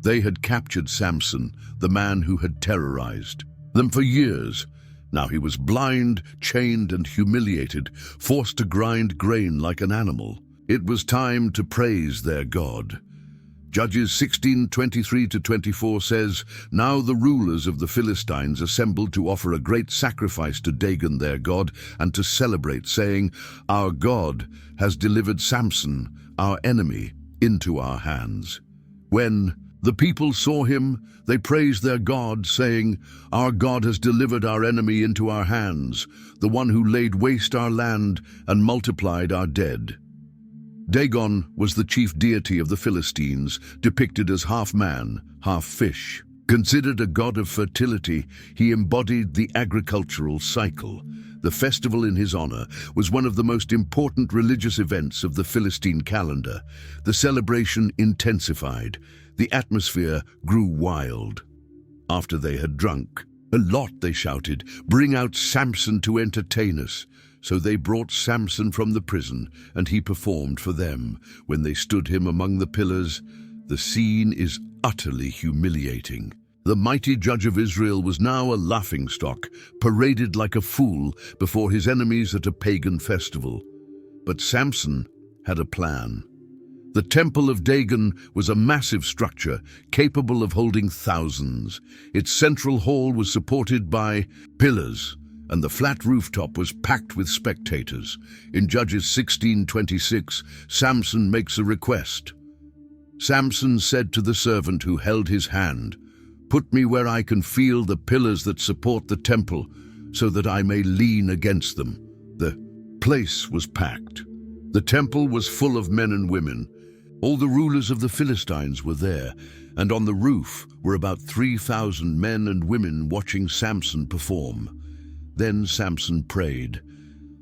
They had captured Samson, the man who had terrorized them for years. Now he was blind, chained, and humiliated, forced to grind grain like an animal. It was time to praise their God. Judges 16:23-24 says, "Now the rulers of the Philistines assembled to offer a great sacrifice to Dagon their god, and to celebrate, saying, 'Our God has delivered Samson, our enemy, into our hands.' When the people saw him, they praised their God, saying, 'Our God has delivered our enemy into our hands, the one who laid waste our land and multiplied our dead.'" Dagon was the chief deity of the Philistines, depicted as half man, half fish. Considered a god of fertility, he embodied the agricultural cycle. The festival in his honor was one of the most important religious events of the Philistine calendar. The celebration intensified. The atmosphere grew wild. After they had drunk a lot, they shouted, "Bring out Samson to entertain us." So they brought Samson from the prison, and he performed for them. When they stood him among the pillars, the scene is utterly humiliating. The mighty judge of Israel was now a laughingstock, paraded like a fool before his enemies at a pagan festival. But Samson had a plan. The Temple of Dagon was a massive structure capable of holding thousands. Its central hall was supported by pillars, and the flat rooftop was packed with spectators. In Judges 16:26, Samson makes a request. Samson said to the servant who held his hand, "Put me where I can feel the pillars that support the temple, so that I may lean against them." The place was packed. The temple was full of men and women. All the rulers of the Philistines were there, and on the roof were about 3,000 men and women watching Samson perform. Then Samson prayed.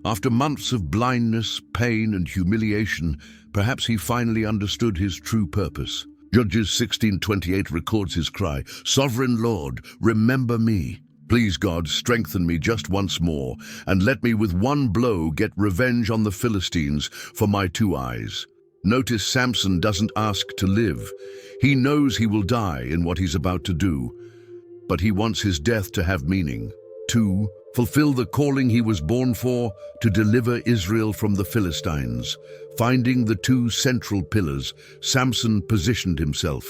After months of blindness, pain, and humiliation, perhaps he finally understood his true purpose. Judges 16:28 records his cry, "Sovereign Lord, remember me. Please, God, strengthen me just once more, and let me with one blow get revenge on the Philistines for my 2 eyes." Notice Samson doesn't ask to live. He knows he will die in what he's about to do, but he wants his death to have meaning. To fulfill the calling he was born for, to deliver Israel from the Philistines. Finding the 2 central pillars, Samson positioned himself.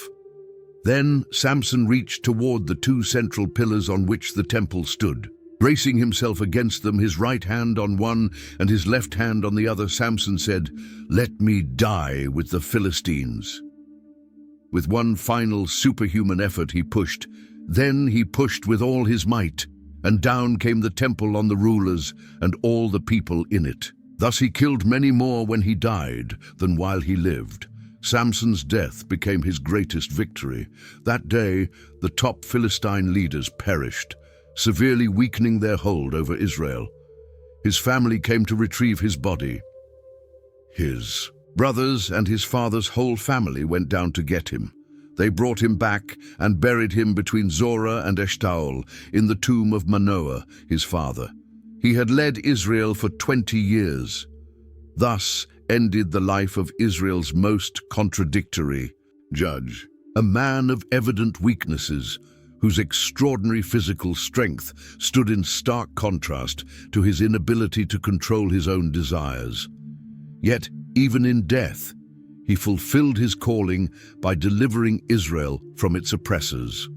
Then Samson reached toward the 2 central pillars on which the temple stood. Bracing himself against them, his right hand on one and his left hand on the other, Samson said, "Let me die with the Philistines." With one final superhuman effort he pushed. Then he pushed with all his might, and down came the temple on the rulers and all the people in it. Thus he killed many more when he died than while he lived. Samson's death became his greatest victory. That day, the top Philistine leaders perished, severely weakening their hold over Israel. His family came to retrieve his body. His brothers and his father's whole family went down to get him. They brought him back and buried him between Zorah and Eshtaol in the tomb of Manoah, his father. He had led Israel for 20 years. Thus ended the life of Israel's most contradictory judge, a man of evident weaknesses, whose extraordinary physical strength stood in stark contrast to his inability to control his own desires. Yet, even in death, he fulfilled his calling by delivering Israel from its oppressors.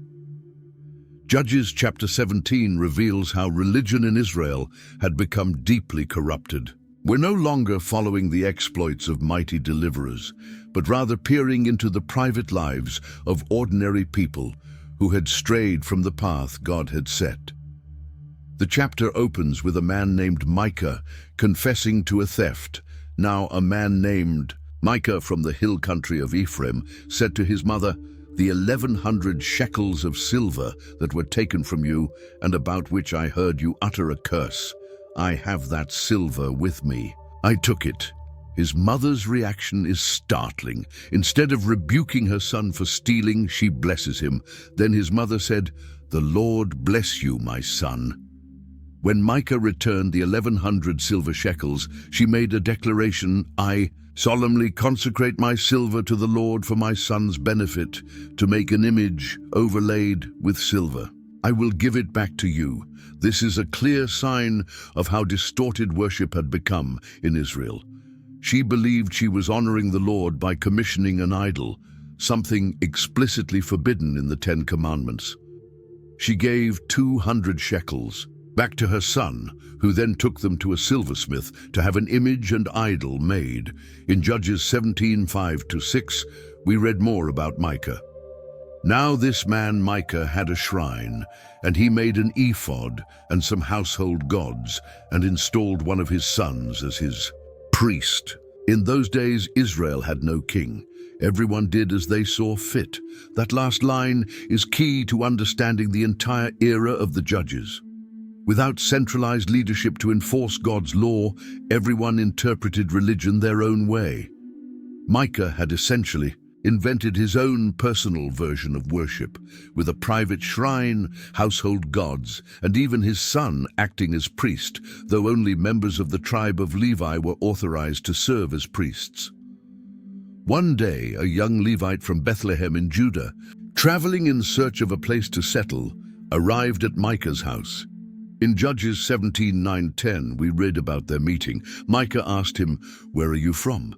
Judges chapter 17 reveals how religion in Israel had become deeply corrupted. We're no longer following the exploits of mighty deliverers, but rather peering into the private lives of ordinary people who had strayed from the path God had set. The chapter opens with a man named Micah confessing to a theft. Now a man named Micah from the hill country of Ephraim said to his mother, "The 1,100 shekels of silver that were taken from you and about which I heard you utter a curse, I have that silver with me. I took it." His mother's reaction is startling. Instead of rebuking her son for stealing, she blesses him. Then his mother said, "The Lord bless you, my son." When Micah returned the 1,100 silver shekels, she made a declaration, "I solemnly consecrate my silver to the Lord for my son's benefit, to make an image overlaid with silver. I will give it back to you." This is a clear sign of how distorted worship had become in Israel. She believed she was honoring the Lord by commissioning an idol, something explicitly forbidden in the Ten Commandments. She gave 200 shekels back to her son, who then took them to a silversmith to have an image and idol made. In Judges 17:5-6, we read more about Micah. Now this man Micah had a shrine, and he made an ephod and some household gods, and installed one of his sons as his priest. In those days, Israel had no king. Everyone did as they saw fit. That last line is key to understanding the entire era of the Judges. Without centralized leadership to enforce God's law, everyone interpreted religion their own way. Micah had essentially invented his own personal version of worship, with a private shrine, household gods, and even his son acting as priest, though only members of the tribe of Levi were authorized to serve as priests. One day, a young Levite from Bethlehem in Judah, traveling in search of a place to settle, arrived at Micah's house. In Judges 17:9-10, we read about their meeting. Micah asked him, "Where are you from?"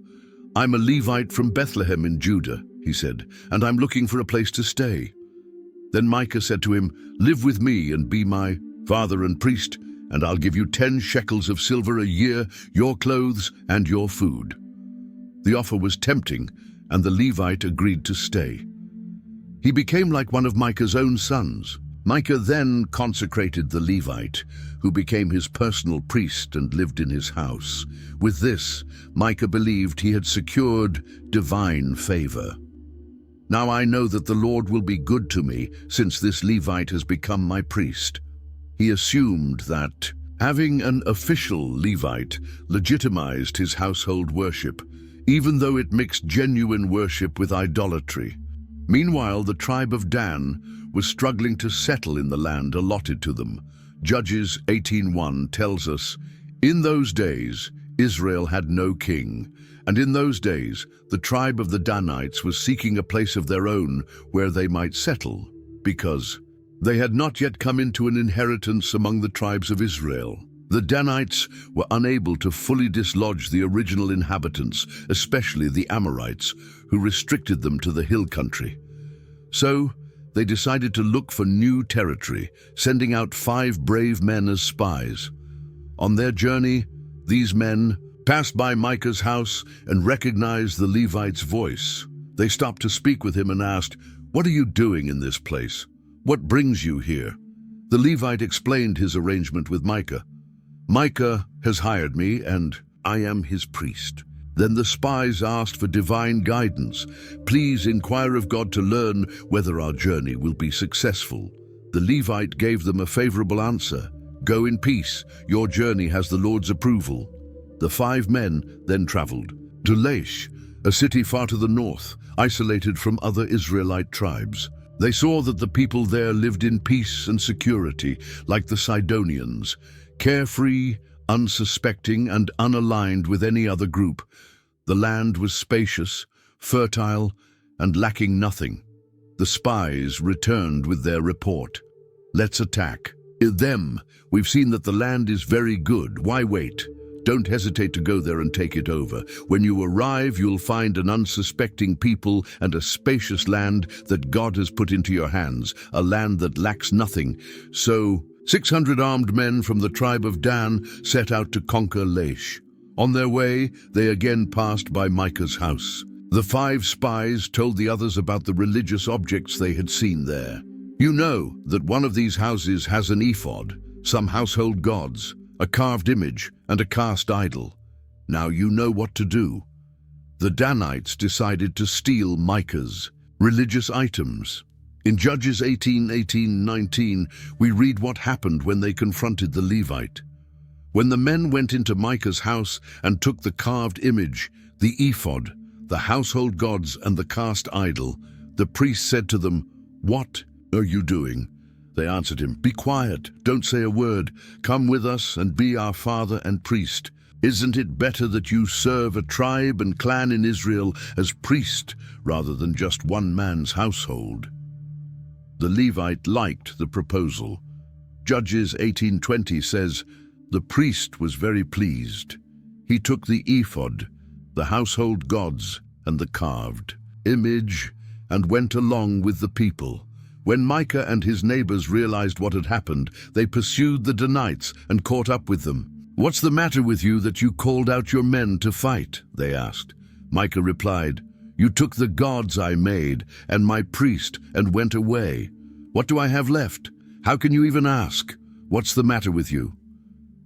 "I'm a Levite from Bethlehem in Judah," he said, "and I'm looking for a place to stay." Then Micah said to him, "Live with me and be my father and priest, and I'll give you 10 shekels of silver a year, your clothes and your food." The offer was tempting, and the Levite agreed to stay. He became like one of Micah's own sons. Micah then consecrated the Levite, who became his personal priest and lived in his house. With this, Micah believed he had secured divine favor. "Now I know that the Lord will be good to me, since this Levite has become my priest." He assumed that having an official Levite legitimized his household worship, even though it mixed genuine worship with idolatry. Meanwhile, the tribe of Dan was struggling to settle in the land allotted to them. Judges 18:1 tells us, "In those days, Israel had no king, and in those days, the tribe of the Danites was seeking a place of their own where they might settle, because they had not yet come into an inheritance among the tribes of Israel." The Danites were unable to fully dislodge the original inhabitants, especially the Amorites, who restricted them to the hill country. So, they decided to look for new territory, sending out 5 brave men as spies. On their journey, these men passed by Micah's house and recognized the Levite's voice. They stopped to speak with him and asked, "What are you doing in this place? What brings you here?" The Levite explained his arrangement with Micah. "Micah has hired me, and I am his priest. Then the spies asked for divine guidance. Please inquire of God to learn whether our journey will be successful. The Levite gave them a favorable answer. Go in peace, your journey has the Lord's approval. The 5 men then traveled to Laish, a city far to the north, isolated from other Israelite tribes. They saw that the people there lived in peace and security, like the Sidonians, carefree, unsuspecting, and unaligned with any other group. The land was spacious, fertile, and lacking nothing. The spies returned with their report. Let's attack them. We've seen that the land is very good. Why wait? Don't hesitate to go there and take it over. When you arrive, you'll find an unsuspecting people and a spacious land that God has put into your hands, a land that lacks nothing. So 600 armed men from the tribe of Dan set out to conquer Laish. On their way, they again passed by Micah's house. The 5 spies told the others about the religious objects they had seen there. You know that one of these houses has an ephod, some household gods, a carved image, and a cast idol. Now you know what to do. The Danites decided to steal Micah's religious items. In Judges 18:18-19, we read what happened when they confronted the Levite. When the men went into Micah's house and took the carved image, the ephod, the household gods, and the cast idol, the priest said to them, "What are you doing?" They answered him, "Be quiet, don't say a word. Come with us and be our father and priest. Isn't it better that you serve a tribe and clan in Israel as priest rather than just one man's household?" The Levite liked the proposal. Judges 18:20 says, "The priest was very pleased. He took the ephod, the household gods, and the carved image, and went along with the people. When Micah and his neighbors realized what had happened, they pursued the Danites and caught up with them. "What's the matter with you that you called out your men to fight?" they asked. Micah replied, "You took the gods I made and my priest and went away. What do I have left? How can you even ask? What's the matter with you?"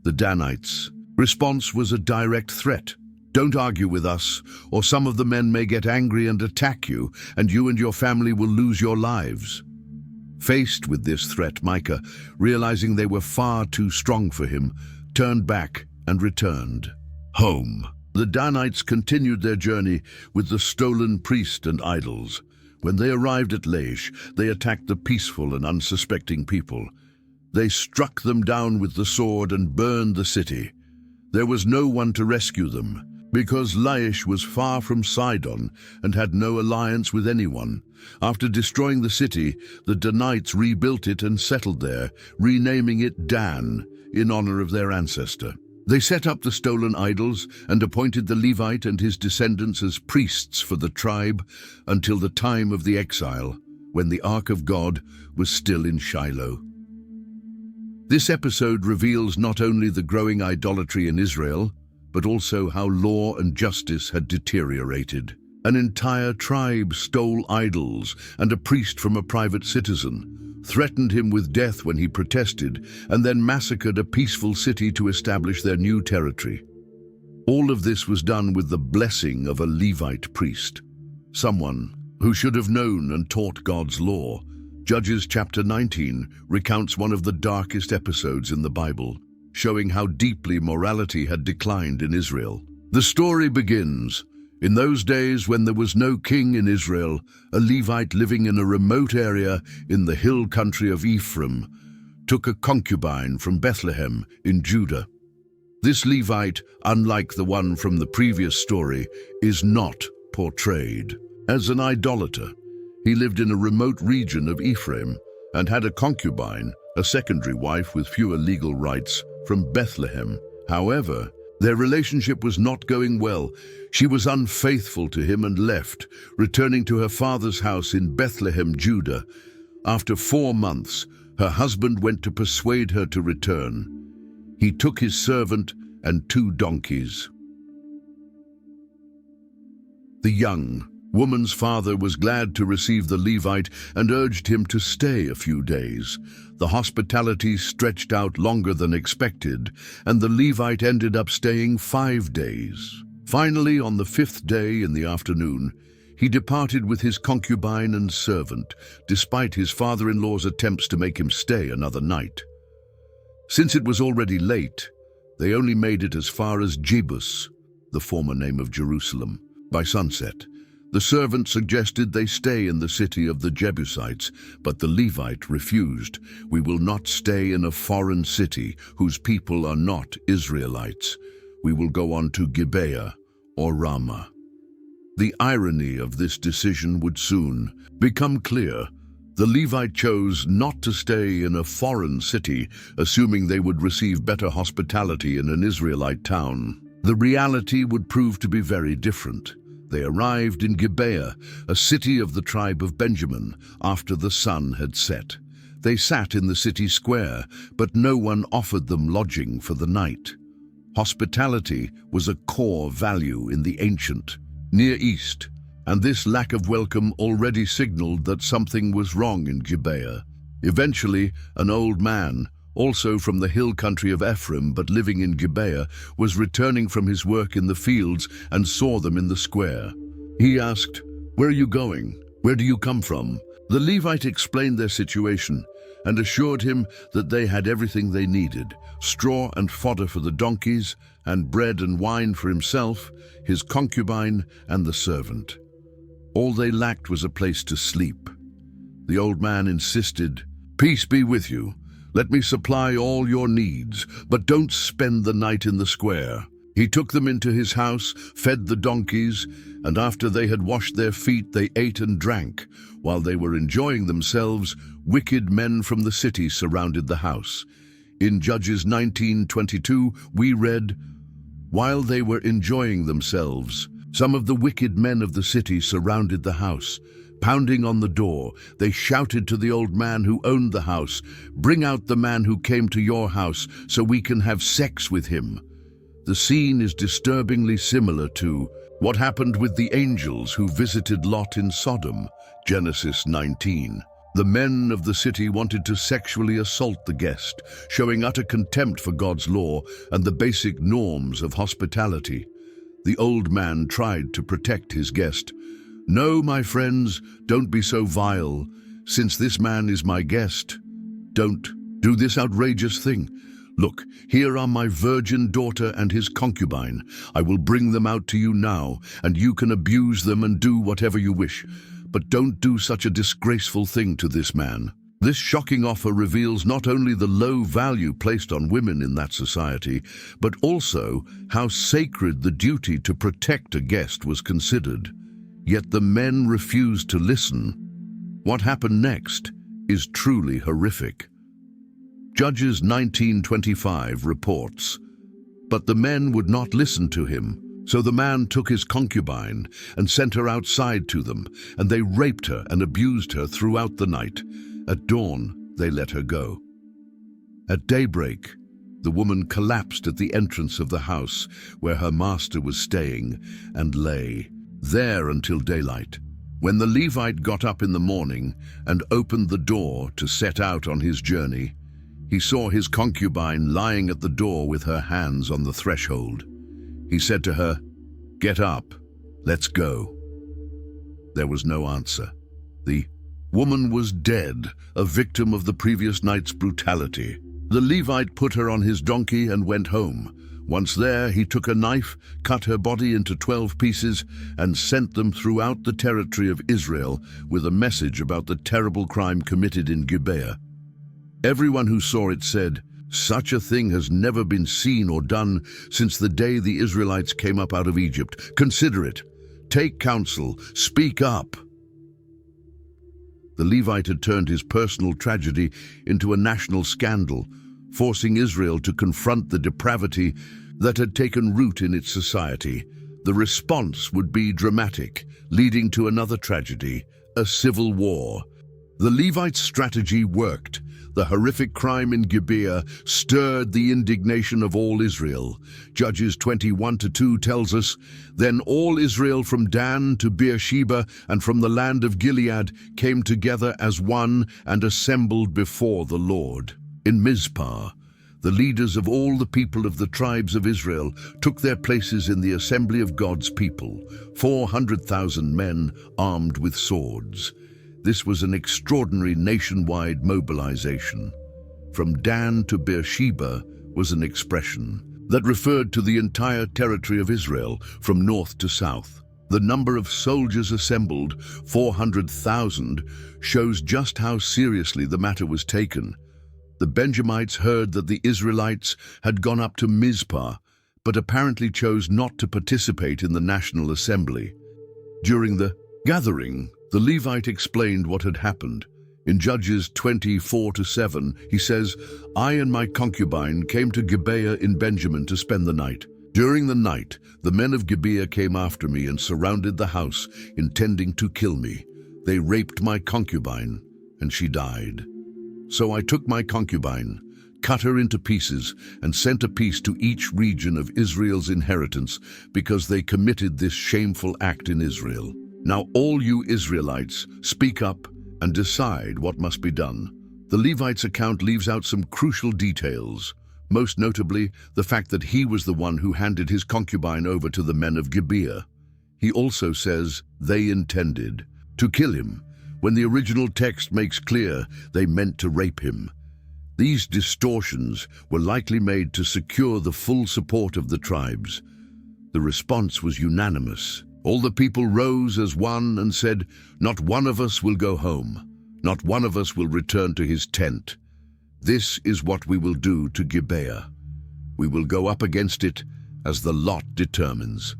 The Danites' response was a direct threat. "Don't argue with us, or some of the men may get angry and attack you, and your family will lose your lives." Faced with this threat, Micah, realizing they were far too strong for him, turned back and returned home. The Danites continued their journey with the stolen priest and idols. When they arrived at Laish, they attacked the peaceful and unsuspecting people. They struck them down with the sword and burned the city. There was no one to rescue them, because Laish was far from Sidon and had no alliance with anyone. After destroying the city, the Danites rebuilt it and settled there, renaming it Dan in honor of their ancestor. They set up the stolen idols and appointed the Levite and his descendants as priests for the tribe until the time of the exile, when the Ark of God was still in Shiloh. This episode reveals not only the growing idolatry in Israel, but also how law and justice had deteriorated. An entire tribe stole idols, and a priest from a private citizen threatened him with death when he protested, and then massacred a peaceful city to establish their new territory. All of this was done with the blessing of a Levite priest, someone who should have known and taught God's law. Judges chapter 19 recounts one of the darkest episodes in the Bible, showing how deeply morality had declined in Israel. The story begins, "In those days when there was no king in Israel, a Levite living in a remote area in the hill country of Ephraim took a concubine from Bethlehem in Judah. This Levite, unlike the one from the previous story, is not portrayed as an idolater. He lived in a remote region of Ephraim and had a concubine, a secondary wife with fewer legal rights, from Bethlehem. However, their relationship was not going well. She was unfaithful to him and left, returning to her father's house in Bethlehem, Judah. After 4 months, her husband went to persuade her to return. He took his servant and 2 donkeys. The young woman's father was glad to receive the Levite and urged him to stay a few days. The hospitality stretched out longer than expected, and the Levite ended up staying 5 days. Finally, on the 5th day in the afternoon, he departed with his concubine and servant, despite his father-in-law's attempts to make him stay another night. Since it was already late, they only made it as far as Jebus, the former name of Jerusalem, by sunset. The servant suggested they stay in the city of the Jebusites, but the Levite refused. "We will not stay in a foreign city whose people are not Israelites. We will go on to Gibeah or Ramah." The irony of this decision would soon become clear. The Levite chose not to stay in a foreign city, assuming they would receive better hospitality in an Israelite town. The reality would prove to be very different. They arrived in Gibeah, a city of the tribe of Benjamin, after the sun had set. They sat in the city square, but no one offered them lodging for the night. Hospitality was a core value in the ancient Near East, and this lack of welcome already signaled that something was wrong in Gibeah. Eventually, an old man, also from the hill country of Ephraim but living in Gibeah, was returning from his work in the fields and saw them in the square. He asked, "Where are you going? Where do you come from?" The Levite explained their situation and assured him that they had everything they needed: straw and fodder for the donkeys, and bread and wine for himself, his concubine, and the servant. All they lacked was a place to sleep. The old man insisted, "Peace be with you. Let me supply all your needs, but don't spend the night in the square." He took them into his house, fed the donkeys, and after they had washed their feet, they ate and drank. While they were enjoying themselves, wicked men from the city surrounded the house. In Judges 19:22, we read, "While they were enjoying themselves, some of the wicked men of the city surrounded the house. Pounding on the door, they shouted to the old man who owned the house, 'Bring out the man who came to your house so we can have sex with him.'" The scene is disturbingly similar to what happened with the angels who visited Lot in Sodom, Genesis 19. The men of the city wanted to sexually assault the guest, showing utter contempt for God's law and the basic norms of hospitality. The old man tried to protect his guest. "No, my friends, don't be so vile. Since this man is my guest, don't do this outrageous thing. Look, here are my virgin daughter and his concubine. I will bring them out to you now, and you can abuse them and do whatever you wish. But don't do such a disgraceful thing to this man." This shocking offer reveals not only the low value placed on women in that society, but also how sacred the duty to protect a guest was considered. Yet the men refused to listen. What happened next is truly horrific. Judges 19:25 reports, "But the men would not listen to him. So the man took his concubine and sent her outside to them, and they raped her and abused her throughout the night. At dawn, they let her go. At daybreak, the woman collapsed at the entrance of the house where her master was staying and lay there until daylight. When the Levite got up in the morning and opened the door to set out on his journey, he saw his concubine lying at the door with her hands on the threshold. He said to her, "Get up, let's go." There was no answer. The woman was dead, a victim of the previous night's brutality. The Levite put her on his donkey and went home. Once there, he took a knife, cut her body into 12 pieces, and sent them throughout the territory of Israel with a message about the terrible crime committed in Gibeah. Everyone who saw it said, "Such a thing has never been seen or done since the day the Israelites came up out of Egypt. Consider it. Take counsel. Speak up." The Levite had turned his personal tragedy into a national scandal, forcing Israel to confront the depravity that had taken root in its society. The response would be dramatic, leading to another tragedy, a civil war. The Levite's strategy worked. The horrific crime in Gibeah stirred the indignation of all Israel. Judges 21:2 tells us, "Then all Israel from Dan to Beersheba and from the land of Gilead came together as one and assembled before the Lord. In Mizpah, the leaders of all the people of the tribes of Israel took their places in the assembly of God's people, 400,000 men armed with swords. This was an extraordinary nationwide mobilization. From Dan to Beersheba was an expression that referred to the entire territory of Israel from north to south. The number of soldiers assembled, 400,000, shows just how seriously the matter was taken. The Benjamites heard that the Israelites had gone up to Mizpah, but apparently chose not to participate in the National Assembly. During the gathering, the Levite explained what had happened. In Judges 24-7, he says, "I and my concubine came to Gibeah in Benjamin to spend the night. During the night, the men of Gibeah came after me and surrounded the house, intending to kill me. They raped my concubine, and she died. So I took my concubine, cut her into pieces, and sent a piece to each region of Israel's inheritance, because they committed this shameful act in Israel. Now all you Israelites, speak up and decide what must be done." The Levite's account leaves out some crucial details, most notably the fact that he was the one who handed his concubine over to the men of Gibeah. He also says they intended to kill him, when the original text makes clear they meant to rape him. These distortions were likely made to secure the full support of the tribes. The response was unanimous. All the people rose as one and said, "Not one of us will go home. Not one of us will return to his tent. This is what we will do to Gibeah. We will go up against it as the lot determines.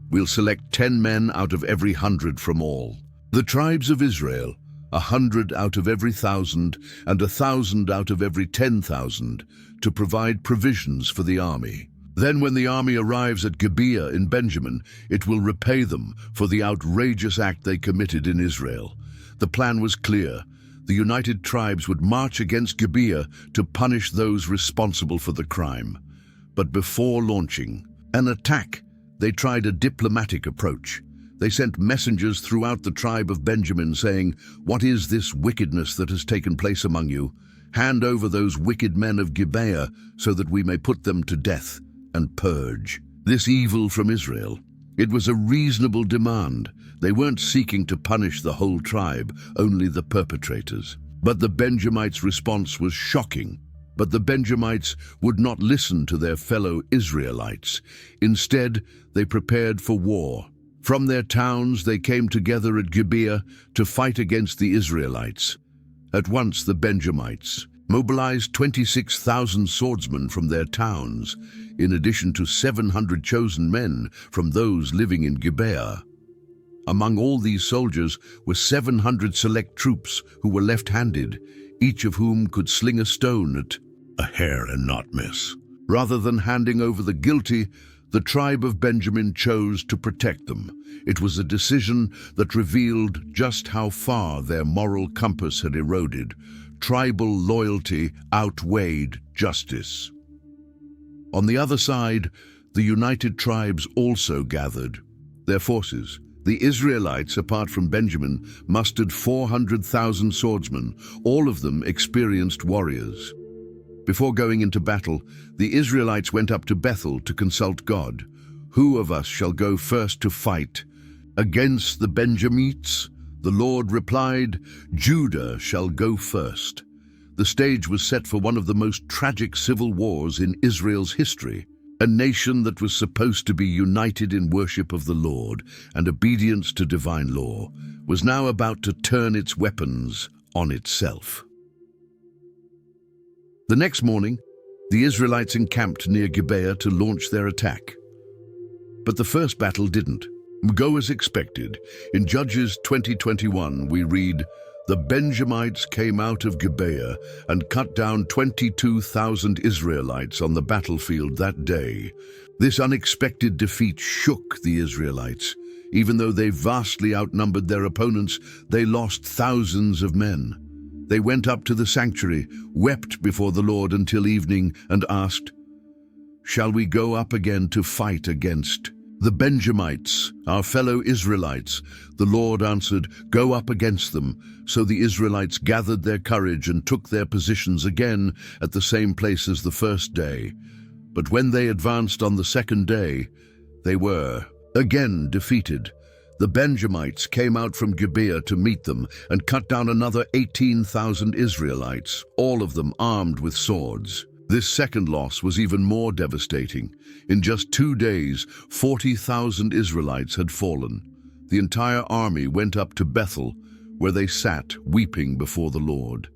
We'll select 10 men out of every 100 from all. The tribes of Israel, 100 out of every 1,000 and 1,000 out of every 10,000, to provide provisions for the army. Then when the army arrives at Gibeah in Benjamin, it will repay them for the outrageous act they committed in Israel." The plan was clear. The united tribes would march against Gibeah to punish those responsible for the crime. But before launching an attack, they tried a diplomatic approach. They sent messengers throughout the tribe of Benjamin saying, "What is this wickedness that has taken place among you? Hand over those wicked men of Gibeah so that we may put them to death and purge this evil from Israel." It was a reasonable demand. They weren't seeking to punish the whole tribe, only the perpetrators. But the Benjamites' response was shocking. But the Benjamites would not listen to their fellow Israelites. Instead, they prepared for war. From their towns, they came together at Gibeah to fight against the Israelites. At once, the Benjamites mobilized 26,000 swordsmen from their towns, in addition to 700 chosen men from those living in Gibeah. Among all these soldiers were 700 select troops who were left-handed, each of whom could sling a stone at a hair and not miss. Rather than handing over the guilty, the tribe of Benjamin chose to protect them. It was a decision that revealed just how far their moral compass had eroded. Tribal loyalty outweighed justice. On the other side, the united tribes also gathered their forces. The Israelites, apart from Benjamin, mustered 400,000 swordsmen, all of them experienced warriors. Before going into battle, the Israelites went up to Bethel to consult God. "Who of us shall go first to fight against the Benjamites?" The Lord replied, "Judah shall go first." The stage was set for one of the most tragic civil wars in Israel's history. A nation that was supposed to be united in worship of the Lord and obedience to divine law was now about to turn its weapons on itself. The next morning, the Israelites encamped near Gibeah to launch their attack. But the first battle didn't go as expected. In Judges 20:21, we read, "The Benjamites came out of Gibeah and cut down 22,000 Israelites on the battlefield that day." This unexpected defeat shook the Israelites. Even though they vastly outnumbered their opponents, they lost thousands of men. They went up to the sanctuary, wept before the Lord until evening, and asked, "Shall we go up again to fight against "The Benjamites, our fellow Israelites." The Lord answered, "Go up against them." So the Israelites gathered their courage and took their positions again at the same place as the first day. But when they advanced on the second day, they were again defeated. The Benjamites came out from Gibeah to meet them and cut down another 18,000 Israelites, all of them armed with swords. This second loss was even more devastating. In just 2 days, 40,000 Israelites had fallen. The entire army went up to Bethel, where they sat weeping before the Lord.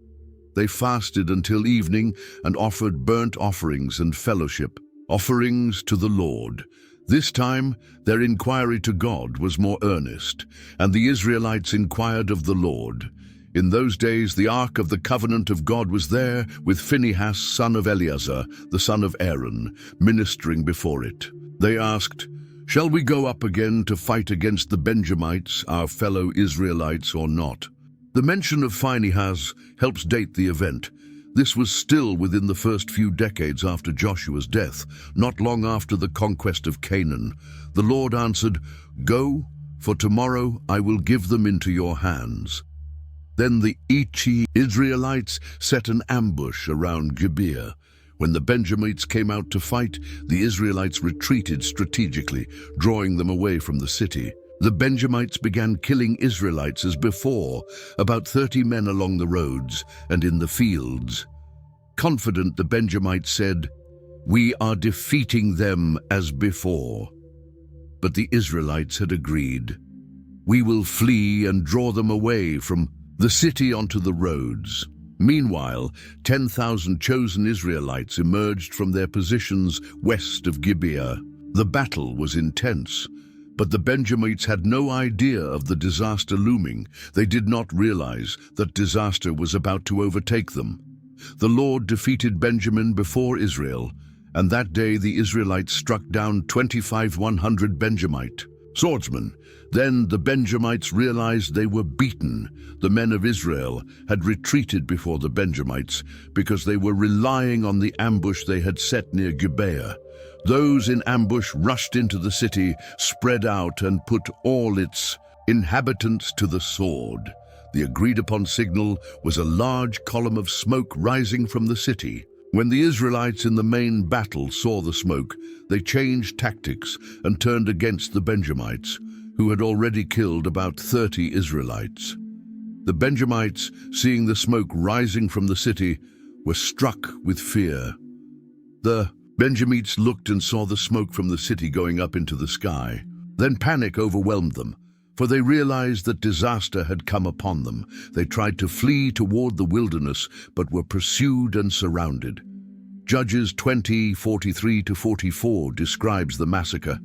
They fasted until evening and offered burnt offerings and fellowship, offerings to the Lord. This time, their inquiry to God was more earnest, and the Israelites inquired of the Lord. In those days, the Ark of the Covenant of God was there, with Phinehas, son of Eleazar, the son of Aaron, ministering before it. They asked, "Shall we go up again to fight against the Benjamites, our fellow Israelites, or not?" The mention of Phinehas helps date the event. This was still within the first few decades after Joshua's death, not long after the conquest of Canaan. The Lord answered, "Go, for tomorrow I will give them into your hands." Then the Israelites set an ambush around Gibeah. When the Benjamites came out to fight, the Israelites retreated strategically, drawing them away from the city. The Benjamites began killing Israelites as before, about 30 men along the roads and in the fields. Confident, the Benjamites said, "We are defeating them as before." But the Israelites had agreed, "We will flee and draw them away from the city onto the roads." Meanwhile, 10,000 chosen Israelites emerged from their positions west of Gibeah. The battle was intense, but the Benjamites had no idea of the disaster looming. They did not realize that disaster was about to overtake them. The Lord defeated Benjamin before Israel, and that day the Israelites struck down 2,500 Benjamite swordsmen. Then the Benjamites realized they were beaten. The men of Israel had retreated before the Benjamites because they were relying on the ambush they had set near Gibeah. Those in ambush rushed into the city, spread out, and put all its inhabitants to the sword. The agreed-upon signal was a large column of smoke rising from the city. When the Israelites in the main battle saw the smoke, they changed tactics and turned against the Benjamites, who had already killed about 30 Israelites. The Benjamites, seeing the smoke rising from the city, were struck with fear. The Benjamites looked and saw the smoke from the city going up into the sky. Then panic overwhelmed them, for they realized that disaster had come upon them. They tried to flee toward the wilderness, but were pursued and surrounded. Judges 20:43-44 describes the massacre.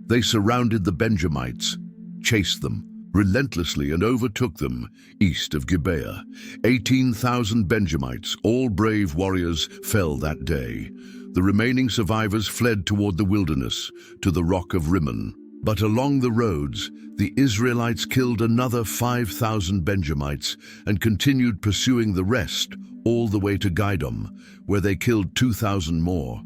They surrounded the Benjamites, chased them relentlessly, and overtook them east of Gibeah. 18,000 Benjamites, all brave warriors, fell that day. The remaining survivors fled toward the wilderness, to the rock of Rimmon. But along the roads, the Israelites killed another 5,000 Benjamites and continued pursuing the rest all the way to Gidom, where they killed 2,000 more.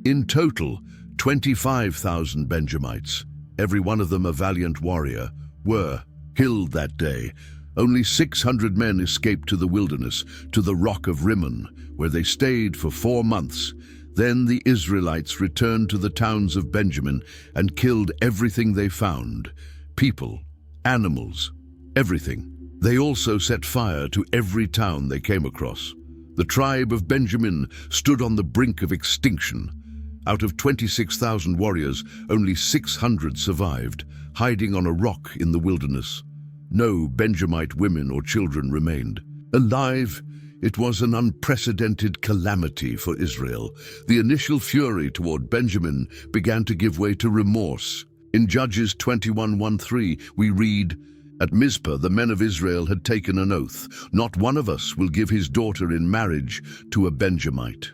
In total, 25,000 Benjamites, every one of them a valiant warrior, were killed that day. Only 600 men escaped to the wilderness, to the rock of Rimmon, where they stayed for 4 months. Then the Israelites returned to the towns of Benjamin and killed everything they found, people, animals, everything. They also set fire to every town they came across. The tribe of Benjamin stood on the brink of extinction. Out of 26,000 warriors, only 600 survived, hiding on a rock in the wilderness. No Benjamite women or children remained alive. It was an unprecedented calamity for Israel. The initial fury toward Benjamin began to give way to remorse. In Judges 21:13, we read, "At Mizpah the men of Israel had taken an oath, 'Not one of us will give his daughter in marriage to a Benjamite.'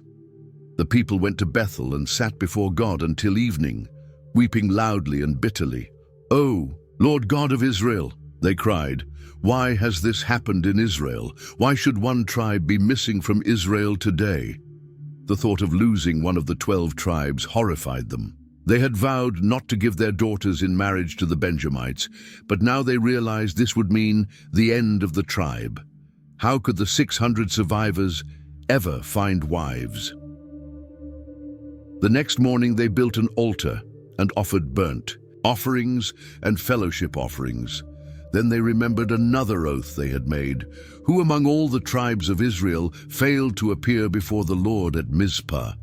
The people went to Bethel and sat before God until evening, weeping loudly and bitterly. 'O Lord God of Israel,' they cried, 'why has this happened in Israel? Why should one tribe be missing from Israel today?' The thought of losing one of the 12 tribes horrified them. They had vowed not to give their daughters in marriage to the Benjamites, but now they realized this would mean the end of the tribe. How could the 600 survivors ever find wives? The next morning they built an altar and offered burnt offerings and fellowship offerings. Then they remembered another oath they had made. Who among all the tribes of Israel failed to appear before the Lord at Mizpah?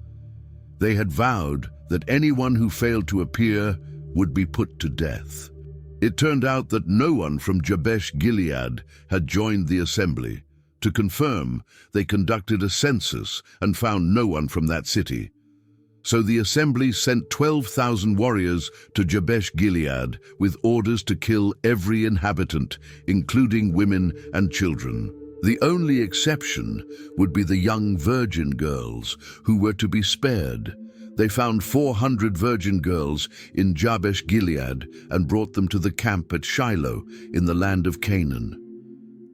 They had vowed that anyone who failed to appear would be put to death. It turned out that no one from Jabesh Gilead had joined the assembly. To confirm, they conducted a census and found no one from that city. So the assembly sent 12,000 warriors to Jabesh Gilead with orders to kill every inhabitant, including women and children. The only exception would be the young virgin girls, who were to be spared. They found 400 virgin girls in Jabesh Gilead and brought them to the camp at Shiloh in the land of Canaan.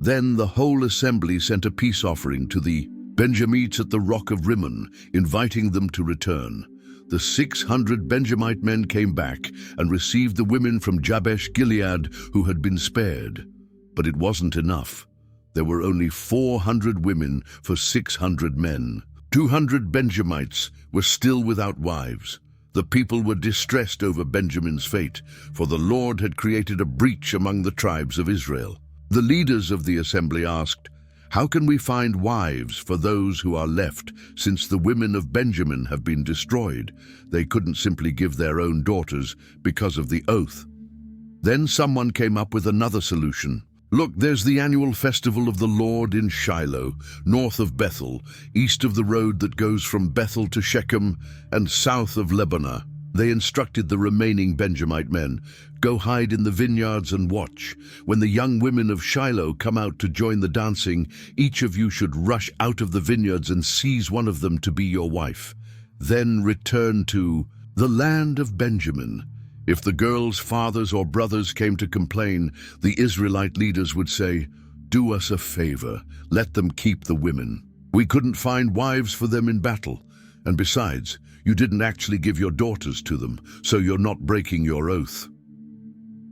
Then the whole assembly sent a peace offering to the Benjamites at the rock of Rimmon, inviting them to return. The 600 Benjamite men came back and received the women from Jabesh Gilead who had been spared. But it wasn't enough. There were only 400 women for 600 men. 200 Benjamites were still without wives. The people were distressed over Benjamin's fate, for the Lord had created a breach among the tribes of Israel. The leaders of the assembly asked, "How can we find wives for those who are left, since the women of Benjamin have been destroyed?" They couldn't simply give their own daughters because of the oath. Then someone came up with another solution. "Look, there's the annual festival of the Lord in Shiloh, north of Bethel, east of the road that goes from Bethel to Shechem, and south of Lebanah." They instructed the remaining Benjamite men, "Go hide in the vineyards and watch. When the young women of Shiloh come out to join the dancing, each of you should rush out of the vineyards and seize one of them to be your wife. Then return to the land of Benjamin." If the girls' fathers or brothers came to complain, the Israelite leaders would say, "Do us a favor, let them keep the women. We couldn't find wives for them in battle. And besides, you didn't actually give your daughters to them, so you're not breaking your oath."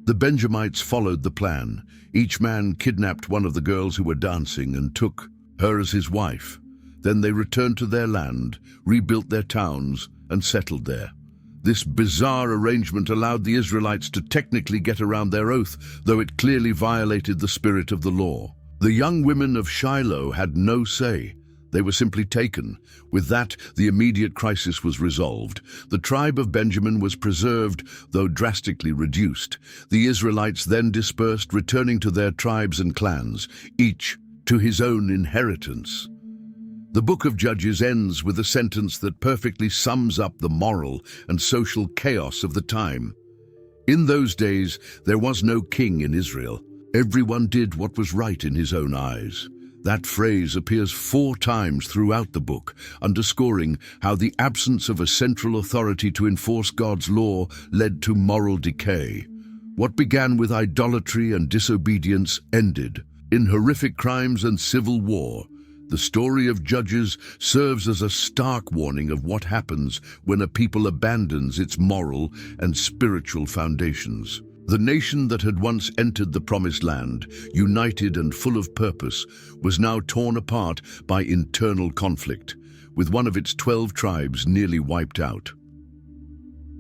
The Benjamites followed the plan. Each man kidnapped one of the girls who were dancing and took her as his wife. Then they returned to their land, rebuilt their towns, and settled there. This bizarre arrangement allowed the Israelites to technically get around their oath, though it clearly violated the spirit of the law. The young women of Shiloh had no say. They were simply taken. With that, the immediate crisis was resolved. The tribe of Benjamin was preserved, though drastically reduced. The Israelites then dispersed, returning to their tribes and clans, each to his own inheritance. The book of Judges ends with a sentence that perfectly sums up the moral and social chaos of the time. "In those days, there was no king in Israel. Everyone did what was right in his own eyes." That phrase appears 4 times throughout the book, underscoring how the absence of a central authority to enforce God's law led to moral decay. What began with idolatry and disobedience ended in horrific crimes and civil war. The story of Judges serves as a stark warning of what happens when a people abandons its moral and spiritual foundations. The nation that had once entered the Promised Land, united and full of purpose, was now torn apart by internal conflict, with one of its 12 tribes nearly wiped out.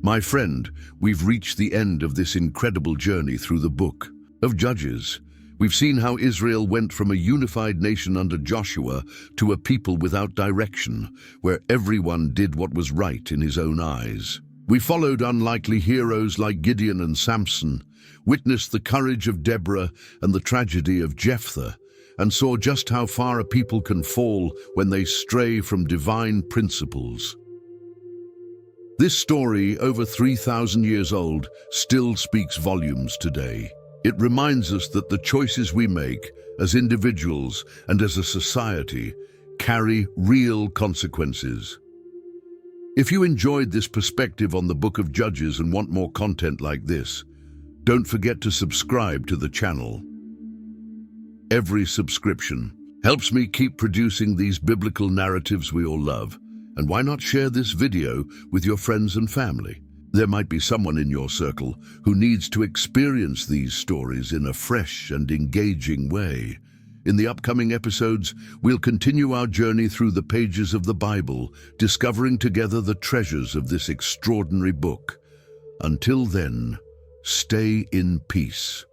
My friend, we've reached the end of this incredible journey through the book of Judges. We've seen how Israel went from a unified nation under Joshua to a people without direction, where everyone did what was right in his own eyes. We followed unlikely heroes like Gideon and Samson, witnessed the courage of Deborah and the tragedy of Jephthah, and saw just how far a people can fall when they stray from divine principles. This story, over 3,000 years old, still speaks volumes today. It reminds us that the choices we make, as individuals and as a society, carry real consequences. If you enjoyed this perspective on the Book of Judges and want more content like this, don't forget to subscribe to the channel. Every subscription helps me keep producing these biblical narratives we all love. And why not share this video with your friends and family? There might be someone in your circle who needs to experience these stories in a fresh and engaging way. In the upcoming episodes, we'll continue our journey through the pages of the Bible, discovering together the treasures of this extraordinary book. Until then, stay in peace.